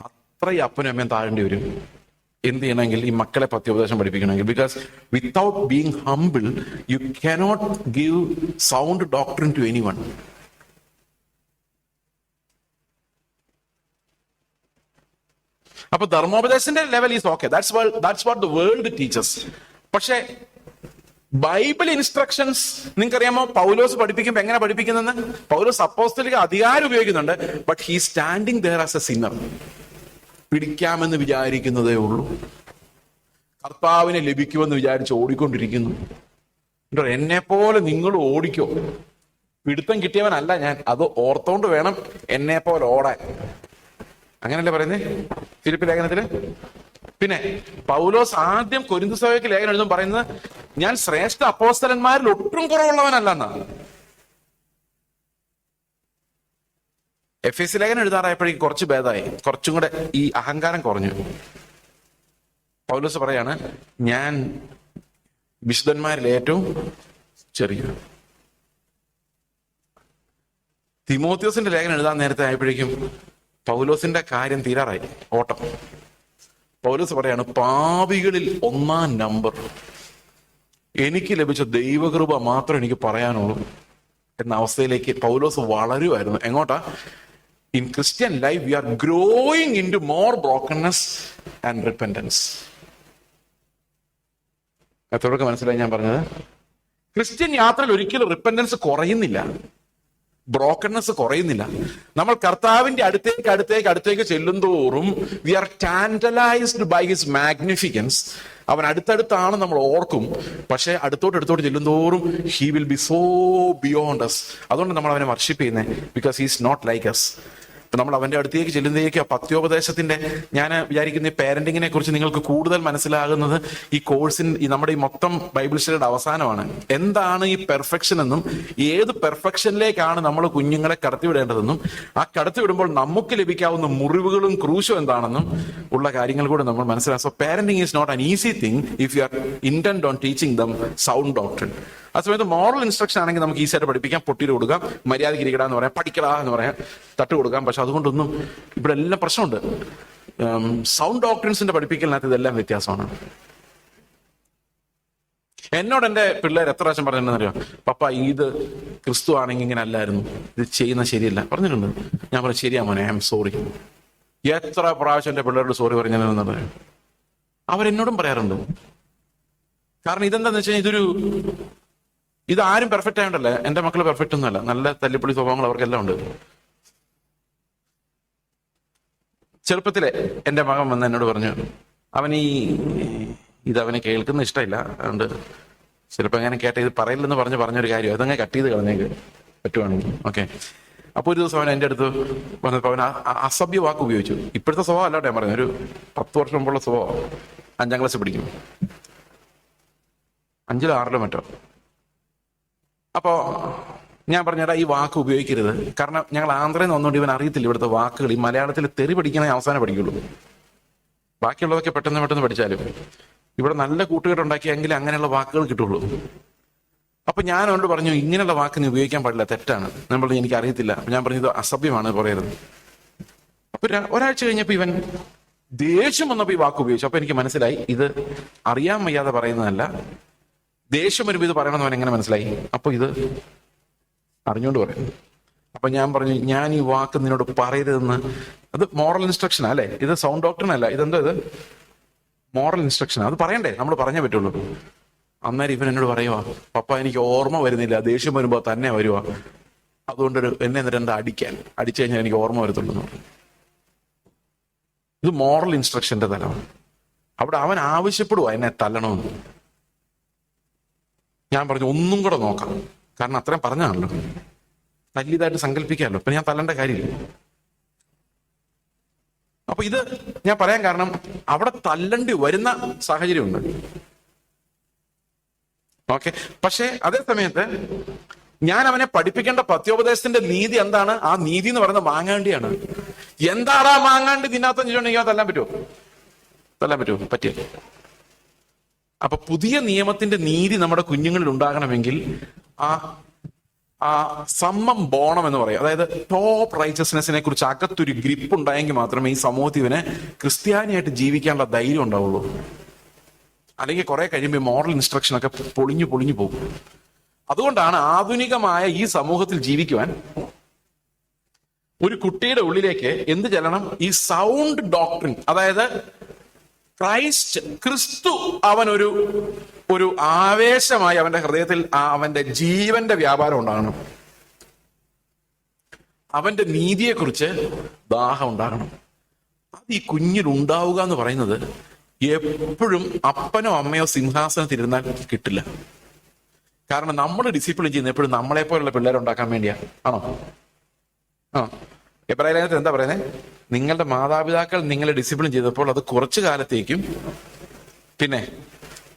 അത്രയും അപ്പനും അമ്മയും താഴേണ്ടി വരും. എന്ത് ചെയ്യണമെങ്കിൽ ഈ മക്കളെ പത്യോപദേശം പഠിപ്പിക്കണമെങ്കിൽ. Because without being humble you cannot give sound doctrine to anyone. അപ്പൊ ധർമ്മോപദേശത്തിന്റെ level is okay, that's what the world teaches. പക്ഷെ ബൈബിൾ ഇൻസ്ട്രക്ഷൻസ് നിങ്ങൾക്കറിയാമോ? പൗലോസ് പഠിപ്പിക്കുമ്പോൾ എങ്ങനെ പഠിപ്പിക്കുന്നെന്ന്? പൗലോസ് അപ്പോസ്തലിക അധികാരം ഉപയോഗിക്കുന്നുണ്ട്, but he standing there as a sinner. പിടിക്കാമെന്ന് വിചാരിക്കുന്നതേ ഉള്ളൂ. കർത്താവിനെ ലഭിക്കുമെന്ന് വിചാരിച്ച് ഓടിക്കൊണ്ടിരിക്കുന്നു. എന്നെ പോലെ നിങ്ങൾ ഓടിക്കോ. പിടുത്തം കിട്ടിയവനല്ല ഞാൻ, അത് ഓർത്തോണ്ട് വേണം എന്നെ പോലെ ഓടാൻ. അങ്ങനല്ലേ പറയുന്നേ ഫിലിപ്പി ലേഖനത്തില്? പിന്നെ പൗലോസ് ആദ്യം കൊരിന്ത് സഭയ്ക്ക് ലേഖനം എഴുതും പറയുന്നത്, ഞാൻ ശ്രേഷ്ഠ അപ്പോസ്തലന്മാരിൽ ഒട്ടും കുറവുള്ളവനല്ലെന്നാ. എഫേസ്യ ലേഖനം എഴുതാറായപ്പോഴേക്കും കുറച്ച് ഭേദമായി, കുറച്ചും കൂടെ ഈ അഹങ്കാരം കുറഞ്ഞു. പൗലോസ് പറയാണ്, ഞാൻ വിശുദ്ധന്മാരിൽ ഏറ്റവും ചെറിയ. തിമോത്തിയോസിന്റെ ലേഖനം എഴുതാൻ നേരത്തെ ആയപ്പോഴേക്കും പൗലോസിന്റെ കാര്യം തീരാറായി, ഓട്ടം. പൗലോസ് പറയാണ്, പാപികളിൽ ഒന്നാം നമ്പർ, എനിക്ക് ലഭിച്ച ദൈവകൃപ മാത്രം എനിക്ക് പറയാനുള്ളൂ എന്ന അവസ്ഥയിലേക്ക് പൗലോസ് വളരുമായിരുന്നു. എങ്ങോട്ടാ? In Christian life we are growing into more brokenness and repentance. എത്രയൊക്കെ മനസ്സിലായി ഞാൻ പറഞ്ഞത്? ക്രിസ്ത്യൻ യാത്രയിൽ ഒരിക്കലും റിപ്പന്റൻസ് കുറയുന്നില്ല, ബ്രോക്കൺനെസ് കുറയുന്നില്ല. നമ്മൾ കർത്താവിന്റെ അടുത്തേക്ക് ചെല്ലുന്തോറും we are tantalised by his magnificence. അവൻ അടുത്തടുത്താണ് നമ്മൾ ഓർക്കും, പക്ഷെ അടുത്തോട്ട് ചെല്ലുന്തോറും he will be so beyond us. അതുകൊണ്ട് നമ്മൾ അവനെ വർഷിപ്പ് ചെയ്യുന്നത്, because he is not like us. ഇപ്പൊ നമ്മൾ അവന്റെ അടുത്തേക്ക് ചെല്ലുന്നതേക്ക് പത്യോപദേശത്തിന്റെ, ഞാൻ വിചാരിക്കുന്ന ഈ പാരന്റിങ്ങിനെ കുറിച്ച് നിങ്ങൾക്ക് കൂടുതൽ മനസ്സിലാകുന്നത് ഈ കോഴ്സിൻ, നമ്മുടെ ഈ മൊത്തം ബൈബിൾ സ്റ്റഡിയുടെ അവസാനമാണ്. എന്താണ് ഈ പെർഫെക്ഷൻ എന്നും ഏത് പെർഫെക്ഷനിലേക്കാണ് നമ്മൾ കുഞ്ഞുങ്ങളെ കടത്തിവിടേണ്ടതെന്നും ആ കടത്തിവിടുമ്പോൾ നമുക്ക് ലഭിക്കാവുന്ന മുറിവുകളും ക്രൂശും എന്താണെന്നും ഉള്ള കാര്യങ്ങൾ കൂടെ നമ്മൾ മനസ്സിലാക്കും. So parenting is not an easy thing if you are intent on teaching them sound doctrine. ആ സമയത്ത് മോറൽ ഇൻസ്ട്രക്ഷൻ ആണെങ്കിൽ നമുക്ക് ഈസിയായിട്ട് പഠിപ്പിക്കാം, പൊട്ടിയിട്ട് കൊടുക്കാം, മര്യാദയ്ക്ക് ഇരിക്കടാ എന്ന് പറയാം, പഠിക്കടാ എന്ന് പറയാം, തട്ട് കൊടുക്കാം. പക്ഷെ അതുകൊണ്ടൊന്നും ഇവിടെ എല്ലാം പ്രശ്നമുണ്ട്. സൗണ്ട് ഡോക്ട്രിൻസിന്റെ പഠിപ്പിക്കലിനകത്ത് ഇതെല്ലാം വ്യത്യാസമാണ്. എന്നോട് എൻ്റെ പിള്ളേർ എത്ര പ്രാവശ്യം പറഞ്ഞിട്ടുണ്ടെന്നറിയോ, പപ്പ ഇത് ക്രിസ്തു ആണെങ്കിൽ ഇങ്ങനെ അല്ലായിരുന്നു, ഇത് ചെയ്യുന്ന ശരിയല്ല പറഞ്ഞിട്ടുണ്ട്. ഞാൻ പറഞ്ഞു, ശരിയാ മോനെ, ഐ എം സോറി. എത്ര പ്രാവശ്യം എൻ്റെ പിള്ളേരോട് സോറി പറഞ്ഞതെന്ന് പറയാം. അവരെന്നോടും പറയാറുണ്ട്. കാരണം ഇതെന്താന്ന് വെച്ച് കഴിഞ്ഞാൽ ഇത് ആരും പെർഫെക്റ്റ് ആയതുകൊണ്ടല്ല. എൻ്റെ മക്കൾ പെർഫെക്റ്റ് ഒന്നുമല്ല, നല്ല തല്ലിപ്പൊളി സ്വഭാവങ്ങൾ അവർക്കെല്ലാം ഉണ്ട്. ചെറുപ്പത്തിലെ എൻ്റെ മകൻ വന്ന് എന്നോട് പറഞ്ഞു, അവനെ കേൾക്കുന്ന ഇഷ്ടമില്ല, അതുകൊണ്ട് ചിലപ്പോൾ അങ്ങനെ കേട്ട ഇത് പറയില്ലെന്ന് പറഞ്ഞൊരു കാര്യം അതങ്ങനെ കട്ട് ചെയ്ത് കളഞ്ഞേക്ക് പറ്റുവാണെങ്കിൽ. ഓക്കെ. അപ്പോൾ ഒരു ദിവസം അവൻ എൻ്റെ അടുത്ത് വന്നപ്പോൾ അവൻ അസഭ്യ വാക്ക് ഉപയോഗിച്ചു. ഇപ്പോഴത്തെ സ്വഭാവം അല്ലാട്ടെ ഞാൻ പറഞ്ഞു, ഒരു 10 വർഷം മുമ്പുള്ള സ്വഭാവം. 5ാം ക്ലാസ് പഠിക്കും, 5ലോ 6ലോ മറ്റോ. അപ്പോ ഞാൻ പറഞ്ഞാ ഈ വാക്ക് ഉപയോഗിക്കരുത്, കാരണം ഞങ്ങൾ ആന്ധ്രയിൽ നിന്ന് വന്നുകൊണ്ട് ഇവൻ അറിയത്തില്ല ഇവിടുത്തെ വാക്കുകൾ. ഈ മലയാളത്തിൽ തെറി പഠിക്കണേ അവസാനം പഠിക്കുള്ളൂ, ബാക്കിയുള്ളതൊക്കെ പെട്ടെന്ന് പഠിച്ചാലും ഇവിടെ നല്ല കൂട്ടുകെട്ടുണ്ടാക്കിയെങ്കിൽ അങ്ങനെയുള്ള വാക്കുകൾ കിട്ടുള്ളൂ. അപ്പൊ ഞാൻ അവനോട് പറഞ്ഞു, ഇങ്ങനെയുള്ള വാക്ക് നീ ഉപയോഗിക്കാൻ പാടില്ല, തെറ്റാണ്. ഞാൻ പറഞ്ഞു, എനിക്ക് അറിയത്തില്ല. ഞാൻ പറഞ്ഞു, ഇത് അസഭ്യമാണ്, പറയരുത്. അപ്പൊ ഒരാഴ്ച കഴിഞ്ഞപ്പോ ഇവൻ ദേഷ്യം വന്നപ്പോ ഈ വാക്ക് ഉപയോഗിച്ചു. അപ്പൊ എനിക്ക് മനസ്സിലായി ഇത് അറിയാൻ വയ്യാതെ പറയുന്നതല്ല, ദേഷ്യം വരുമ്പോൾ ഇത് പറയണമെന്ന് അവൻ എങ്ങനെ മനസ്സിലായി? അപ്പൊ ഇത് അറിഞ്ഞുകൊണ്ട് പറയും. അപ്പൊ ഞാൻ പറഞ്ഞു, ഞാൻ ഈ വാക്ക് നിന്നോട് പറയരുതെന്ന്. അത് മോറൽ ഇൻസ്ട്രക്ഷൻ അല്ലേ, ഇത് സൗണ്ട് ഡോക്ട്രിൻ അല്ല. ഇതെന്തോ ഇത് മോറൽ ഇൻസ്ട്രക്ഷൻ, അത് പറയണ്ടേ, നമ്മൾ പറഞ്ഞേ പറ്റുള്ളൂ. അന്നേരം ഇവൻ എന്നോട് പറയുവാ, പപ്പ എനിക്ക് ഓർമ്മ വരുന്നില്ല, ദേഷ്യം വരുമ്പോ തന്നെ വരുവാ, അതുകൊണ്ട് എന്നെ എന്നിട്ട് എന്താ അടിച്ചു കഴിഞ്ഞാൽ എനിക്ക് ഓർമ്മ വരത്തുള്ളൂ. ഇത് മോറൽ ഇൻസ്ട്രക്ഷന്റെ തലമാണ്. അവിടെ അവൻ ആവശ്യപ്പെടുവാ എന്നെ തല്ലണമെന്ന്. ഞാൻ പറഞ്ഞു, ഒന്നും കൂടെ നോക്കാം, കാരണം അത്രയും പറഞ്ഞാണല്ലോ, തല്ലിയതായിട്ട് സങ്കല്പിക്കാമല്ലോ, പിന്നെ ഞാൻ തല്ലേണ്ട കാര്യമില്ല. അപ്പൊ ഇത് ഞാൻ പറയാൻ കാരണം അവിടെ തല്ലണ്ടി വരുന്ന സാഹചര്യമുണ്ട്. ഓക്കെ. പക്ഷെ അതേ സമയത്ത് ഞാൻ അവനെ പഠിപ്പിക്കേണ്ട പത്യോപദേശത്തിന്റെ നീതി എന്താണ്? ആ നീതി എന്ന് പറയുന്നത് മാങ്ങാണ്ടിയാണ്. എന്താടാ മാങ്ങാണ്ടി തിന്നാത്ത ചോദിച്ചിട്ടുണ്ടെങ്കിൽ തല്ലാൻ പറ്റുമോ? പറ്റില്ല. അപ്പൊ പുതിയ നിയമത്തിന്റെ നീതി നമ്മുടെ കുഞ്ഞുങ്ങളിൽ ഉണ്ടാകണമെങ്കിൽ ആ സമ്മം ബോണം എന്ന് പറയും, അതായത് ടോപ്പ് റൈച്ചസ്നെസ്സിനെ കുറിച്ച് അകത്തൊരു ഗ്രിപ്പ് ഉണ്ടായെങ്കിൽ മാത്രമേ ഈ സമൂഹത്തിൽ ഇവന് ക്രിസ്ത്യാനിയായിട്ട് ജീവിക്കാനുള്ള ധൈര്യം ഉണ്ടാവുള്ളൂ. അല്ലെങ്കിൽ കുറെ കഴിയുമ്പോൾ മോറൽ ഇൻസ്ട്രക്ഷൻ ഒക്കെ പൊളിഞ്ഞു പോകും. അതുകൊണ്ടാണ് ആധുനികമായ ഈ സമൂഹത്തിൽ ജീവിക്കുവാൻ ഒരു കുട്ടിയുടെ ഉള്ളിലേക്ക് എന്ത് ചെല്ലണം? ഈ സൗണ്ട് ഡോക്ട്രിൻ, അതായത് ക്രിസ്തു അവൻ ഒരു ആവേശമായി അവന്റെ ഹൃദയത്തിൽ അവന്റെ ജീവന്റെ വ്യാപാരം ഉണ്ടാകണം. അവന്റെ നീതിയെക്കുറിച്ച് ദാഹം ഉണ്ടാകണം. അത് ഈ കുഞ്ഞിലുണ്ടാവുക എന്ന് പറയുന്നത് എപ്പോഴും അപ്പനോ അമ്മയോ സിംഹാസനത്തിൽ ഇരുന്നാൽ കിട്ടില്ല. കാരണം നമ്മൾ ഡിസിപ്ലിൻ ചെയ്യുന്ന എപ്പോഴും നമ്മളെ പോലുള്ള പിള്ളേരുണ്ടാക്കാൻ വേണ്ടിയാ. ആണോ? ആ, എബ്രായ ലേഖനത്തിൽ എന്താ പറയുന്നത്? നിങ്ങളുടെ മാതാപിതാക്കൾ നിങ്ങളെ ഡിസിപ്ലിൻ ചെയ്തപ്പോൾ അത് കുറച്ചു കാലത്തേക്കും പിന്നെ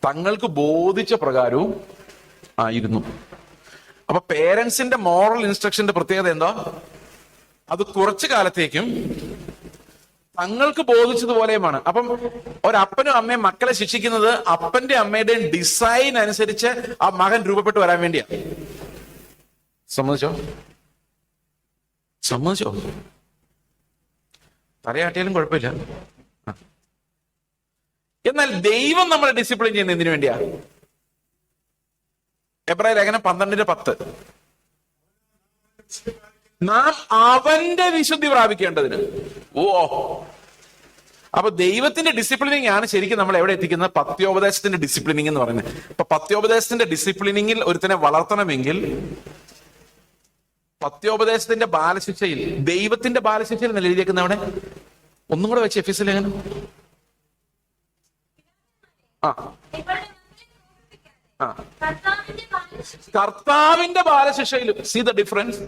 തങ്ങൾക്ക് ബോധിച്ച പ്രകാരവും ആയിരുന്നു. അപ്പൊ പേരൻസിന്റെ മോറൽ ഇൻസ്ട്രക്ഷന്റെ പ്രത്യേകത എന്താ? അത് കുറച്ചു കാലത്തേക്കും തങ്ങൾക്ക് ബോധിച്ചതുപോലെയുമാണ്. അപ്പം ഒരപ്പനും അമ്മയും മക്കളെ ശിക്ഷിക്കുന്നത് അപ്പന്റെ അമ്മയുടെയും ഡിസൈൻ അനുസരിച്ച് ആ മകൻ രൂപപ്പെട്ടു വരാൻ വേണ്ടിയാ. സമ്മതിച്ചോ? തലയാട്ടിയാലും കുഴപ്പമില്ല. എന്നാൽ ദൈവം നമ്മളെ ഡിസിപ്ലിൻ ചെയ്യുന്ന എന്തിനു വേണ്ടിയാ? എബ്രായ ലേഖനം 12:10, നാം അവന്റെ വിശുദ്ധി പ്രാപിക്കേണ്ടതിന്. അപ്പൊ ദൈവത്തിന്റെ ഡിസിപ്ലിനിങ് ആണ് ശരിക്കും നമ്മൾ എവിടെ എത്തിക്കുന്നത്? പത്യോപദേശത്തിന്റെ ഡിസിപ്ലിനിങ് എന്ന് പറയുന്നത്. ഇപ്പൊ പത്യോപദേശത്തിന്റെ ഡിസിപ്ലിനിങ്ങിൽ ഒരുത്തനെ വളർത്തണമെങ്കിൽ പത്യോപദേശത്തിന്റെ ബാലശിക്ഷയിൽ, ദൈവത്തിന്റെ ബാലശിക്ഷയിൽ നല്ല എഴുതിയേക്കുന്ന അവിടെ ഒന്നും കൂടെ വെച്ച് എഫീസ് ലേഖനം കർത്താവിന്റെ ബാലശിക്ഷയിലും. See the difference.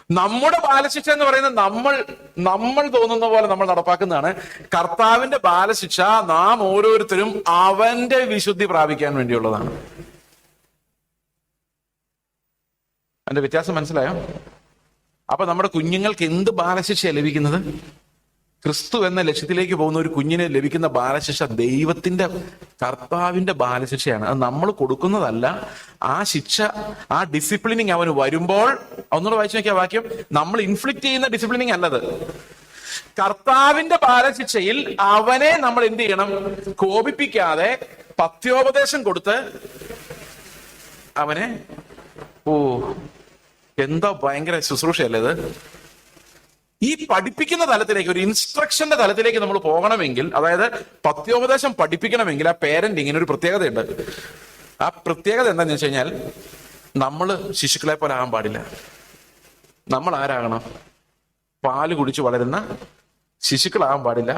നമ്മുടെ ബാലശിക്ഷ എന്ന് പറയുന്നത് നമ്മൾ തോന്നുന്ന പോലെ നമ്മൾ നടപ്പാക്കുന്നതാണ്. കർത്താവിന്റെ ബാലശിക്ഷ നാം ഓരോരുത്തരും അവന്റെ വിശുദ്ധി പ്രാപിക്കാൻ വേണ്ടിയുള്ളതാണ്. അതിന്റെ വ്യത്യാസം മനസ്സിലായോ? അപ്പൊ നമ്മുടെ കുഞ്ഞുങ്ങൾക്ക് എന്ത് ബാലശിക്ഷയാണ് ലഭിക്കുന്നത്? ക്രിസ്തു എന്ന ലക്ഷ്യത്തിലേക്ക് പോകുന്ന ഒരു കുഞ്ഞിന് ലഭിക്കുന്ന ബാലശിക്ഷ ദൈവത്തിന്റെ, കർത്താവിന്റെ ബാലശിക്ഷയാണ്. അത് നമ്മൾ കൊടുക്കുന്നതല്ല. ആ ശിക്ഷ, ആ ഡിസിപ്ലിനിങ് അവന് വരുമ്പോൾ, ഒന്നുകൂടെ വായിച്ചു നോക്കിയ വാക്യം, നമ്മൾ ഇൻഫ്ലിക്ട് ചെയ്യുന്ന ഡിസിപ്ലിനിങ് അല്ലത്. കർത്താവിന്റെ ബാലശിക്ഷയിൽ അവനെ നമ്മൾ എന്ത് ചെയ്യണം? കോപിപ്പിക്കാതെ പത്യോപദേശം കൊടുത്ത് അവനെ, എന്താ ഭയങ്കര ശുശ്രൂഷയല്ലേ ഇത്! ഈ പഠിപ്പിക്കുന്ന തലത്തിലേക്ക്, ഒരു ഇൻസ്ട്രക്ഷന്റെ തലത്തിലേക്ക് നമ്മൾ പോകണമെങ്കിൽ, അതായത് പത്യോപദേശം പഠിപ്പിക്കണമെങ്കിൽ ആ പേരന്റിങ്ങിന് ഒരു പ്രത്യേകതയുണ്ട്. ആ പ്രത്യേകത എന്താന്ന് വെച്ച് കഴിഞ്ഞാൽ, നമ്മൾ ശിശുക്കളെ പോലെ ആകാൻ പാടില്ല. നമ്മൾ ആരാകണം? പാല് കുടിച്ച് വളരുന്ന ശിശുക്കളാകാൻ പാടില്ല.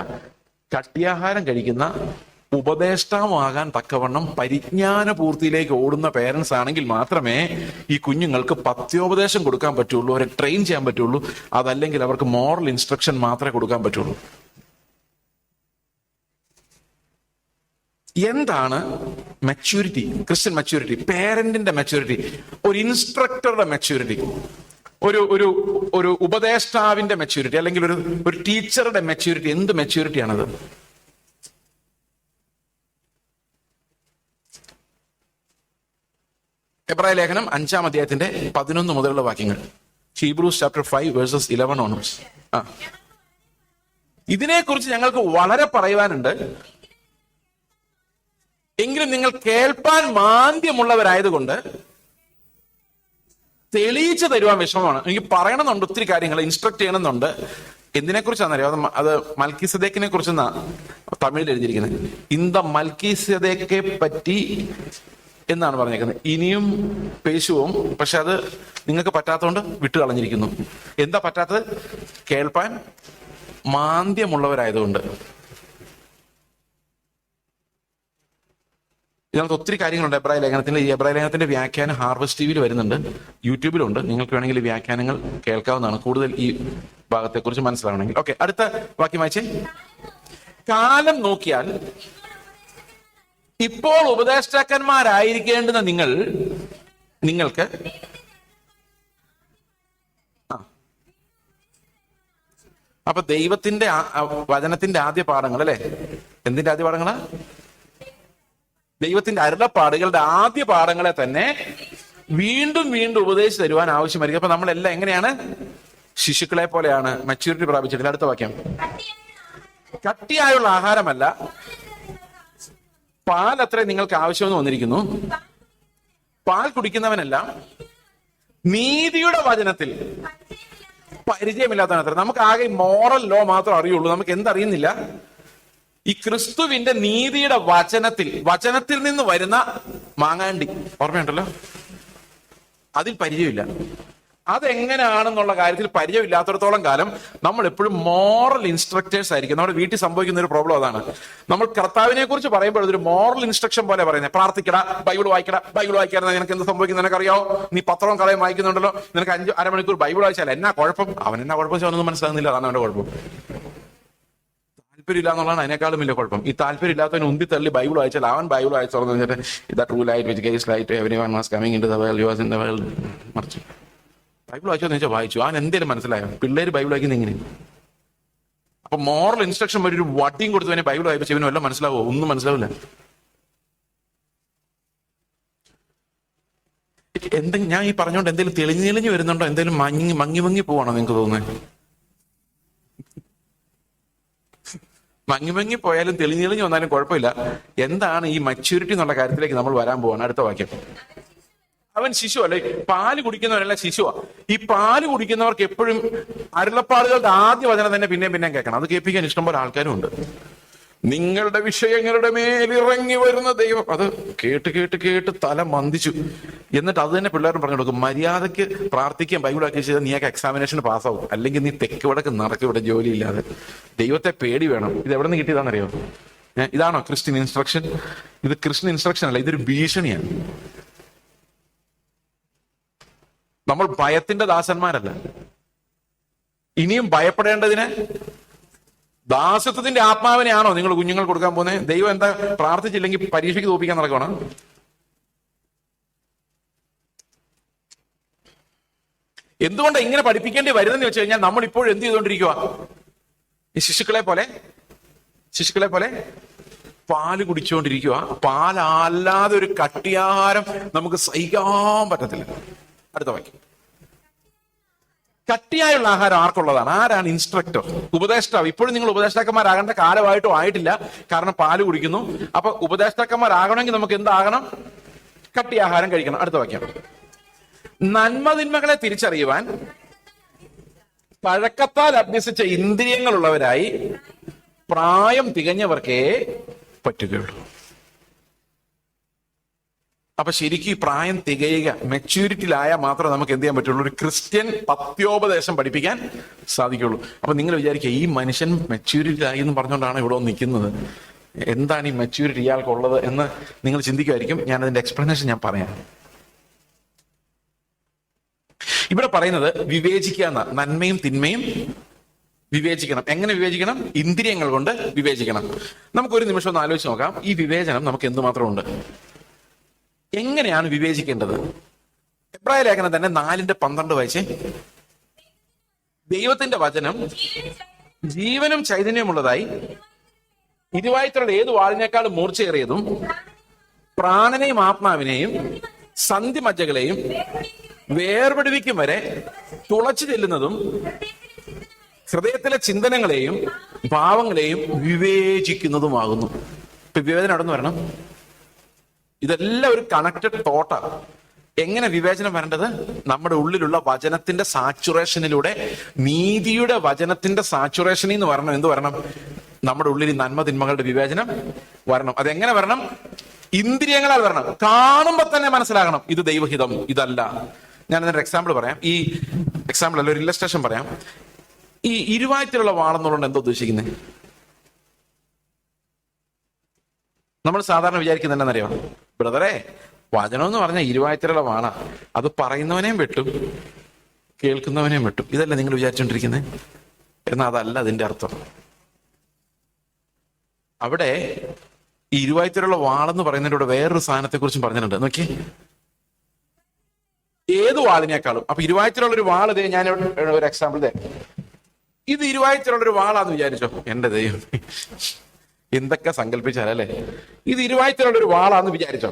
കട്ടിയാഹാരം കഴിക്കുന്ന ഉപദേഷ്ടാവാകാൻ തക്കവണ്ണം പരിജ്ഞാന പൂർത്തിയിലേക്ക് ഓടുന്ന പേരൻസ് ആണെങ്കിൽ മാത്രമേ ഈ കുഞ്ഞുങ്ങൾക്ക് പത്യോപദേശം കൊടുക്കാൻ പറ്റുള്ളൂ, അവരെ ട്രെയിൻ ചെയ്യാൻ പറ്റുള്ളൂ. അതല്ലെങ്കിൽ അവർക്ക് മോറൽ ഇൻസ്ട്രക്ഷൻ മാത്രമേ കൊടുക്കാൻ പറ്റുള്ളൂ. എന്താണ് മെച്യൂരിറ്റി? ക്രിസ്ത്യൻ മെച്യൂരിറ്റി, പേരന്റിന്റെ മെച്യൂരിറ്റി, ഒരു ഇൻസ്ട്രക്ടറുടെ മെച്യൂരിറ്റി, ഒരു ഉപദേഷ്ടാവിന്റെ മെച്യൂരിറ്റി, അല്ലെങ്കിൽ ഒരു ടീച്ചറുടെ മെച്യൂരിറ്റി. എന്ത് മെച്യൂരിറ്റിയാണത്? എബ്രായ ലേഖനം 5-ാം അധ്യായത്തിന്റെ 11 മുതലുള്ള വാക്യങ്ങൾ. Hebrews chapter 5 versus 11 onwards. ഇതിനെക്കുറിച്ച് ഞങ്ങൾക്ക് വളരെ പറയുവാനുണ്ട്, എങ്കിലും നിങ്ങൾ കേൾപ്പാൻ മാന്ദ്യമുള്ളവരായതുകൊണ്ട് തെളിയിച്ചു തരുവാൻ വിഷമമാണ്. എനിക്ക് പറയണമെന്നുണ്ട്, ഒത്തിരി കാര്യങ്ങൾ ഇൻസ്ട്രക്ട് ചെയ്യണമെന്നുണ്ട്. എന്തിനെ കുറിച്ചാണെന്നറിയോ? അത് മൽക്കീസദേക്കിനെ കുറിച്ചെന്നാ തമിഴിൽ എഴുതിയിരിക്കുന്നത്. ഇന്ത മൽക്കീസദേക്കെ പറ്റി എന്നാണ് പറഞ്ഞേക്കുന്നത്. ഇനിയും പേശുവും, പക്ഷെ അത് നിങ്ങൾക്ക് പറ്റാത്തതുകൊണ്ട് വിട്ടുകളഞ്ഞിരിക്കുന്നു. എന്താ പറ്റാത്തത്? കേൾപ്പാൻ മാന്ദ്യമുള്ളവരായതുകൊണ്ട്. ഇതിനകത്ത് ഒത്തിരി കാര്യങ്ങളുണ്ട് എബ്രായ ലേഖനത്തിന്റെ. ഈ എബ്രായ ലേഖനത്തിന്റെ വ്യാഖ്യാനം ഹാർവസ്റ്റ് ടിവിയിൽ വരുന്നുണ്ട്, യൂട്യൂബിലുണ്ട്. നിങ്ങൾക്ക് വേണമെങ്കിൽ ഈ വ്യാഖ്യാനങ്ങൾ കേൾക്കാവുന്നതാണ്, കൂടുതൽ ഈ ഭാഗത്തെക്കുറിച്ച് മനസ്സിലാവണമെങ്കിൽ. ഓക്കെ, അടുത്ത വാക്യം വായിച്ചേ. കാലം നോക്കിയാൽ ഇപ്പോൾ ഉപദേഷ്ടാക്കന്മാരായിരിക്കേണ്ടുന്ന നിങ്ങൾക്ക് അപ്പൊ ദൈവത്തിന്റെ വചനത്തിന്റെ ആദ്യ പാഠങ്ങൾ അല്ലെ? എന്തിന്റെ ആദ്യ പാഠങ്ങളാ? ദൈവത്തിന്റെ അരുളപ്പാടുകളുടെ ആദ്യ പാഠങ്ങളെ തന്നെ വീണ്ടും വീണ്ടും ഉപദേശിച്ചു തരുവാൻ ആവശ്യമായിരിക്കും. അപ്പൊ നമ്മളെല്ലാം എങ്ങനെയാണ്? ശിശുക്കളെ പോലെയാണ്, മെച്യൂരിറ്റി പ്രാപിച്ചിട്ടില്ല. അടുത്ത വാക്യം. കട്ടിയായുള്ള ആഹാരമല്ല, പാൽ അത്രേ നിങ്ങൾക്ക് ആവശ്യമെന്ന് വന്നിരിക്കുന്നു. പാൽ കുടിക്കുന്നവനെല്ലാം നീതിയുടെ വചനത്തിൽ പരിചയമില്ലാത്തവനത്ര. നമുക്ക് ആകെ മോറൽ ലോ മാത്രം അറിയുള്ളൂ, നമുക്ക് എന്തറിയുന്നില്ല? ഈ ക്രിസ്തുവിന്റെ നീതിയുടെ വചനത്തിൽ നിന്ന് വരുന്ന മാങ്ങാണ്ടി ഓർമ്മയുണ്ടല്ലോ, അതിൽ പരിചയമില്ല. അതെങ്ങനെയാണെന്നുള്ള കാര്യത്തിൽ പരിചയമില്ലാത്തടത്തോളം കാലം നമ്മൾ എപ്പോഴും മോറൽ ഇൻസ്ട്രക്ടേഴ്സ് ആയിരിക്കും. നമ്മുടെ വീട്ടിൽ സംഭവിക്കുന്ന ഒരു പ്രോബ്ലം അതാണ്. നമ്മൾ കർത്താവിനെ കുറിച്ച് പറയുമ്പോൾ അതൊരു മോറൽ ഇൻസ്ട്രക്ഷൻ പോലെ പറയുന്നത്. പ്രാർത്ഥിക്കടാ, ബൈബിൾ വായിക്കടാ. ബൈബിൾ വായിക്കാതെ നിനക്ക് എന്ത് സംഭവിക്കുന്നത് നിനക്കറിയാവോ? നീ പത്രവും കളയും വായിക്കുന്നുണ്ടല്ലോ, നിനക്ക് അരമണിക്കൂർ ബൈബിൾ വായിച്ചാൽ എന്നാ കുഴപ്പം? അവൻ എന്നാ കുഴപ്പം അവനൊന്നും മനസ്സിലാകുന്നില്ല, അതാണ് അവന്റെ കുഴപ്പം. താല്പര്യമില്ല എന്നുള്ളതാണ് അതിനേക്കാളും വലിയ കുഴപ്പം. ഈ താല്പര്യം ഇല്ലാത്തവന് ഉന്തി തള്ളി ബൈബിൾ വായിച്ചാൽ അവൻ ബൈബിൾ വായിച്ചോന്ന് വെച്ചിട്ട് ഇതാ true light which guys light everyone was coming into the world, you was in the world. മറിച്ച് ബൈബിൾ വായിച്ചോന്ന് വെച്ചാൽ വായിച്ചു, അവൻ എന്തേലും മനസ്സിലായോ? പിള്ളേര് ബൈബിൾ വായിക്കുന്ന ഇങ്ങനെ. അപ്പൊ മോറൽ ഇൻസ്ട്രക്ഷൻ വരെ ഒരു വട്ടിയും കൊടുത്തവനെ ബൈബിൾ വായിച്ചു ഇവനും എല്ലാം മനസ്സിലാവോ? ഒന്നും മനസ്സിലാവില്ല. എന്തെങ്കിലും ഞാൻ ഈ പറഞ്ഞോണ്ട് എന്തെങ്കിലും തെളിഞ്ഞു വരുന്നുണ്ടോ? എന്തെങ്കിലും മങ്ങി പോവാണോ നിങ്ങൾക്ക് തോന്നുന്നത്? മങ്ങി പോയാലും തെളിഞ്ഞു വന്നാലും കുഴപ്പമില്ല. എന്താണ് ഈ മച്യൂരിറ്റി എന്നുള്ള കാര്യത്തിലേക്ക് നമ്മൾ വരാൻ പോവാണ്. അടുത്ത വാക്യം. അവൻ ശിശു അല്ലെ, പാല് കുടിക്കുന്നവരല്ല ശിശുവാ. ഈ പാല് കുടിക്കുന്നവർക്ക് എപ്പോഴും അരുളപ്പാടുകളുടെ ആദ്യ വചനം തന്നെ പിന്നെയും കേൾക്കണം. അത് കേൾപ്പിക്കാൻ ഇഷ്ടംപോലെ ആൾക്കാരും ഉണ്ട്. നിങ്ങളുടെ വിഷയങ്ങളുടെ മേലിറങ്ങി വരുന്ന ദൈവം. അത് കേട്ട് തല മന്ദിച്ചു. എന്നിട്ട് അത് തന്നെ പിള്ളേരും പറഞ്ഞു കൊടുക്കും, മര്യാദയ്ക്ക് പ്രാർത്ഥിക്കാൻ ബൈബിളാക്കി ചെയ്താൽ നീയൊക്കെ എക്സാമിനേഷൻ പാസ്സാവും, അല്ലെങ്കിൽ നീ തെക്ക് വടക്ക് നടക്കും ഇവിടെ ജോലിയില്ലാതെ. ദൈവത്തെ പേടി വേണം. ഇത് എവിടെ നിന്ന് കിട്ടിയതാണെന്നറിയോ? ഇതാണോ ക്രിസ്ത്യൻ ഇൻസ്ട്രക്ഷൻ? ഇത് ക്രിസ്ത്യൻ ഇൻസ്ട്രക്ഷൻ അല്ല, ഇതൊരു ഭീഷണിയാണ്. നമ്മൾ ഭയത്തിന്റെ ദാസന്മാരല്ല. ഇനിയും ഭയപ്പെടേണ്ടതിന് ദാസത്വത്തിന്റെ ആത്മാവിനെയാണോ നിങ്ങൾ കുഞ്ഞുങ്ങൾ കൊടുക്കാൻ പോകുന്നത്? ദൈവം എന്താ പ്രാർത്ഥിച്ചില്ലെങ്കിൽ പരീക്ഷയ്ക്ക് തോപ്പിക്കാൻ നടക്കണം? എന്തുകൊണ്ടാണ് ഇങ്ങനെ പഠിപ്പിക്കേണ്ടി വരുന്നതെന്ന് വെച്ച് കഴിഞ്ഞാൽ നമ്മൾ ഇപ്പോഴും എന്ത് ചെയ്തുകൊണ്ടിരിക്കുക? ഈ ശിശുക്കളെ പോലെ പാല് കുടിച്ചുകൊണ്ടിരിക്കുക. പാലല്ലാതെ ഒരു കട്ടിയാഹാരം നമുക്ക് സഹിക്കാൻ പറ്റത്തില്ല. അടുത്ത വാക്യം. കട്ടിയായുള്ള ആഹാരം ആർക്കുള്ളതാണ്? ആരാണ് ഇൻസ്ട്രക്ടർ? ഉപദേഷ്ടാവ്. ഇപ്പോഴും നിങ്ങൾ ഉപദേഷ്ടാക്കന്മാരാകേണ്ട കാലമായിട്ടും ആയിട്ടില്ല, കാരണം പാല് കുടിക്കുന്നു. അപ്പൊ ഉപദേഷ്ടാക്കന്മാരാകണമെങ്കിൽ നമുക്ക് എന്താകണം? കട്ടിയാഹാരം കഴിക്കണം. അടുത്ത വാക്യം. നന്മതിന്മകളെ തിരിച്ചറിയുവാൻ പഴക്കത്താൽ അഭ്യസിച്ച ഇന്ദ്രിയങ്ങളുള്ളവരായി പ്രായം തികഞ്ഞവർക്കേ പറ്റുകയുള്ളൂ. അപ്പൊ ശരിക്കും ഈ പ്രായം തികയുക, മെച്യൂരിറ്റിയിലായാൽ മാത്രമേ നമുക്ക് എന്ത് ചെയ്യാൻ പറ്റുള്ളൂ? ഒരു ക്രിസ്ത്യൻ പത്യോപദേശം പഠിപ്പിക്കാൻ സാധിക്കുള്ളൂ. അപ്പൊ നിങ്ങൾ വിചാരിക്കുക, ഈ മനുഷ്യൻ മെച്യൂരിറ്റിയിലായി എന്ന് പറഞ്ഞുകൊണ്ടാണ് ഇവിടെ നിൽക്കുന്നത്, എന്താണ് ഈ മെച്യൂരിറ്റി ഇയാൾക്കുള്ളത് എന്ന് നിങ്ങൾ ചിന്തിക്കുമായിരിക്കും. ഞാൻ അതിന്റെ എക്സ്പ്ലനേഷൻ ഞാൻ പറയാം. ഇവിടെ പറയുന്നത് വിവേചിക്കുക എന്ന, നന്മയും തിന്മയും വിവേചിക്കണം. എങ്ങനെ വിവേചിക്കണം? ഇന്ദ്രിയങ്ങൾ കൊണ്ട് വിവേചിക്കണം. നമുക്കൊരു നിമിഷം ഒന്ന് ആലോചിച്ച് നോക്കാം, ഈ വിവേചനം നമുക്ക് എന്തുമാത്രം ഉണ്ട്, എങ്ങനെയാണ് വിവേചിക്കേണ്ടത്? എബ്രായ ലേഖനം തന്നെ 4:12 വായിച്ചേ. ദൈവത്തിന്റെ വചനം ജീവനും ചൈതന്യമുള്ളതായി ഇരുവായ്ത്തലുള്ള ഏത് വാളിനേക്കാളും മൂർച്ചയേറിയതും പ്രാണനെയും ആത്മാവിനെയും സന്ധിമജ്ജകളെയും വേർപെടുവിക്കും വരെ തുളച്ചു ചെല്ലുന്നതും ഹൃദയത്തിലെ ചിന്തനങ്ങളെയും ഭാവങ്ങളെയും വിവേചിക്കുന്നതുമാകുന്നു. ഇപ്പൊ വിവേചനം നടന്നു വരണം. ഇതെല്ലാം ഒരു കണക്റ്റഡ് തോട്ടാണ്. എങ്ങനെ വിവേചനം വരേണ്ടത്? നമ്മുടെ ഉള്ളിലുള്ള വചനത്തിന്റെ സാച്ചുറേഷനിലൂടെ, നീതിയുടെ വചനത്തിന്റെ സാച്ചുറേഷനിൽ നിന്ന് വരണം. എന്ത് വരണം? നമ്മുടെ ഉള്ളിൽ നന്മ തിന്മകളുടെ വിവേചനം വരണം. അതെങ്ങനെ വരണം? ഇന്ദ്രിയങ്ങളാൽ വരണം. കാണുമ്പോ തന്നെ മനസ്സിലാകണം ഇത് ദൈവഹിതം, ഇതല്ല. ഞാൻ അതിനൊരു എക്സാമ്പിൾ പറയാം. ഈ എക്സാമ്പിൾ അല്ല, ഒരു ഇല്ലസ്ട്രേഷൻ പറയാം. ഈ ഇരുവായ്ത്തിലുള്ള വാളെന്നുള്ളത് എന്താ ഉദ്ദേശിക്കുന്നത്? നമ്മൾ സാധാരണ വിചാരിക്കുന്നത് എന്താണെന്നറിയാം? ബ്രദറെ, വചനം എന്ന് പറഞ്ഞാൽ ഇരുവായ്ത്തിലുള്ള വാള, അത് പറയുന്നവനെയും വെട്ടും കേൾക്കുന്നവനെയും വെട്ടും. ഇതല്ല നിങ്ങൾ വിചാരിച്ചോണ്ടിരിക്കുന്നത്? എന്നാൽ അതല്ല അതിന്റെ അർത്ഥം. അവിടെ ഈ ഇരുവായ്ത്തിലുള്ള വാളെന്ന് പറയുന്നതിലൂടെ വേറൊരു സാധനത്തെ കുറിച്ചും പറഞ്ഞിട്ടുണ്ട്. നോക്കി, ഏത് വാളിനേക്കാളും. അപ്പൊ ഇരുവായ്ത്തിലുള്ള ഒരു വാൾ, ഇതേ ഞാൻ ഒരു എക്സാമ്പിൾ തരാം. ഇത് ഇരുവായ്ത്തിലുള്ള ഒരു വാളാന്ന് വിചാരിച്ചോ. എന്റെ ദൈവം, എന്തൊക്കെ സങ്കല്പിച്ചാലല്ലേ. ഇത് ഇരുവായ്ത്തിലുള്ള ഒരു വാളാന്ന് വിചാരിച്ചോ.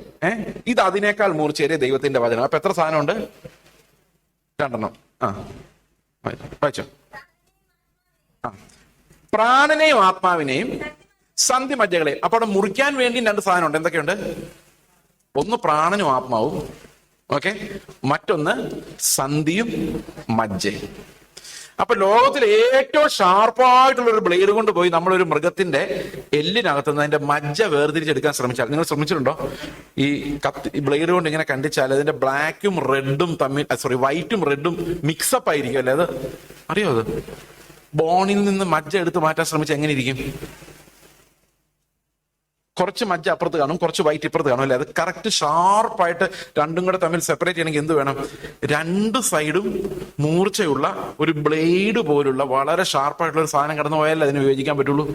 ഇത് അതിനേക്കാൾ മൂർച്ചയേറിയ ദൈവത്തിന്റെ വചനം. അപ്പൊ എത്ര സാധനമുണ്ട്? 2 വായിച്ചോ. പ്രാണനെയും ആത്മാവിനെയും സന്ധിമജ്ജകളെയും. അപ്പൊ അവിടെ മുറിക്കാൻ വേണ്ടി 2 സാധനമുണ്ട്. എന്തൊക്കെയുണ്ട്? ഒന്ന് പ്രാണനും ആത്മാവും, ഓക്കെ. മറ്റൊന്ന് സന്ധിയും മജ്ജയും. അപ്പൊ ലോകത്തിൽ ഏറ്റവും ഷാർപ്പായിട്ടുള്ള ഒരു ബ്ലേഡ് കൊണ്ട് പോയി നമ്മളൊരു മൃഗത്തിന്റെ എല്ലിനകത്ത് നിന്ന് അതിന്റെ മജ്ജ വേർതിരിച്ചെടുക്കാൻ ശ്രമിച്ചാൽ, നിങ്ങൾ ശ്രമിച്ചിട്ടുണ്ടോ? ഈ ബ്ലേഡ് കൊണ്ട് ഇങ്ങനെ കണ്ടിച്ചാൽ അതിന്റെ ബ്ലാക്കും റെഡും തമ്മിൽ, വൈറ്റും റെഡും മിക്സപ്പ് ആയിരിക്കും അല്ലേ? അത് അറിയോ? അത് ബോണിൽ നിന്ന് മജ്ജ എടുത്ത് മാറ്റാൻ ശ്രമിച്ചാൽ എങ്ങനെ ഇരിക്കും? കുറച്ച് മജ്ജ അപ്പുറത്ത് കാണും, കുറച്ച് വൈറ്റ് ഇപ്പുറത്ത് കാണും അല്ലേ? അത് കറക്റ്റ് ഷാർപ്പായിട്ട് രണ്ടും കൂടെ തമ്മിൽ സെപ്പറേറ്റ് ചെയ്യണമെങ്കിൽ എന്ത് വേണം? രണ്ട് സൈഡും മൂർച്ചയുള്ള ഒരു ബ്ലേഡ് പോലുള്ള വളരെ ഷാർപ്പായിട്ടുള്ള ഒരു സാധനം കടന്നു പോയാലേ അതിന് ഉപയോഗിക്കാൻ പറ്റുള്ളൂ.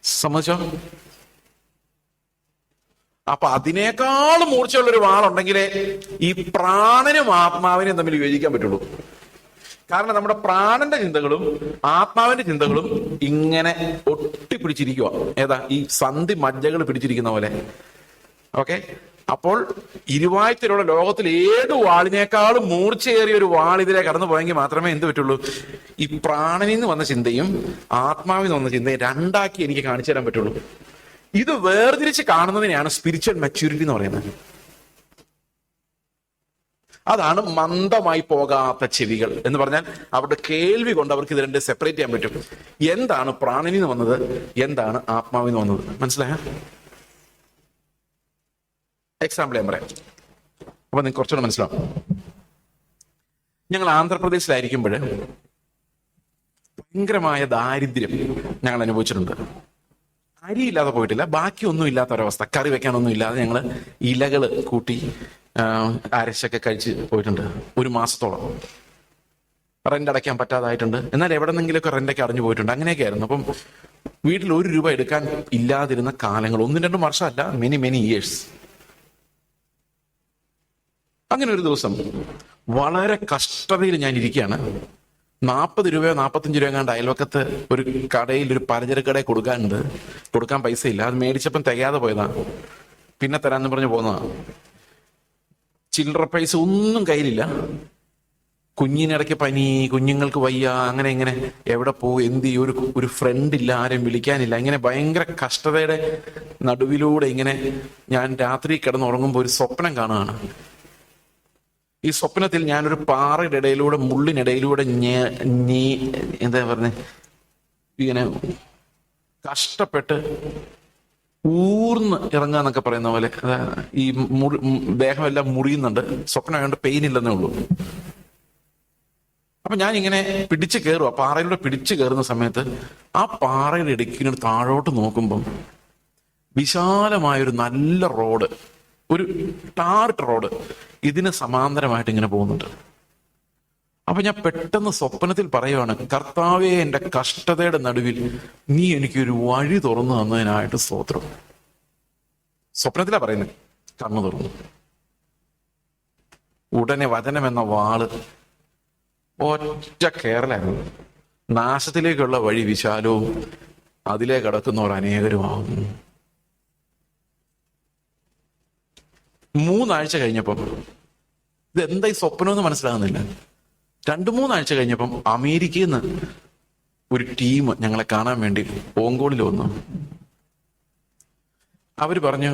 സമ്മതിച്ചോ? അപ്പൊ അതിനേക്കാളും മൂർച്ചയുള്ള ഒരു വാളുണ്ടെങ്കിലേ ഈ പ്രാണനും ആത്മാവിനെയും തമ്മിൽ വിവേചിക്കാൻ പറ്റുള്ളൂ. കാരണം നമ്മുടെ പ്രാണന്റെ ചിന്തകളും ആത്മാവിന്റെ ചിന്തകളും ഇങ്ങനെ ഒട്ടിപ്പിടിച്ചിരിക്കുക. ഏതാ? ഈ സന്ധി മജ്ജകൾ പിടിച്ചിരിക്കുന്ന പോലെ. ഓക്കെ, അപ്പോൾ ഇരുവായത്തിലുള്ള ലോകത്തിൽ ഏത് വാളിനേക്കാളും മൂർച്ചയേറിയ ഒരു വാൾ ഇതിലെ കടന്നു പോയെങ്കിൽ മാത്രമേ എന്ത് പറ്റുള്ളൂ? ഈ പ്രാണനിൽ നിന്ന് വന്ന ചിന്തയും ആത്മാവിൽ നിന്ന് വന്ന ചിന്തയും രണ്ടാക്കി എനിക്ക് കാണിച്ചു തരാൻ പറ്റുള്ളൂ. ഇത് വേർതിരിച്ച് കാണുന്നതിനെയാണ് സ്പിരിച്വൽ മെച്യൂരിറ്റി എന്ന് പറയുന്നത്. അതാണ് മന്ദമായി പോകാത്ത ചെവികൾ എന്ന് പറഞ്ഞാൽ അവരുടെ കേൾവി കൊണ്ട് അവർക്ക് ഇത് രണ്ട് സെപ്പറേറ്റ് ചെയ്യാൻ പറ്റും. എന്താണ് പ്രാണനിൽ നിന്ന് വന്നത്, എന്താണ് ആത്മാവിൽ നിന്ന് വന്നത്? മനസ്സിലായ? എക്സാമ്പിൾ ഞാൻ പറയാം, അപ്പൊ നിങ്ങൾക്ക് കുറച്ചുകൂടെ മനസ്സിലാവും. ഞങ്ങൾ ആന്ധ്രാപ്രദേശിലായിരിക്കുമ്പോൾ ഭയങ്കരമായ ദാരിദ്ര്യം ഞങ്ങൾ അനുഭവിച്ചിട്ടുണ്ട്. അരിയില്ലാതെ പോയിട്ടില്ല, ബാക്കിയൊന്നും ഇല്ലാത്ത ഒരവസ്ഥ. കറി വെക്കാനൊന്നും ഇല്ലാതെ ഞങ്ങൾ ഇലകള് കൂട്ടി അരശൊക്കെ കഴിച്ച് പോയിട്ടുണ്ട്. ഒരു മാസത്തോളം റെന്റ് അടയ്ക്കാൻ പറ്റാതായിട്ടുണ്ട്. എന്നാൽ എവിടെന്നെങ്കിലുമൊക്കെ റെന്റൊക്കെ അടഞ്ഞു പോയിട്ടുണ്ട്. അങ്ങനെയൊക്കെ ആയിരുന്നു. അപ്പം വീട്ടിൽ 1 രൂപ എടുക്കാൻ ഇല്ലാതിരുന്ന കാലങ്ങൾ 1-2 വർഷമല്ല, മെനി ഇയേഴ്സ്. അങ്ങനെ ഒരു ദിവസം വളരെ കഷ്ടതയിൽ ഞാൻ ഇരിക്കുകയാണ്. 40 രൂപയോ 45 രൂപയോ കണ്ട് അയൽവക്കത്ത് ഒരു കടയിൽ, ഒരു പലചരക്ക് കടയിൽ കൊടുക്കാൻ പൈസ ഇല്ല. അത് മേടിച്ചപ്പം തികയാതെ പോയതാ. പിന്നെ തരാന്ന് പറഞ്ഞ് പോന്നതാ. ചില്ലറ പൈസ ഒന്നും കയ്യിലില്ല. കുഞ്ഞിനിടയ്ക്ക് പനി, കുഞ്ഞുങ്ങൾക്ക് വയ്യ, അങ്ങനെ ഇങ്ങനെ എവിടെ പോകും, എന്ത് ചെയ്യും, ഒരു ഫ്രണ്ട് ഇല്ല, ആരെയും വിളിക്കാനില്ല. ഇങ്ങനെ ഭയങ്കര കഷ്ടതയുടെ നടുവിലൂടെ ഇങ്ങനെ ഞാൻ രാത്രി കിടന്നുറങ്ങുമ്പോൾ ഒരു സ്വപ്നം കാണുകയാണ്. ഈ സ്വപ്നത്തിൽ ഞാനൊരു പാറയുടെ ഇടയിലൂടെ, മുള്ളിനിടയിലൂടെ എന്താ പറഞ്ഞ ഇങ്ങനെ കഷ്ടപ്പെട്ട് ഊർന്ന് ഇറങ്ങാന്നൊക്കെ പറയുന്ന പോലെ, ഈ ദേഹമെല്ലാം മുറിയുന്നുണ്ട്. സ്വപ്നമായതുകൊണ്ട് പെയിൻ ഇല്ലെന്നേ ഉള്ളൂ. അപ്പൊ ഞാൻ ഇങ്ങനെ പിടിച്ചു കയറുക, പാറയിലൂടെ പിടിച്ചു കയറുന്ന സമയത്ത് ആ പാറയുടെ ഇടയ്ക്കിന് താഴോട്ട് നോക്കുമ്പം വിശാലമായൊരു നല്ല റോഡ്, ഒരു ടാർട്ട് റോഡ് ഇതിന് സമാന്തരമായിട്ട് ഇങ്ങനെ പോകുന്നുണ്ട്. അപ്പൊ ഞാൻ പെട്ടെന്ന് സ്വപ്നത്തിൽ പറയുവാണ്, കർത്താവേ, എന്റെ കഷ്ടതയുടെ നടുവിൽ നീ എനിക്കൊരു വഴി തുറന്നു തന്നതിനായിട്ട് സ്തോത്രം. സ്വപ്നത്തിലാ പറയുന്നത്. കണ്ണു തുറന്നു. ഉടനെ വചനം എന്ന വാള് ഒറ്റ കേറലായിരുന്നു. നാശത്തിലേക്കുള്ള വഴി വിശാലവും അതിലേ കടക്കുന്നവർ അനേകരുമാകുന്നു. 3 ആഴ്ച കഴിഞ്ഞപ്പം ഇതെന്താ ഈ സ്വപ്നം എന്ന് മനസ്സിലാകുന്നില്ല. 2-3 ആഴ്ച കഴിഞ്ഞപ്പം അമേരിക്കയിൽ നിന്ന് ഒരു ടീം ഞങ്ങളെ കാണാൻ വേണ്ടി ഓങ്കോളിൽ വന്നു. അവര് പറഞ്ഞു,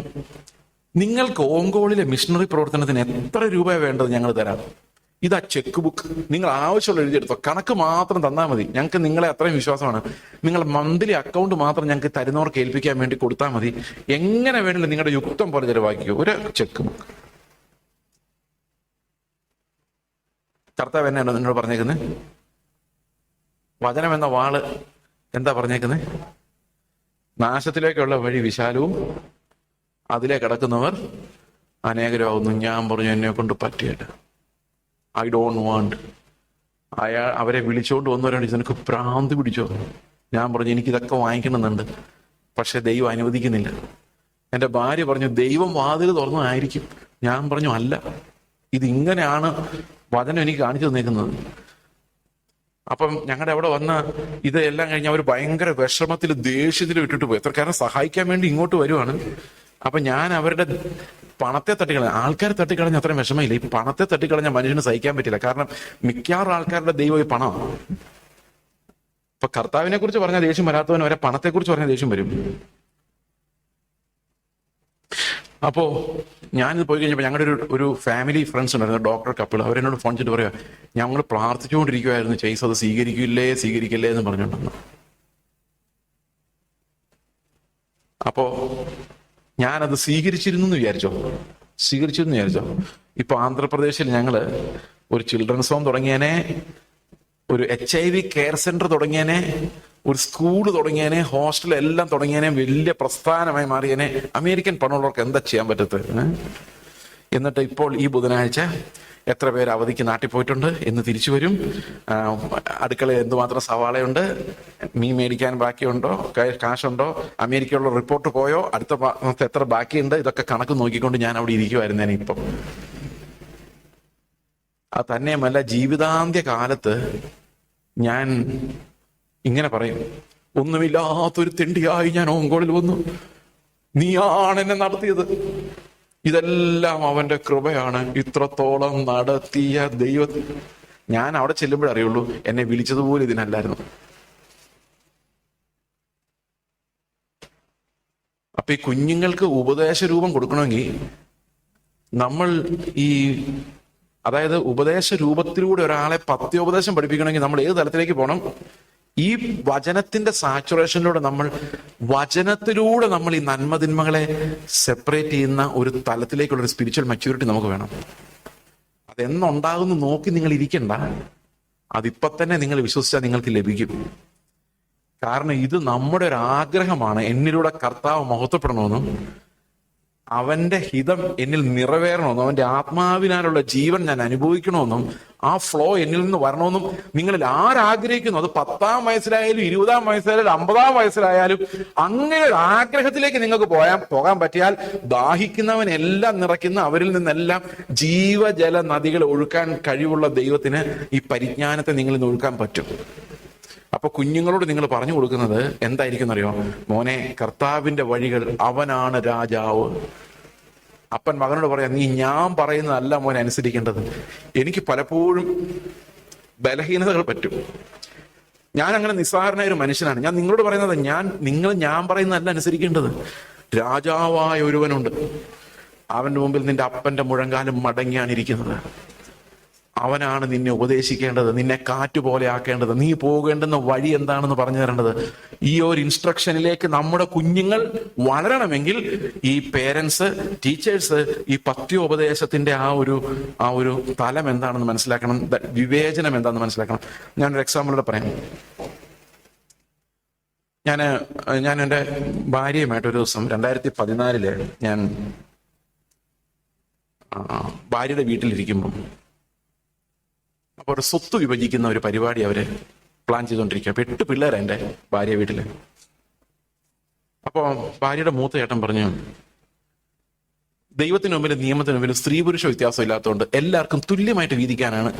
നിങ്ങൾക്ക് ഓങ്കോളിലെ മിഷണറി പ്രവർത്തനത്തിന് എത്ര രൂപ വേണ്ടത് ഞങ്ങൾ തരാം. ഇതാ ചെക്ക് ബുക്ക്, നിങ്ങൾ ആവശ്യമുള്ള എഴുതിയെടുത്തോ, കണക്ക് മാത്രം തന്നാൽ മതി. ഞങ്ങൾക്ക് നിങ്ങളെ അത്രയും വിശ്വാസമാണ്. നിങ്ങൾ മന്ത്ലി അക്കൗണ്ട് മാത്രം ഞങ്ങൾക്ക് തരുന്നവർക്ക് ഏൽപ്പിക്കാൻ വേണ്ടി കൊടുത്താൽ മതി. എങ്ങനെ വേണമെങ്കിലും നിങ്ങളുടെ യുക്തം പോലെ ചെലവാക്കിക്കോ. ഒരു ചെക്ക് ബുക്ക്. കർത്താവ് എന്നാണ് നിന്നോട് പറഞ്ഞേക്കുന്നത്? വചനം എന്ന വാള് എന്താ പറഞ്ഞേക്കുന്നത്? നാശത്തിലേക്കുള്ള വഴി വിശാലവും അതിലേ കിടക്കുന്നവർ അനേകരാകുന്നു. ഞാൻ പറഞ്ഞു, എന്നെ കൊണ്ട് പറ്റിയല്ല, ഐ ഡോണ്ട് വാണ്ട്. അവരെ വിളിച്ചോണ്ട് വന്നവരാണ്, നിനക്ക് ഭ്രാന്ത് പിടിച്ചോ? ഞാൻ പറഞ്ഞു, എനിക്കിതൊക്കെ വാങ്ങിക്കണമെന്നുണ്ട്, പക്ഷെ ദൈവം അനുവദിക്കുന്നില്ല. എൻ്റെ ഭാര്യ പറഞ്ഞു, ദൈവം വാതിൽ തുറന്നതായിരിക്കും. ഞാൻ പറഞ്ഞു, അല്ല, ഇതിങ്ങനെയാണ് വചനം എനിക്ക് കാണിച്ചു തന്നേക്കുന്നത്. അപ്പം ഞങ്ങളുടെ അവിടെ വന്ന ഇതെല്ലാം കഴിഞ്ഞ് അവർ ഭയങ്കര വിഷമത്തിൽ, ദേഷ്യത്തിൽ ഇട്ടിട്ട് പോയി. കാരണം സഹായിക്കാൻ വേണ്ടി ഇങ്ങോട്ട് വരുവാണ്. അപ്പൊ ഞാൻ അവരുടെ പണത്തെ തട്ടിക്കളഞ്ഞ, ആൾക്കാരെ തട്ടിക്കളഞ്ഞ അത്രയും വിഷമമില്ല. ഈ പണത്തെ തട്ടിക്കളഞ്ഞ മനുഷ്യന് സഹിക്കാൻ പറ്റില്ല. കാരണം മിക്കവാറും ആൾക്കാരുടെ ദൈവം ഈ പണമാണ്. ഇപ്പൊ കർത്താവിനെ കുറിച്ച് പറഞ്ഞ ദേഷ്യം വരാത്തവന് വരെ പണത്തെ കുറിച്ച് പറഞ്ഞ ദേഷ്യം വരും. അപ്പോൾ ഞാനിത് പോയി കഴിഞ്ഞപ്പോൾ ഞങ്ങളുടെ ഒരു ഫാമിലി ഫ്രണ്ട്സ് ഉണ്ടായിരുന്നു, ഡോക്ടർ കപ്പിൾ. അവരെന്നോട് ഫോൺ ചെയ്തിട്ട് പറയുക, ഞങ്ങൾ പ്രാർത്ഥിച്ചുകൊണ്ടിരിക്കുമായിരുന്നു ചേസ് അത് സ്വീകരിക്കില്ലേ എന്ന് പറഞ്ഞുകൊണ്ടെന്ന്. അപ്പോൾ ഞാനത് സ്വീകരിച്ചിരുന്നു എന്ന് വിചാരിച്ചോ. ഇപ്പൊ ആന്ധ്രാപ്രദേശിൽ ഞങ്ങള് ഒരു ചിൽഡ്രൻസ് ഹോം തുടങ്ങിയനെ, ഒരു HIV കെയർ സെന്റർ തുടങ്ങിയനെ, ഒരു സ്കൂൾ തുടങ്ങിയനെ, ഹോസ്റ്റൽ എല്ലാം തുടങ്ങിയനെ, വലിയ പ്രസ്ഥാനമായി മാറിയനെ. അമേരിക്കൻ പണമുള്ളവർക്ക് എന്താ ചെയ്യാൻ പറ്റത്ത്? എന്നിട്ട് ഇപ്പോൾ ഈ ബുധനാഴ്ച എത്ര പേര് അവധിക്ക് നാട്ടിൽ പോയിട്ടുണ്ട്, എന്ന് തിരിച്ചു വരും, അടുക്കളയിൽ എന്തുമാത്രം സവാളയുണ്ട്, മീൻ മേടിക്കാൻ ബാക്കിയുണ്ടോ, കാശുണ്ടോ, അമേരിക്കയുള്ള റിപ്പോർട്ട് പോയോ, അടുത്ത മാസത്തെ എത്ര ബാക്കിയുണ്ട്, ഇതൊക്കെ കണക്ക് നോക്കിക്കൊണ്ട് ഞാൻ അവിടെ ഇരിക്കുമായിരുന്നേനെ. ഇപ്പം അത് തന്നെയുമല്ല, ജീവിതാന്ത്യ കാലത്ത് ഞാൻ ഇങ്ങനെ പറയും, ഒന്നുമില്ലാത്തൊരു തെണ്ടിയായി ഞാൻ ഓങ്കോളിൽ വന്നു, നീയാണ് എന്നെ നടത്തിയത്, ഇതെല്ലാം അവന്റെ കൃപയാണ്, ഇത്രത്തോളം നടത്തിയ ദൈവം. ഞാൻ അവിടെ ചെല്ലുമ്പോഴറിയുള്ളൂ എന്നെ വിളിച്ചതുപോലെ ഇതിനല്ലായിരുന്നു. അപ്പൊ ഈ കുഞ്ഞുങ്ങൾക്ക് ഉപദേശ രൂപം കൊടുക്കണമെങ്കിൽ നമ്മൾ അതായത് ഉപദേശ രൂപത്തിലൂടെ ഒരാളെ പത്യോപദേശം പഠിപ്പിക്കണമെങ്കിൽ നമ്മൾ ഏത് തലത്തിലേക്ക് പോകണം? ഈ വചനത്തിന്റെ സാച്ചുറേഷനിലൂടെ വചനത്തിലൂടെ നമ്മൾ ഈ നന്മതിന്മകളെ സെപ്പറേറ്റ് ചെയ്യുന്ന ഒരു തലത്തിലേക്കുള്ള ഒരു സ്പിരിച്വൽ മെച്യൂരിറ്റി നമുക്ക് വേണം. അതെന്നുണ്ടാകുന്നു നോക്കി നിങ്ങൾ ഇരിക്കണ്ട, അതിപ്പോ തന്നെ നിങ്ങൾ വിശ്വസിച്ചാൽ നിങ്ങൾക്ക് ലഭിക്കും. കാരണം ഇത് നമ്മുടെ ഒരു ആഗ്രഹമാണ്, എന്നിലൂടെ കർത്താവ് മഹത്വപ്പെടണമെന്നും അവന്റെ ഹിതം എന്നിൽ നിറവേറണമെന്നും അവന്റെ ആത്മാവിനാലുള്ള ജീവൻ ഞാൻ അനുഭവിക്കണമെന്നും ആ ഫ്ലോ എന്നിൽ നിന്ന് വരണമെന്നും നിങ്ങളിൽ ആരാഗ്രഹിക്കുന്നു, അത് 10-ാം വയസ്സിലായാലും 20-ാം വയസ്സിലായാലും 50-ാം വയസ്സിലായാലും, അങ്ങനെ ഒരു ആഗ്രഹത്തിലേക്ക് നിങ്ങൾക്ക് പോകാൻ പറ്റിയാൽ ദാഹിക്കുന്നവനെല്ലാം നിറയ്ക്കുന്ന, അവരിൽ നിന്നെല്ലാം ജീവജല നദികൾ ഒഴുക്കാൻ കഴിവുള്ള ദൈവത്തിന് ഈ പരിജ്ഞാനത്തെ നിങ്ങളിൽ നിന്ന് ഒഴുക്കാൻ പറ്റും. അപ്പൊ കുഞ്ഞുങ്ങളോട് നിങ്ങൾ പറഞ്ഞു കൊടുക്കുന്നത് എന്തായിരിക്കും അറിയോ? മോനെ, കർത്താവിന്റെ വഴികൾ, അവനാണ് രാജാവ്. അപ്പൻ മകനോട് പറയാം, നീ ഞാൻ പറയുന്നതല്ല മോനെ അനുസരിക്കേണ്ടത്. എനിക്ക് പലപ്പോഴും ബലഹീനതകൾ പറ്റും. ഞാൻ അങ്ങനെ നിസ്സാരനായ ഒരു മനുഷ്യനാണ്. ഞാൻ നിങ്ങളോട് പറയുന്നത്, ഞാൻ പറയുന്നതല്ല അനുസരിക്കേണ്ടത്. രാജാവായ ഒരുവനുണ്ട്, അവന്റെ മുമ്പിൽ നിന്റെ അപ്പന്റെ മുഴങ്കാലം മടങ്ങിയാണ് ഇരിക്കുന്നത്. അവനാണ് നിന്നെ ഉപദേശിക്കേണ്ടത്, നിന്നെ കാറ്റുപോലെ ആക്കേണ്ടത്, നീ പോകേണ്ടുന്ന വഴി എന്താണെന്ന് പറഞ്ഞു തരേണ്ടത്. ഈ ഒരു ഇൻസ്ട്രക്ഷനിലേക്ക് നമ്മുടെ കുഞ്ഞുങ്ങൾ വളരണമെങ്കിൽ ഈ പേരൻസ്, ടീച്ചേഴ്സ് ഈ പത്യോപദേശത്തിന്റെ ആ ഒരു തലം എന്താണെന്ന് മനസ്സിലാക്കണം, വിവേചനം എന്താണെന്ന് മനസ്സിലാക്കണം. ഞാനൊരു എക്സാമ്പിളോടെ പറയാം. ഞാൻ എൻ്റെ ഭാര്യയുമായിട്ട് ഒരു ദിവസം 2014 ഞാൻ ഭാര്യയുടെ വീട്ടിലിരിക്കുമ്പം, അപ്പോൾ ഒരു സ്വത്ത് വിഭജിക്കുന്ന ഒരു പരിപാടി അവര് പ്ലാൻ ചെയ്തുകൊണ്ടിരിക്കുക. അപ്പൊ 8 പിള്ളേരാ എൻ്റെ ഭാര്യ വീട്ടില്. അപ്പോൾ ഭാര്യയുടെ മൂത്ത ചേട്ടൻ പറഞ്ഞു, ദൈവത്തിന് മുമ്പിലും നിയമത്തിന് മുമ്പിലും സ്ത്രീ പുരുഷ വ്യത്യാസം ഇല്ലാത്തതുകൊണ്ട് എല്ലാവർക്കും തുല്യമായിട്ട് വീതിക്കാനാണ്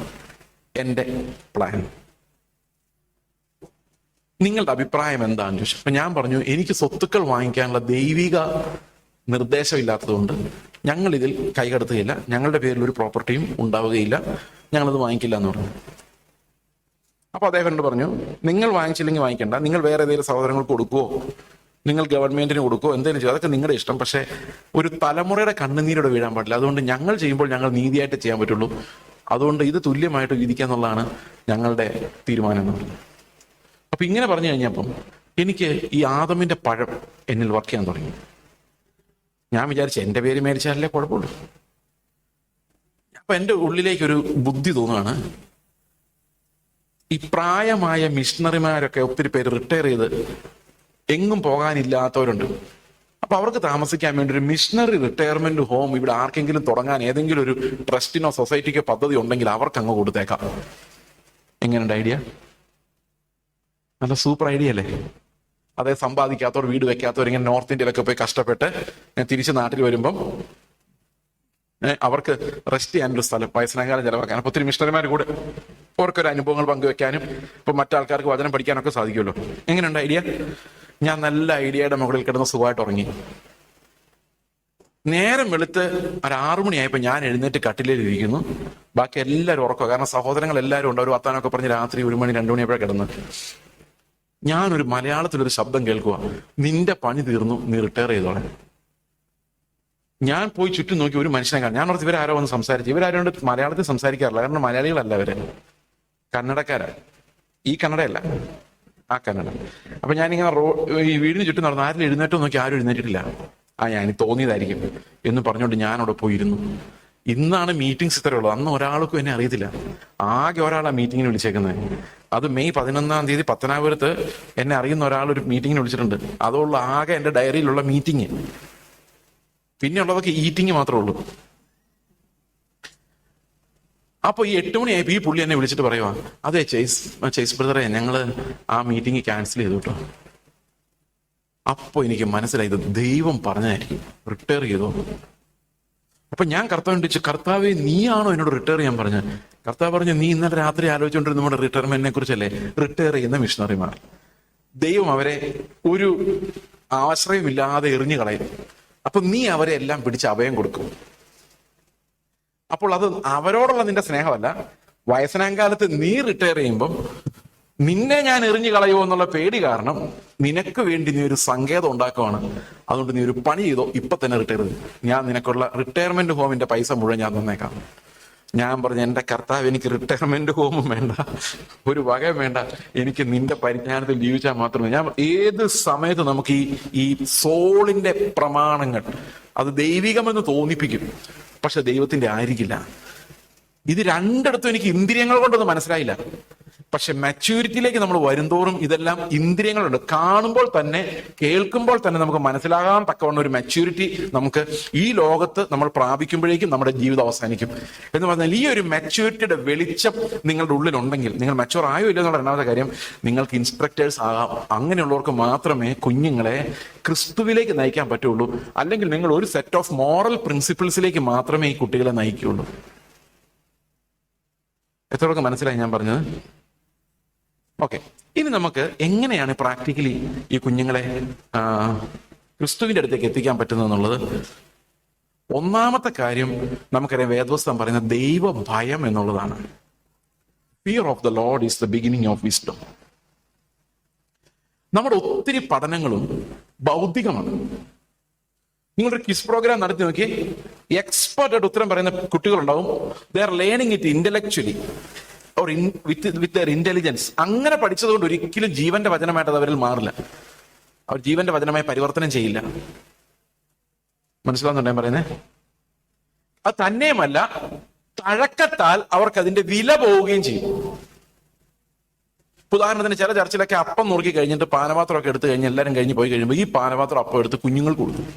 എൻ്റെ പ്ലാൻ. നിങ്ങളുടെ അഭിപ്രായം എന്താണെന്ന് ചോദിച്ചു. അപ്പൊ ഞാൻ പറഞ്ഞു, എനിക്ക് സ്വത്തുക്കൾ വാങ്ങിക്കാനുള്ള ദൈവിക നിർദ്ദേശം ഇല്ലാത്തതുകൊണ്ട് ഞങ്ങൾ ഇതിൽ കൈകടത്തുകയില്ല, ഞങ്ങളുടെ പേരിൽ ഒരു പ്രോപ്പർട്ടിയും ഉണ്ടാവുകയില്ല, ഞങ്ങളത് വാങ്ങിക്കില്ല എന്ന് പറഞ്ഞു. അപ്പൊ അദ്ദേഹം എന്നോട് പറഞ്ഞു, നിങ്ങൾ വാങ്ങിച്ചില്ലെങ്കിൽ വാങ്ങിക്കണ്ട, നിങ്ങൾ വേറെ ഏതെങ്കിലും സഹോദരങ്ങൾക്ക് കൊടുക്കുവോ, നിങ്ങൾ ഗവൺമെന്റിന് കൊടുക്കുവോ, എന്തെങ്കിലും ചെയ്യും, അതൊക്കെ നിങ്ങളുടെ ഇഷ്ടം. പക്ഷെ ഒരു തലമുറയുടെ കണ്ണുനീരോടെ വീഴാൻ പാടില്ല. അതുകൊണ്ട് ഞങ്ങൾ ചെയ്യുമ്പോൾ ഞങ്ങൾ നീതിയായിട്ട് ചെയ്യാൻ പറ്റുള്ളൂ. അതുകൊണ്ട് ഇത് തുല്യമായിട്ട് വിധിക്കുക എന്നുള്ളതാണ് ഞങ്ങളുടെ തീരുമാനം എന്ന് പറഞ്ഞു. അപ്പൊ ഇങ്ങനെ പറഞ്ഞു കഴിഞ്ഞപ്പം എനിക്ക് ഈ ആദമിന്റെ പഴം എന്നിൽ വർക്ക് ചെയ്യാൻ തുടങ്ങി. ഞാൻ വിചാരിച്ചു എൻ്റെ പേര് മേടിച്ചാലല്ലേ കുഴപ്പമുള്ളൂ. അപ്പൊ എൻ്റെ ഉള്ളിലേക്കൊരു ബുദ്ധി തോന്നുകയാണ്, ഈ പ്രായമായ മിഷണറിമാരൊക്കെ ഒത്തിരി പേര് റിട്ടയർ ചെയ്ത് എങ്ങും പോകാനില്ലാത്തവരുണ്ട്. അപ്പൊ അവർക്ക് താമസിക്കാൻ വേണ്ടി ഒരു മിഷണറി റിട്ടയർമെന്റ് ഹോം ഇവിടെ ആർക്കെങ്കിലും തുടങ്ങാൻ ഏതെങ്കിലും ഒരു ട്രസ്റ്റിനോ സൊസൈറ്റിക്കോ പദ്ധതി ഉണ്ടെങ്കിൽ അവർക്ക് അങ്ങ് കൊടുത്തേക്കാം. എങ്ങനെയുണ്ട് ഐഡിയ? നല്ല സൂപ്പർ ഐഡിയ അല്ലേ? അതേ സമ്പാദിക്കാത്തവർ, വീട് വെക്കാത്തവർ, ഇങ്ങനെ നോർത്ത് ഇന്ത്യയിലൊക്കെ പോയി കഷ്ടപ്പെട്ട് തിരിച്ച് നാട്ടിൽ വരുമ്പം അവർക്ക് റെസ്റ്റ് ചെയ്യാനൊരു സ്ഥലം, വയസ്സനകാലം ചെലവാക്കാൻ. അപ്പൊ ഒത്തിരി മിഷണറിമാർ കൂടെ അവർക്കൊരു അനുഭവങ്ങൾ പങ്കുവെക്കാനും ഇപ്പൊ മറ്റാൾക്കാർക്ക് വചനം പഠിക്കാനൊക്കെ സാധിക്കുമല്ലോ. എങ്ങനെയുണ്ട് ഐഡിയ? ഞാൻ നല്ല ഐഡിയയുടെ മുകളിൽ കിടന്ന് സുഖമായിട്ട് ഉറങ്ങി. നേരം വെളുത്ത് ഒരു 6 മണിയായപ്പോൾ ഞാൻ എഴുന്നേറ്റ് കട്ടിലേലിരിക്കുന്നു. ബാക്കി എല്ലാവരും ഉറക്കുക, കാരണം സഹോദരങ്ങൾ എല്ലാവരും ഉണ്ട്. ഒരു വർത്താനമൊക്കെ പറഞ്ഞ് രാത്രി 1 മണി 2 മണിയായപ്പോഴാണ് കിടന്ന്. ഞാനൊരു മലയാളത്തിലൊരു ശബ്ദം കേൾക്കുക, നിന്റെ പണി തീർന്നു, നീ റിട്ടയർ ചെയ്തോളെ. ഞാൻ പോയി ചുറ്റും നോക്കി ഒരു മനുഷ്യനെ കാണാം. ഞാൻ ഓർത്ത് ഇവരാരോ ഒന്ന് സംസാരിച്ചു. ഇവരാരോണ്ട് മലയാളത്തിൽ സംസാരിക്കാറില്ല, കാരണം മലയാളികളല്ല ഇവര്, കന്നഡക്കാരാ. ഈ കന്നഡയല്ല, ആ കന്നഡ. അപ്പൊ ഞാനിങ്ങനെ ഈ വീടിന് ചുറ്റും നടന്നു. ആരും എഴുന്നേറ്റോ നോക്കി, ആരും എഴുന്നേറ്റിട്ടില്ല. ഞാൻ തോന്നിയതായിരിക്കും എന്ന് പറഞ്ഞുകൊണ്ട് ഞാൻ അവിടെ പോയിരുന്നു. ഇന്നാണ് മീറ്റിംഗ്സ് ഇത്രയുള്ളത്. അന്ന് ഒരാൾക്കും എന്നെ അറിയത്തില്ല. ആകെ ഒരാളാ മീറ്റിങ്ങിന് വിളിച്ചേക്കുന്നത്. അത് മെയ് 11 പത്തനാപുരത്ത് എന്നെ അറിയുന്ന ഒരാൾ ഒരു മീറ്റിങ്ങിന് വിളിച്ചിട്ടുണ്ട്. അതുള്ള ആകെ എൻ്റെ ഡയറിയിലുള്ള മീറ്റിംഗ്. പിന്നെ ഉള്ളതൊക്കെ ഈറ്റിംഗ് മാത്രമേ ഉള്ളൂ. അപ്പൊ ഈ 8 മണിയായപ്പോ ഈ പുള്ളി എന്നെ വിളിച്ചിട്ട് പറയുവാ, അതെ ചേസ് ബ്രദറെ, ഞങ്ങള് ആ മീറ്റിംഗ് ക്യാൻസൽ ചെയ്തു കേട്ടോ. അപ്പൊ എനിക്ക് മനസ്സിലായി, ഇത് ദൈവം പറഞ്ഞായിരിക്കും. റിട്ടയർ ചെയ്തോ? അപ്പൊ ഞാൻ കർത്താവിനെ ചോദിച്ചു, കർത്താവെ നീയാണോ എന്നോട് റിട്ടയർ ചെയ്യാൻ പറഞ്ഞത്? കർത്താവ് പറഞ്ഞു, നീ ഇന്നലെ രാത്രി ആലോചിച്ചുകൊണ്ടിരുന്ന നമ്മുടെ റിട്ടയർമെന്റിനെ കുറിച്ചല്ലേ, റിട്ടയർ ചെയ്യുന്ന മിഷണറിമാർ. ദൈവം അവരെ ഒരു ആശ്രയമില്ലാതെ എറിഞ്ഞു കളയും. അപ്പൊ നീ അവരെ എല്ലാം പിടിച്ച് അഭയം കൊടുക്കും. അപ്പോൾ അത് അവരോടുള്ള നിന്റെ സ്നേഹമല്ല. വയസ്സനാങ്കാലത്ത് നീ റിട്ടയർ ചെയ്യുമ്പം നിന്നെ ഞാൻ എറിഞ്ഞു കളയുമോ എന്നുള്ള പേടി കാരണം നിനക്ക് വേണ്ടി നീ ഒരു സങ്കേതം ഉണ്ടാക്കുവാണ്. അതുകൊണ്ട് നീ ഒരു പണി ചെയ്തോ, ഇപ്പൊ തന്നെ റിട്ടയർ ചെയ്തു. ഞാൻ നിനക്കുള്ള റിട്ടയർമെന്റ് ഹോമിന്റെ പൈസ മുഴുവൻ ഞാൻ തന്നേക്കാം. ഞാൻ പറഞ്ഞു, എന്റെ കർത്താവ്, എനിക്ക് റിട്ടയർമെന്റ് ഹോമും വേണ്ട, ഒരു വകയും വേണ്ട, എനിക്ക് നിന്റെ പരിജ്ഞാനത്തിൽ ജീവിച്ചാൽ മാത്രമേ. ഞാൻ ഏത് സമയത്ത് നമുക്ക് ഈ സോളിന്റെ പ്രമാണങ്ങൾ അത് ദൈവികമെന്ന് തോന്നിപ്പിക്കും, പക്ഷെ ദൈവത്തിന്റെ ആയിരിക്കില്ല. ഇത് രണ്ടിടത്തും എനിക്ക് ഇന്ദ്രിയങ്ങൾ കൊണ്ടൊന്നും മനസ്സിലായില്ല. പക്ഷെ മാച്യൂരിറ്റിയിലേക്ക് നമ്മൾ വരുംതോറും ഇതെല്ലാം ഇന്ദ്രിയങ്ങളുണ്ട്. കാണുമ്പോൾ തന്നെ, കേൾക്കുമ്പോൾ തന്നെ നമുക്ക് മനസ്സിലാകാൻ തക്കവണ്ണം ഒരു മാച്യൂരിറ്റി നമുക്ക് ഈ ലോകത്ത് നമ്മൾ പ്രാപിക്കുമ്പോഴേക്കും നമ്മുടെ ജീവിതം അവസാനിക്കും. എന്ന് പറഞ്ഞാൽ ഈ ഒരു മാച്യൂരിറ്റിയുടെ വെളിച്ചം നിങ്ങളുടെ ഉള്ളിലുണ്ടെങ്കിൽ, നിങ്ങൾ മാച്യൂർ ആയോ ഇല്ല എന്നുള്ള രണ്ടാമത്തെ കാര്യം, നിങ്ങൾക്ക് ഇൻസ്ട്രക്ടേഴ്സ് ആകാം. അങ്ങനെയുള്ളവർക്ക് മാത്രമേ കുഞ്ഞുങ്ങളെ ക്രിസ്തുവിലേക്ക് നയിക്കാൻ പറ്റുള്ളൂ. അല്ലെങ്കിൽ നിങ്ങൾ ഒരു സെറ്റ് ഓഫ് മോറൽ പ്രിൻസിപ്പിൾസിലേക്ക് മാത്രമേ ഈ കുട്ടികളെ നയിക്കുകയുള്ളൂ. എത്രയൊക്കെ മനസ്സിലായി ഞാൻ പറഞ്ഞത്? ഓക്കെ, ഇനി നമുക്ക് എങ്ങനെയാണ് പ്രാക്ടിക്കലി ഈ കുഞ്ഞുങ്ങളെ ക്രിസ്തുവിന്റെ അടുത്തേക്ക് എത്തിക്കാൻ പറ്റുന്നത് എന്നുള്ളത്. ഒന്നാമത്തെ കാര്യം നമുക്കറിയാം, വേദപുസ്തകം പറയുന്ന ദൈവഭയം എന്നുള്ളതാണ്. Fear of the Lord is the beginning of wisdom. നമ്മുടെ ഒത്തിരി പഠനങ്ങളും ഭൗതികമാണ്. നിങ്ങളൊരു ക്വിസ് പ്രോഗ്രാം നടത്തി നോക്കി, എക്സ്പെർട്ട് ആയിട്ട് ഉത്തരം പറയുന്ന കുട്ടികളുണ്ടാവും. They are learning it intellectually or with their intelligence. അങ്ങനെ പഠിച്ചതുകൊണ്ട് ഒരിക്കലും ജീവന്റെ വചനമായിട്ട് അത് അവരിൽ മാറില്ല. അവർ ജീവന്റെ വചനമായി പരിവർത്തനം ചെയ്യില്ല. മനസ്സിലാവുന്നുണ്ടോ ഞാൻ പറയുന്നത്? അത് തന്നെയുമല്ല, തഴക്കത്താൽ അവർക്ക് അതിന്റെ വില പോവുകയും ചെയ്യും. ഉദാഹരണത്തിന്, ചില ചർച്ചിലൊക്കെ അപ്പം നുറുക്കി കഴിഞ്ഞിട്ട് പാനപാത്രമൊക്കെ എടുത്തു കഴിഞ്ഞ് എല്ലാവരും കഴിഞ്ഞ് പോയി കഴിയുമ്പോൾ ഈ പാനപാത്രം അപ്പം എടുത്ത് കുഞ്ഞുങ്ങൾക്ക് കൊടുക്കും.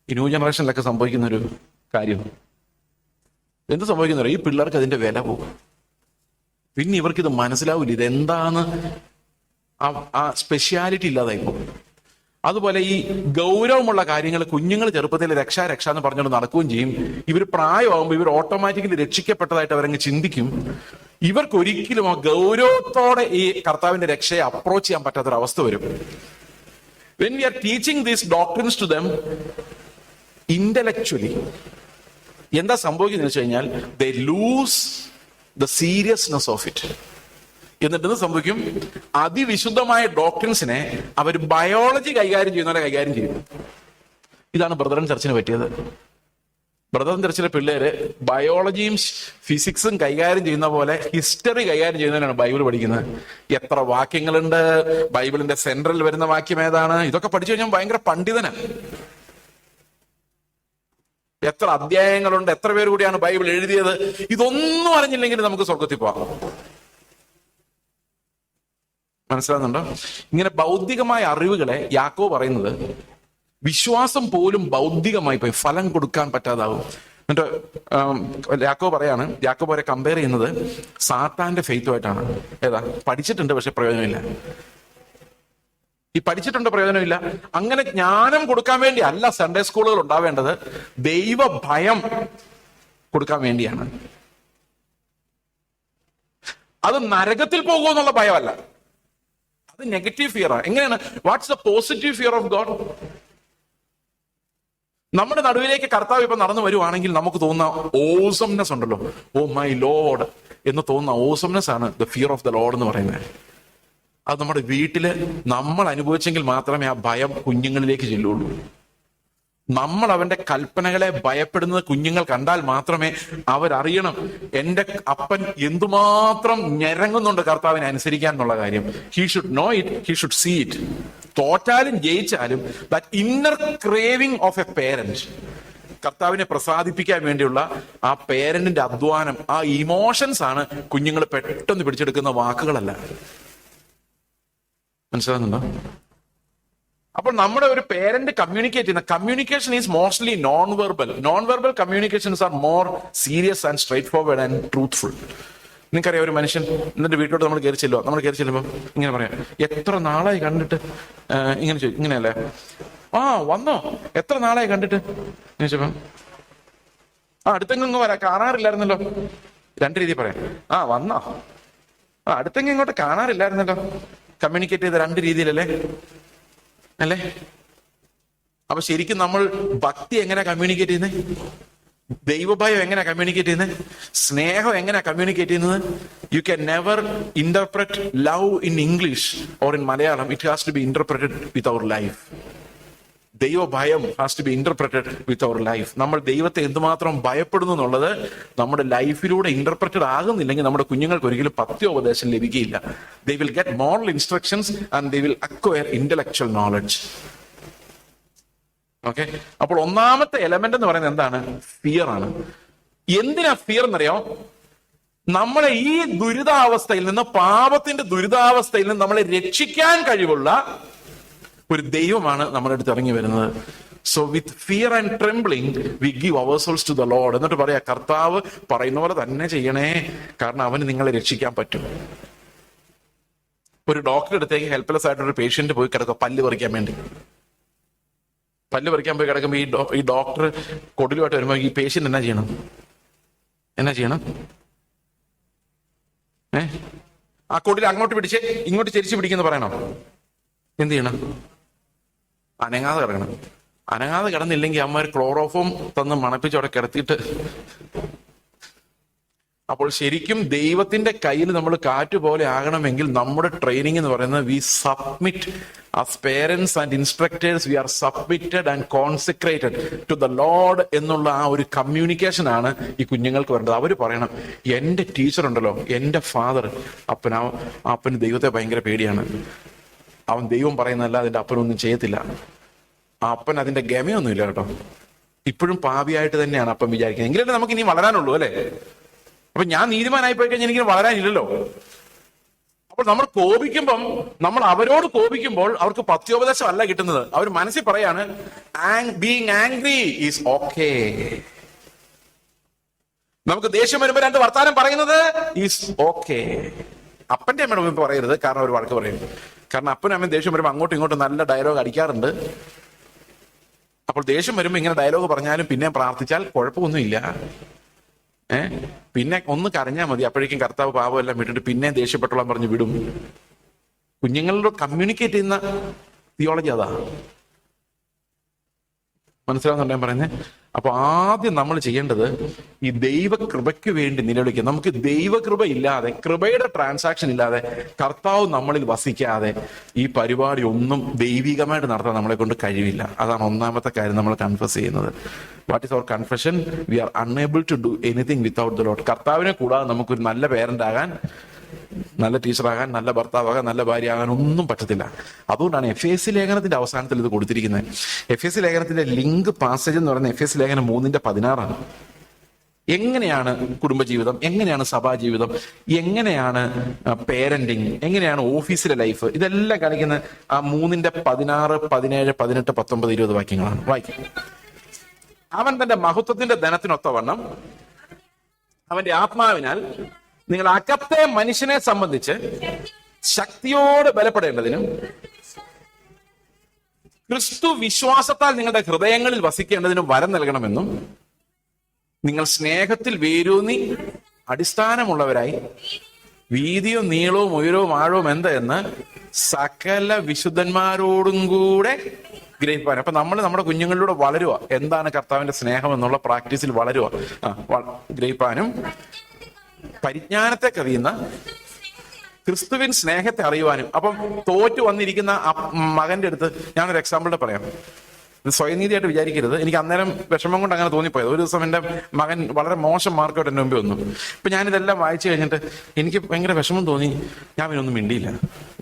ഈ ന്യൂ ജനറേഷനിലൊക്കെ സംഭവിക്കുന്ന ഒരു കാര്യം. എന്ത് സംഭവിക്കുന്ന, ഈ പിള്ളേർക്ക് അതിന്റെ വില പോകും. പിന്നെ ഇവർക്കിത് മനസ്സിലാവില്ല, ഇതെന്താന്ന് ആ സ്പെഷ്യാലിറ്റി ഇല്ലാതായി പോകും. അതുപോലെ ഈ ഗൗരവമുള്ള കാര്യങ്ങൾ കുഞ്ഞുങ്ങൾ ചെറുപ്പത്തിൽ രക്ഷ എന്ന് പറഞ്ഞുകൊണ്ട് നടക്കുകയും ചെയ്യും. ഇവർ പ്രായമാകുമ്പോൾ ഇവർ ഓട്ടോമാറ്റിക്കലി രക്ഷിക്കപ്പെട്ടതായിട്ട് അവരങ്ങ് ചിന്തിക്കും. ഇവർക്കൊരിക്കലും ആ ഗൗരവത്തോടെ ഈ കർത്താവിന്റെ രക്ഷയെ അപ്രോച്ച് ചെയ്യാൻ പറ്റാത്തൊരവസ്ഥ വരും. When we are teaching these doctrines to them intellectually, എന്താ സംഭവിക്കുന്നത് വെച്ച് കഴിഞ്ഞാൽ, they lose the seriousness of it. എന്നിട്ട് സംഭവിക്കും, അതിവിശുദ്ധമായ ഡോക്ട്രിൻസിനെ അവർ ബയോളജി കൈകാര്യം ചെയ്യുന്നവരെ കൈകാര്യം ചെയ്യും. ഇതാണ് ബ്രദറൻ ചർച്ചിന് പറ്റിയത്. ബ്രദറൻ ചർച്ചിലെ പിള്ളേര് ബയോളജിയും ഫിസിക്സും കൈകാര്യം ചെയ്യുന്ന പോലെ ഹിസ്റ്ററി കൈകാര്യം ചെയ്യുന്നതിനാണ് ബൈബിൾ പഠിക്കുന്നത്. എത്ര വാക്യങ്ങളുണ്ട്, ബൈബിളിന്റെ സെൻട്രൽ വരുന്ന വാക്യം ഏതാണ്, ഇതൊക്കെ പഠിച്ചു കഴിഞ്ഞാൽ ഭയങ്കര പണ്ഡിതനാണ്. എത്ര അധ്യായങ്ങളുണ്ട്, എത്ര പേര് കൂടിയാണ് ബൈബിൾ എഴുതിയത്, ഇതൊന്നും അറിഞ്ഞില്ലെങ്കിൽ നമുക്ക് സ്വർഗത്തിൽ പോകാം. മനസ്സിലാകുന്നുണ്ടോ? ഇങ്ങനെ ഭൗതികമായ അറിവുകളെ യാക്കോബ് പറയുന്നത് വിശ്വാസം പോലും ഭൗതികമായി പോയി ഫലം കൊടുക്കാൻ പറ്റാതാവും. എന്നിട്ട് യാക്കോബ് പറയാണ്, യാക്കോബ് അവരെ കമ്പയർ ചെയ്യുന്നത് സാത്താന്റെ ഫെയ്ത്തുമായിട്ടാണ്. ഏതാ? പഠിച്ചിട്ടുണ്ട് പക്ഷെ പ്രയോജനമില്ല. ഈ പഠിച്ചിട്ടുണ്ട് പ്രയോജനമില്ല. അങ്ങനെ ജ്ഞാനം കൊടുക്കാൻ വേണ്ടി അല്ല സൺഡേ സ്കൂളുകൾ ഉണ്ടാവേണ്ടത്, ദൈവ ഭയം കൊടുക്കാൻ വേണ്ടിയാണ്. അത് നരകത്തിൽ പോകുമെന്നുള്ള ഭയമല്ല, അത് നെഗറ്റീവ് ഫിയറാണ്. എങ്ങനെയാണ്? What's the positive fear of God? നമ്മുടെ നടുവിലേക്ക് കർത്താവ് ഇപ്പൊ നടന്നു വരുവാണെങ്കിൽ നമുക്ക് തോന്നുന്ന ഓസംനെസ് ഉണ്ടല്ലോ, ഓ മൈ ലോഡ് എന്ന് തോന്നുന്ന ഓസംനെസ് ആണ് the fear of the load എന്ന് പറയുന്നത്. അത് നമ്മുടെ വീട്ടില് നമ്മൾ അനുഭവിച്ചെങ്കിൽ മാത്രമേ ആ ഭയം കുഞ്ഞുങ്ങളിലേക്ക് ചെല്ലുള്ളൂ. നമ്മൾ അവന്റെ കൽപ്പനകളെ ഭയപ്പെടുന്നത് കുഞ്ഞുങ്ങൾ കണ്ടാൽ മാത്രമേ അവരറിയണം എന്റെ അപ്പൻ എന്തുമാത്രം ഞെരങ്ങുന്നുണ്ട് കർത്താവിനെ അനുസരിക്കാൻ എന്നുള്ള കാര്യം. He should know it, he should see it. തോറ്റാലും ജയിച്ചാലും that inner craving of a parent, കർത്താവിനെ പ്രസാദിപ്പിക്കാൻ വേണ്ടിയുള്ള ആ പേരന്റിന്റെ അധ്വാനം, ആ ഇമോഷൻസ് ആണ് കുഞ്ഞുങ്ങൾ പെട്ടെന്ന് പിടിച്ചെടുക്കുന്ന വാക്കുകളല്ല. മനസ്സിലാകുന്നുണ്ടോ? അപ്പോൾ നമ്മുടെ ഒരു പേരന്റ് കമ്മ്യൂണിക്കേറ്റ് ചെയ്യുന്ന communication is mostly non verbal. Non verbal communications are more serious and straight forward and truthful. നിങ്ങൾക്കറിയാം, ഒരു മനുഷ്യൻ എന്നിട്ട് വീട്ടിലോട്ട് നമ്മൾ കയറി ചെല്ലുമ്പോൾ ഇങ്ങനെ പറയാം, എത്ര നാളായി കണ്ടിട്ട്, ഇങ്ങനെ ചോദിക്കും, ഇങ്ങനെയല്ലേ, ആ വന്നോ, എത്ര നാളായി കണ്ടിട്ട് ചോദിച്ചപ്പം, അടുത്തെങ്ങ് വരാം, കാണാറില്ലായിരുന്നല്ലോ. രണ്ട് രീതി പറയാം, വന്നോ, അടുത്തെങ്ങ് ഇങ്ങോട്ട് കാണാറില്ലായിരുന്നല്ലോ. കമ്മ്യൂണിക്കേറ്റ് ചെയ്ത രണ്ട് രീതിയിലല്ലേ അല്ലേ? അപ്പൊ ശരിക്കും നമ്മൾ ഭക്തി എങ്ങനെ കമ്മ്യൂണിക്കേറ്റ് ചെയ്യുന്നത്? ദൈവഭയം എങ്ങനെ കമ്മ്യൂണിക്കേറ്റ് ചെയ്യുന്നത്? സ്നേഹം എങ്ങനെ കമ്മ്യൂണിക്കേറ്റ് ചെയ്യുന്നത്? You can never interpret love in English or in Malayalam. It has to be interpreted with our life. ദൈവഭയം has to be interpreted with our life. നമ്മൾ ദൈവത്തെ എന്തുമാത്രം ഭയപ്പെടുന്നു എന്നുള്ളത് നമ്മുടെ ലൈഫിലൂടെ ഇന്റർപ്രറ്റഡ് ആകുന്നില്ലെങ്കിൽ നമ്മുടെ കുഞ്ഞുങ്ങൾക്ക് ഒരിക്കലും പത്യോപദേശം ലഭിക്കുകയില്ല. They will get moral instructions and they will acquire intellectual knowledge. Okay, അപ്പോൾ ഒന്നാമത്തെ എലമെന്റ് എന്ന് പറയുന്നത് എന്താണ്? ഫിയർ ആണ്. എന്തിനാ ഫിയർ എന്നറിയാമോ? നമ്മളെ ഈ ദുരിതാവസ്ഥയിൽ നിന്ന്, പാപത്തിന്റെ ദുരിതാവസ്ഥയിൽ നിന്ന് നമ്മളെ രക്ഷിക്കാൻ കഴിവുള്ള ഒരു ദൈവമാണ് നമ്മുടെ അടുത്ത് ഇറങ്ങി വരുന്നത്. So with fear and trembling we give our souls to the Lord. എന്നിട്ട് പറയാ, കർത്താവ് പറയുന്ന പോലെ തന്നെ ചെയ്യണേ, കാരണം അവന് നിങ്ങളെ രക്ഷിക്കാൻ പറ്റും. ഒരു ഡോക്ടറുടെ അടുത്തേക്ക് ഹെൽപ്ലെസ് ആയിട്ടൊരു പേഷ്യന്റ് പോയി കിടക്കുക, പല്ല് പറിക്കാൻ വേണ്ടി. പല്ല് പറിക്കാൻ പോയി കിടക്കുമ്പോൾ ഈ ഡോക്ടർ കൊടിലുമായിട്ട് വരുമ്പോൾ ഈ പേഷ്യന്റ് എന്നാ ചെയ്യണം? ആ കൊടിൽ അങ്ങോട്ട് പിടിച്ച് ഇങ്ങോട്ട് ചെരിച്ച് പിടിക്കുന്നു പറയണോ? എന്ത് ചെയ്യണം? അനങ്ങാതെ കിടക്കണം. അനങ്ങാതെ കിടന്നില്ലെങ്കിൽ അമ്മ ക്ലോറോഫോം തന്ന് മണപ്പിച്ച് അവിടെ കിടത്തിയിട്ട്. അപ്പോൾ ശരിക്കും ദൈവത്തിന്റെ കയ്യിൽ നമ്മൾ കാറ്റ് പോലെ ആകണമെങ്കിൽ നമ്മുടെ ട്രെയിനിങ് എന്ന് പറയുന്നത് we submit as parents and instructors, we are submitted and consecrated to the Lord എന്നുള്ള ആ ഒരു കമ്മ്യൂണിക്കേഷൻ ആണ് ഈ കുഞ്ഞുങ്ങൾക്ക് വേണ്ടത്. അവർ പറയണം, എന്റെ ടീച്ചർ ഉണ്ടല്ലോ, എന്റെ ഫാദർ, അപ്പന് ദൈവത്തെ ഭയങ്കര പേടിയാണ്, അവൻ ദൈവം പറയുന്നതല്ല അതിന്റെ അപ്പനൊന്നും ചെയ്യത്തില്ല, ആ അപ്പൻ അതിന്റെ ഗമയൊന്നുമില്ല കേട്ടോ, ഇപ്പോഴും പാപിയായിട്ട് തന്നെയാണ് അപ്പൻ വിചാരിക്കുന്നത്, എങ്കിലല്ലേ നമുക്ക് ഇനി വളരാനുള്ളൂ അല്ലേ? അപ്പൊ ഞാൻ നീതിമാനായി പോയി കഴിഞ്ഞാൽ എനിക്ക് വളരാനില്ലല്ലോ. അപ്പോൾ നമ്മൾ കോപിക്കുമ്പം, നമ്മൾ അവരോട് കോപിക്കുമ്പോൾ അവർക്ക് പത്യോപദേശം അല്ല കിട്ടുന്നത്. അവർ മനസ്സിൽ പറയാണ്, ബീങ് ആംഗ്രി ഈസ് ഓക്കേ. നമുക്ക് ദേഷ്യം വരുമ്പോൾ രണ്ട് വർത്താനം പറയുന്നത് ഈസ് ഓക്കേ. അപ്പന്റെ അമ്മയുടെ മുമ്പ് പറയരുത്, കാരണം അവർ വഴക്ക് പറയും. കാരണം അപ്പനും അമ്മയും ദേഷ്യം വരുമ്പോൾ അങ്ങോട്ടും ഇങ്ങോട്ടും നല്ല ഡയലോഗ് അടിക്കാറുണ്ട്. അപ്പോൾ ദേഷ്യം വരുമ്പോൾ ഇങ്ങനെ ഡയലോഗ് പറഞ്ഞാലും പിന്നെ പ്രാർത്ഥിച്ചാൽ കുഴപ്പമൊന്നുമില്ല. പിന്നെ ഒന്ന് കരഞ്ഞാൽ മതി, അപ്പോഴേക്കും കർത്താവ് പാപമെല്ലാം വിട്ടിട്ട് പിന്നെ ദേഷ്യപ്പെട്ടോളാൻ പറഞ്ഞ് വിടും. കുഞ്ഞുങ്ങളോട് കമ്മ്യൂണിക്കേറ്റ് ചെയ്യുന്ന തിയോളജി അതാ. മനസ്സിലാവുന്നുണ്ടോ ഞാൻ പറയുന്നത്? അപ്പൊ ആദ്യം നമ്മൾ ചെയ്യേണ്ടത് ഈ ദൈവകൃപയ്ക്ക് വേണ്ടി നിലവിളിക്കുക. നമുക്ക് ദൈവകൃപ ഇല്ലാതെ, കൃപയുടെ ട്രാൻസാക്ഷൻ ഇല്ലാതെ, കർത്താവ് നമ്മളിൽ വസിക്കാതെ ഈ പരിപാടി ഒന്നും ദൈവികമായിട്ട് നടത്താൻ നമ്മളെ കൊണ്ട് കഴിവില്ല. അതാണ് ഒന്നാമത്തെ കാര്യം നമ്മൾ കൺഫസ് ചെയ്യുന്നത്. What is our confession? We are unable to do anything without the Lord. കർത്താവിനെ കൂടാതെ നമുക്കൊരു നല്ല പേരന്റ് ആകാൻ, നല്ല ടീച്ചറാകാൻ, നല്ല ഭർത്താവാകാൻ, നല്ല ഭാര്യ ആകാൻ ഒന്നും പറ്റത്തില്ല. അതുകൊണ്ടാണ് എഫേസ്യ ലേഖനത്തിന്റെ അവസാനത്തിൽ ഇത് കൊടുത്തിരിക്കുന്നത്. എഫേസ്യ ലേഖനത്തിന്റെ ലിങ്ക് പാസേജ് എന്ന് പറയുന്നത് എഫേസ്യ ലേഖനം 3:16. എങ്ങനെയാണ് കുടുംബജീവിതം, എങ്ങനെയാണ് സഭാജീവിതം, എങ്ങനെയാണ് പേരന്റിങ്, എങ്ങനെയാണ് ഓഫീസിലെ ലൈഫ്, ഇതെല്ലാം കാണിക്കുന്ന ആ 3:16, 17, 18, 19, 20 വാക്യങ്ങളാണ്. വായിക്കാം. അവൻ തന്റെ മഹത്വത്തിന്റെ ധനത്തിനൊത്തവണ്ണം അവന്റെ ആത്മാവിനാൽ നിങ്ങൾ അകത്തെ മനുഷ്യനെ സംബന്ധിച്ച് ശക്തിയോട് ബലപ്പെടേണ്ടതിനും ക്രിസ്തു വിശ്വാസത്താൽ നിങ്ങളുടെ ഹൃദയങ്ങളിൽ വസിക്കേണ്ടതിനും വരം നൽകണമെന്നും നിങ്ങൾ സ്നേഹത്തിൽ വേരൂന്നി അടിസ്ഥാനമുള്ളവരായി വീതിയും നീളവും ഉയരവും ആഴവും എന്തെന്ന് സകല വിശുദ്ധന്മാരോടും കൂടെ ഗ്രഹിപ്പാൻ. അപ്പൊ നമ്മൾ നമ്മുടെ കുഞ്ഞുങ്ങളിലൂടെ വളരുക. എന്താണ് കർത്താവിന്റെ സ്നേഹം എന്നുള്ള പ്രാക്ടീസിൽ വളരുക, ഗ്രഹിപ്പാനും പരിജ്ഞാനത്തെ കവിയുന്ന ക്രിസ്തുവിൻ സ്നേഹത്തെ അറിയുവാനും. അപ്പം തോറ്റു വന്നിരിക്കുന്ന മകന്റെ അടുത്ത് ഞാനൊരു എക്സാമ്പിളിന്റെ പറയാം. ഇത് സ്വയനീതിയായിട്ട് വിചാരിക്കരുത്. എനിക്ക് അന്നേരം വിഷമം കൊണ്ട് അങ്ങനെ തോന്നിപ്പോയത്. ഒരു ദിവസം എൻ്റെ മകൻ വളരെ മോശം മാർക്കോട്ട് എൻ്റെ മുമ്പിൽ വന്നു. ഇപ്പം ഞാനിതെല്ലാം വായിച്ചു കഴിഞ്ഞിട്ട് എനിക്ക് ഭയങ്കര വിഷമം തോന്നി. ഞാൻ പിന്നൊന്നും മിണ്ടിയില്ല.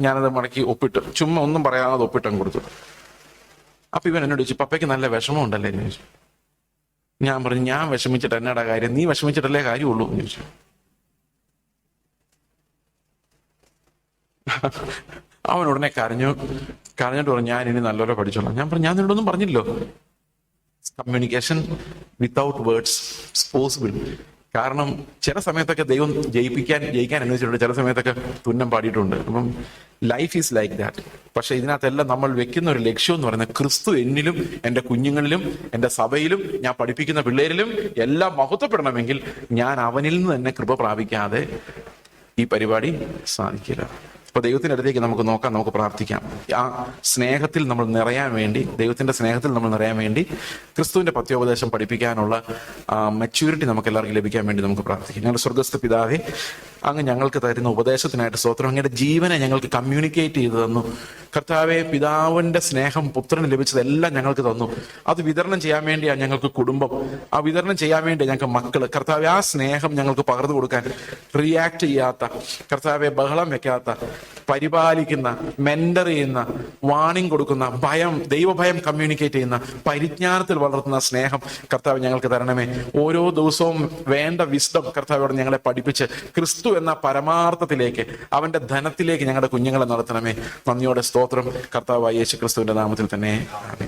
ഞാനത് മടക്കി ഒപ്പിട്ട്, ചുമ്മാ ഒന്നും പറയാതെ ഒപ്പിട്ടങ്ങ് കൊടുത്തു. അപ്പം ഇവൻ എന്നോട് ചോദിച്ചു, പപ്പയ്ക്ക് നല്ല വിഷമം ഉണ്ടല്ലേ എന്ന് ചോദിച്ചു. ഞാൻ പറഞ്ഞു, ഞാൻ വിഷമിച്ചിട്ട് എന്നാടാ കാര്യം, നീ വിഷമിച്ചിട്ടല്ലേ കാര്യമുള്ളൂ എന്ന് ചോദിച്ചു. അവൻ ഉടനെ കരഞ്ഞിട്ട് പറഞ്ഞു, ഞാൻ ഇനി നല്ലപോലെ പഠിച്ചോളാം. ഞാൻ പറഞ്ഞു, ഞാൻ നിന്നോടൊന്നും പറഞ്ഞില്ലോ. Communication without words it's possible. കാരണം ചില സമയത്തൊക്കെ ദൈവം ജയിക്കാൻ അനുവദിച്ചിട്ടുണ്ട്, ചില സമയത്തൊക്കെ തുന്നം പാടിയിട്ടുണ്ട്. അപ്പം ലൈഫ് ഈസ് ലൈക്ക് ദാറ്റ്. പക്ഷെ ഇതിനകത്തെല്ലാം നമ്മൾ വെക്കുന്ന ഒരു ലക്ഷ്യം എന്ന് പറയുന്നത്, ക്രിസ്തു എന്നിലും എൻ്റെ കുഞ്ഞുങ്ങളിലും എൻ്റെ സഭയിലും ഞാൻ പഠിപ്പിക്കുന്ന പിള്ളേരിലും എല്ലാം മഹത്വപ്പെടണമെങ്കിൽ ഞാൻ അവനിൽ നിന്ന് തന്നെ കൃപ പ്രാപിക്കാതെ ഈ പരിപാടി സാധിക്കില്ല. അപ്പൊ ദൈവത്തിന്റെ അടുത്തേക്ക് നമുക്ക് നോക്കാം, നമുക്ക് പ്രാർത്ഥിക്കാം. ആ സ്നേഹത്തിൽ നമ്മൾ നിറയാൻ വേണ്ടി, ദൈവത്തിന്റെ സ്നേഹത്തിൽ നമ്മൾ നിറയാൻ വേണ്ടി, ക്രിസ്തുവിന്റെ പത്യോപദേശം പഠിപ്പിക്കാനുള്ള മെച്യൂരിറ്റി നമുക്ക് എല്ലാവർക്കും ലഭിക്കാൻ വേണ്ടി നമുക്ക് പ്രാർത്ഥിക്കാം. ഞങ്ങളുടെ സ്വർഗ്ഗസ്ഥ പിതാവേ, അങ്ങ് ഞങ്ങൾക്ക് തരുന്ന ഉപദേശത്തിനായിട്ട് സ്തോത്രം. അങ്ങയുടെ ജീവനെ ഞങ്ങൾക്ക് കമ്മ്യൂണിക്കേറ്റ് ചെയ്തു തന്നു കർത്താവെ. പിതാവിന്റെ സ്നേഹം പുത്രന് ലഭിച്ചതെല്ലാം ഞങ്ങൾക്ക് തന്നു. അത് വിതരണം ചെയ്യാൻ വേണ്ടിയാണ് ഞങ്ങൾക്ക് കുടുംബം, ആ വിതരണം ചെയ്യാൻ വേണ്ടി ഞങ്ങൾക്ക് മക്കള്. കർത്താവെ, ആ സ്നേഹം ഞങ്ങൾക്ക് പകർന്നു കൊടുക്കാൻ റിയാക്ട് ചെയ്യാത്ത, കർത്താവെ ബഹളം വെക്കാത്ത, പരിപാലിക്കുന്ന, മെന്റർ ചെയ്യുന്ന, വാണിംഗ് കൊടുക്കുന്ന, ദൈവഭയം കമ്മ്യൂണിക്കേറ്റ് ചെയ്യുന്ന, പരിജ്ഞാനത്തിൽ വളർത്തുന്ന സ്നേഹം കർത്താവ് ഞങ്ങൾക്ക് തരണമേ. ഓരോ ദിവസവും വേണ്ട വിസ്ഡം കർത്താവോട് ഞങ്ങളെ പഠിപ്പിച്ച് ക്രിസ്തു എന്ന പരമാർത്ഥത്തിലേക്ക്, അവന്റെ ധനത്തിലേക്ക് ഞങ്ങളുടെ കുഞ്ഞുങ്ങളെ നടത്തണമേ. നന്ദിയോടെ സ്തോത്രം. കർത്താവായ യേശു ക്രിസ്തുവിന്റെ നാമത്തിൽ തന്നെ ആമേൻ.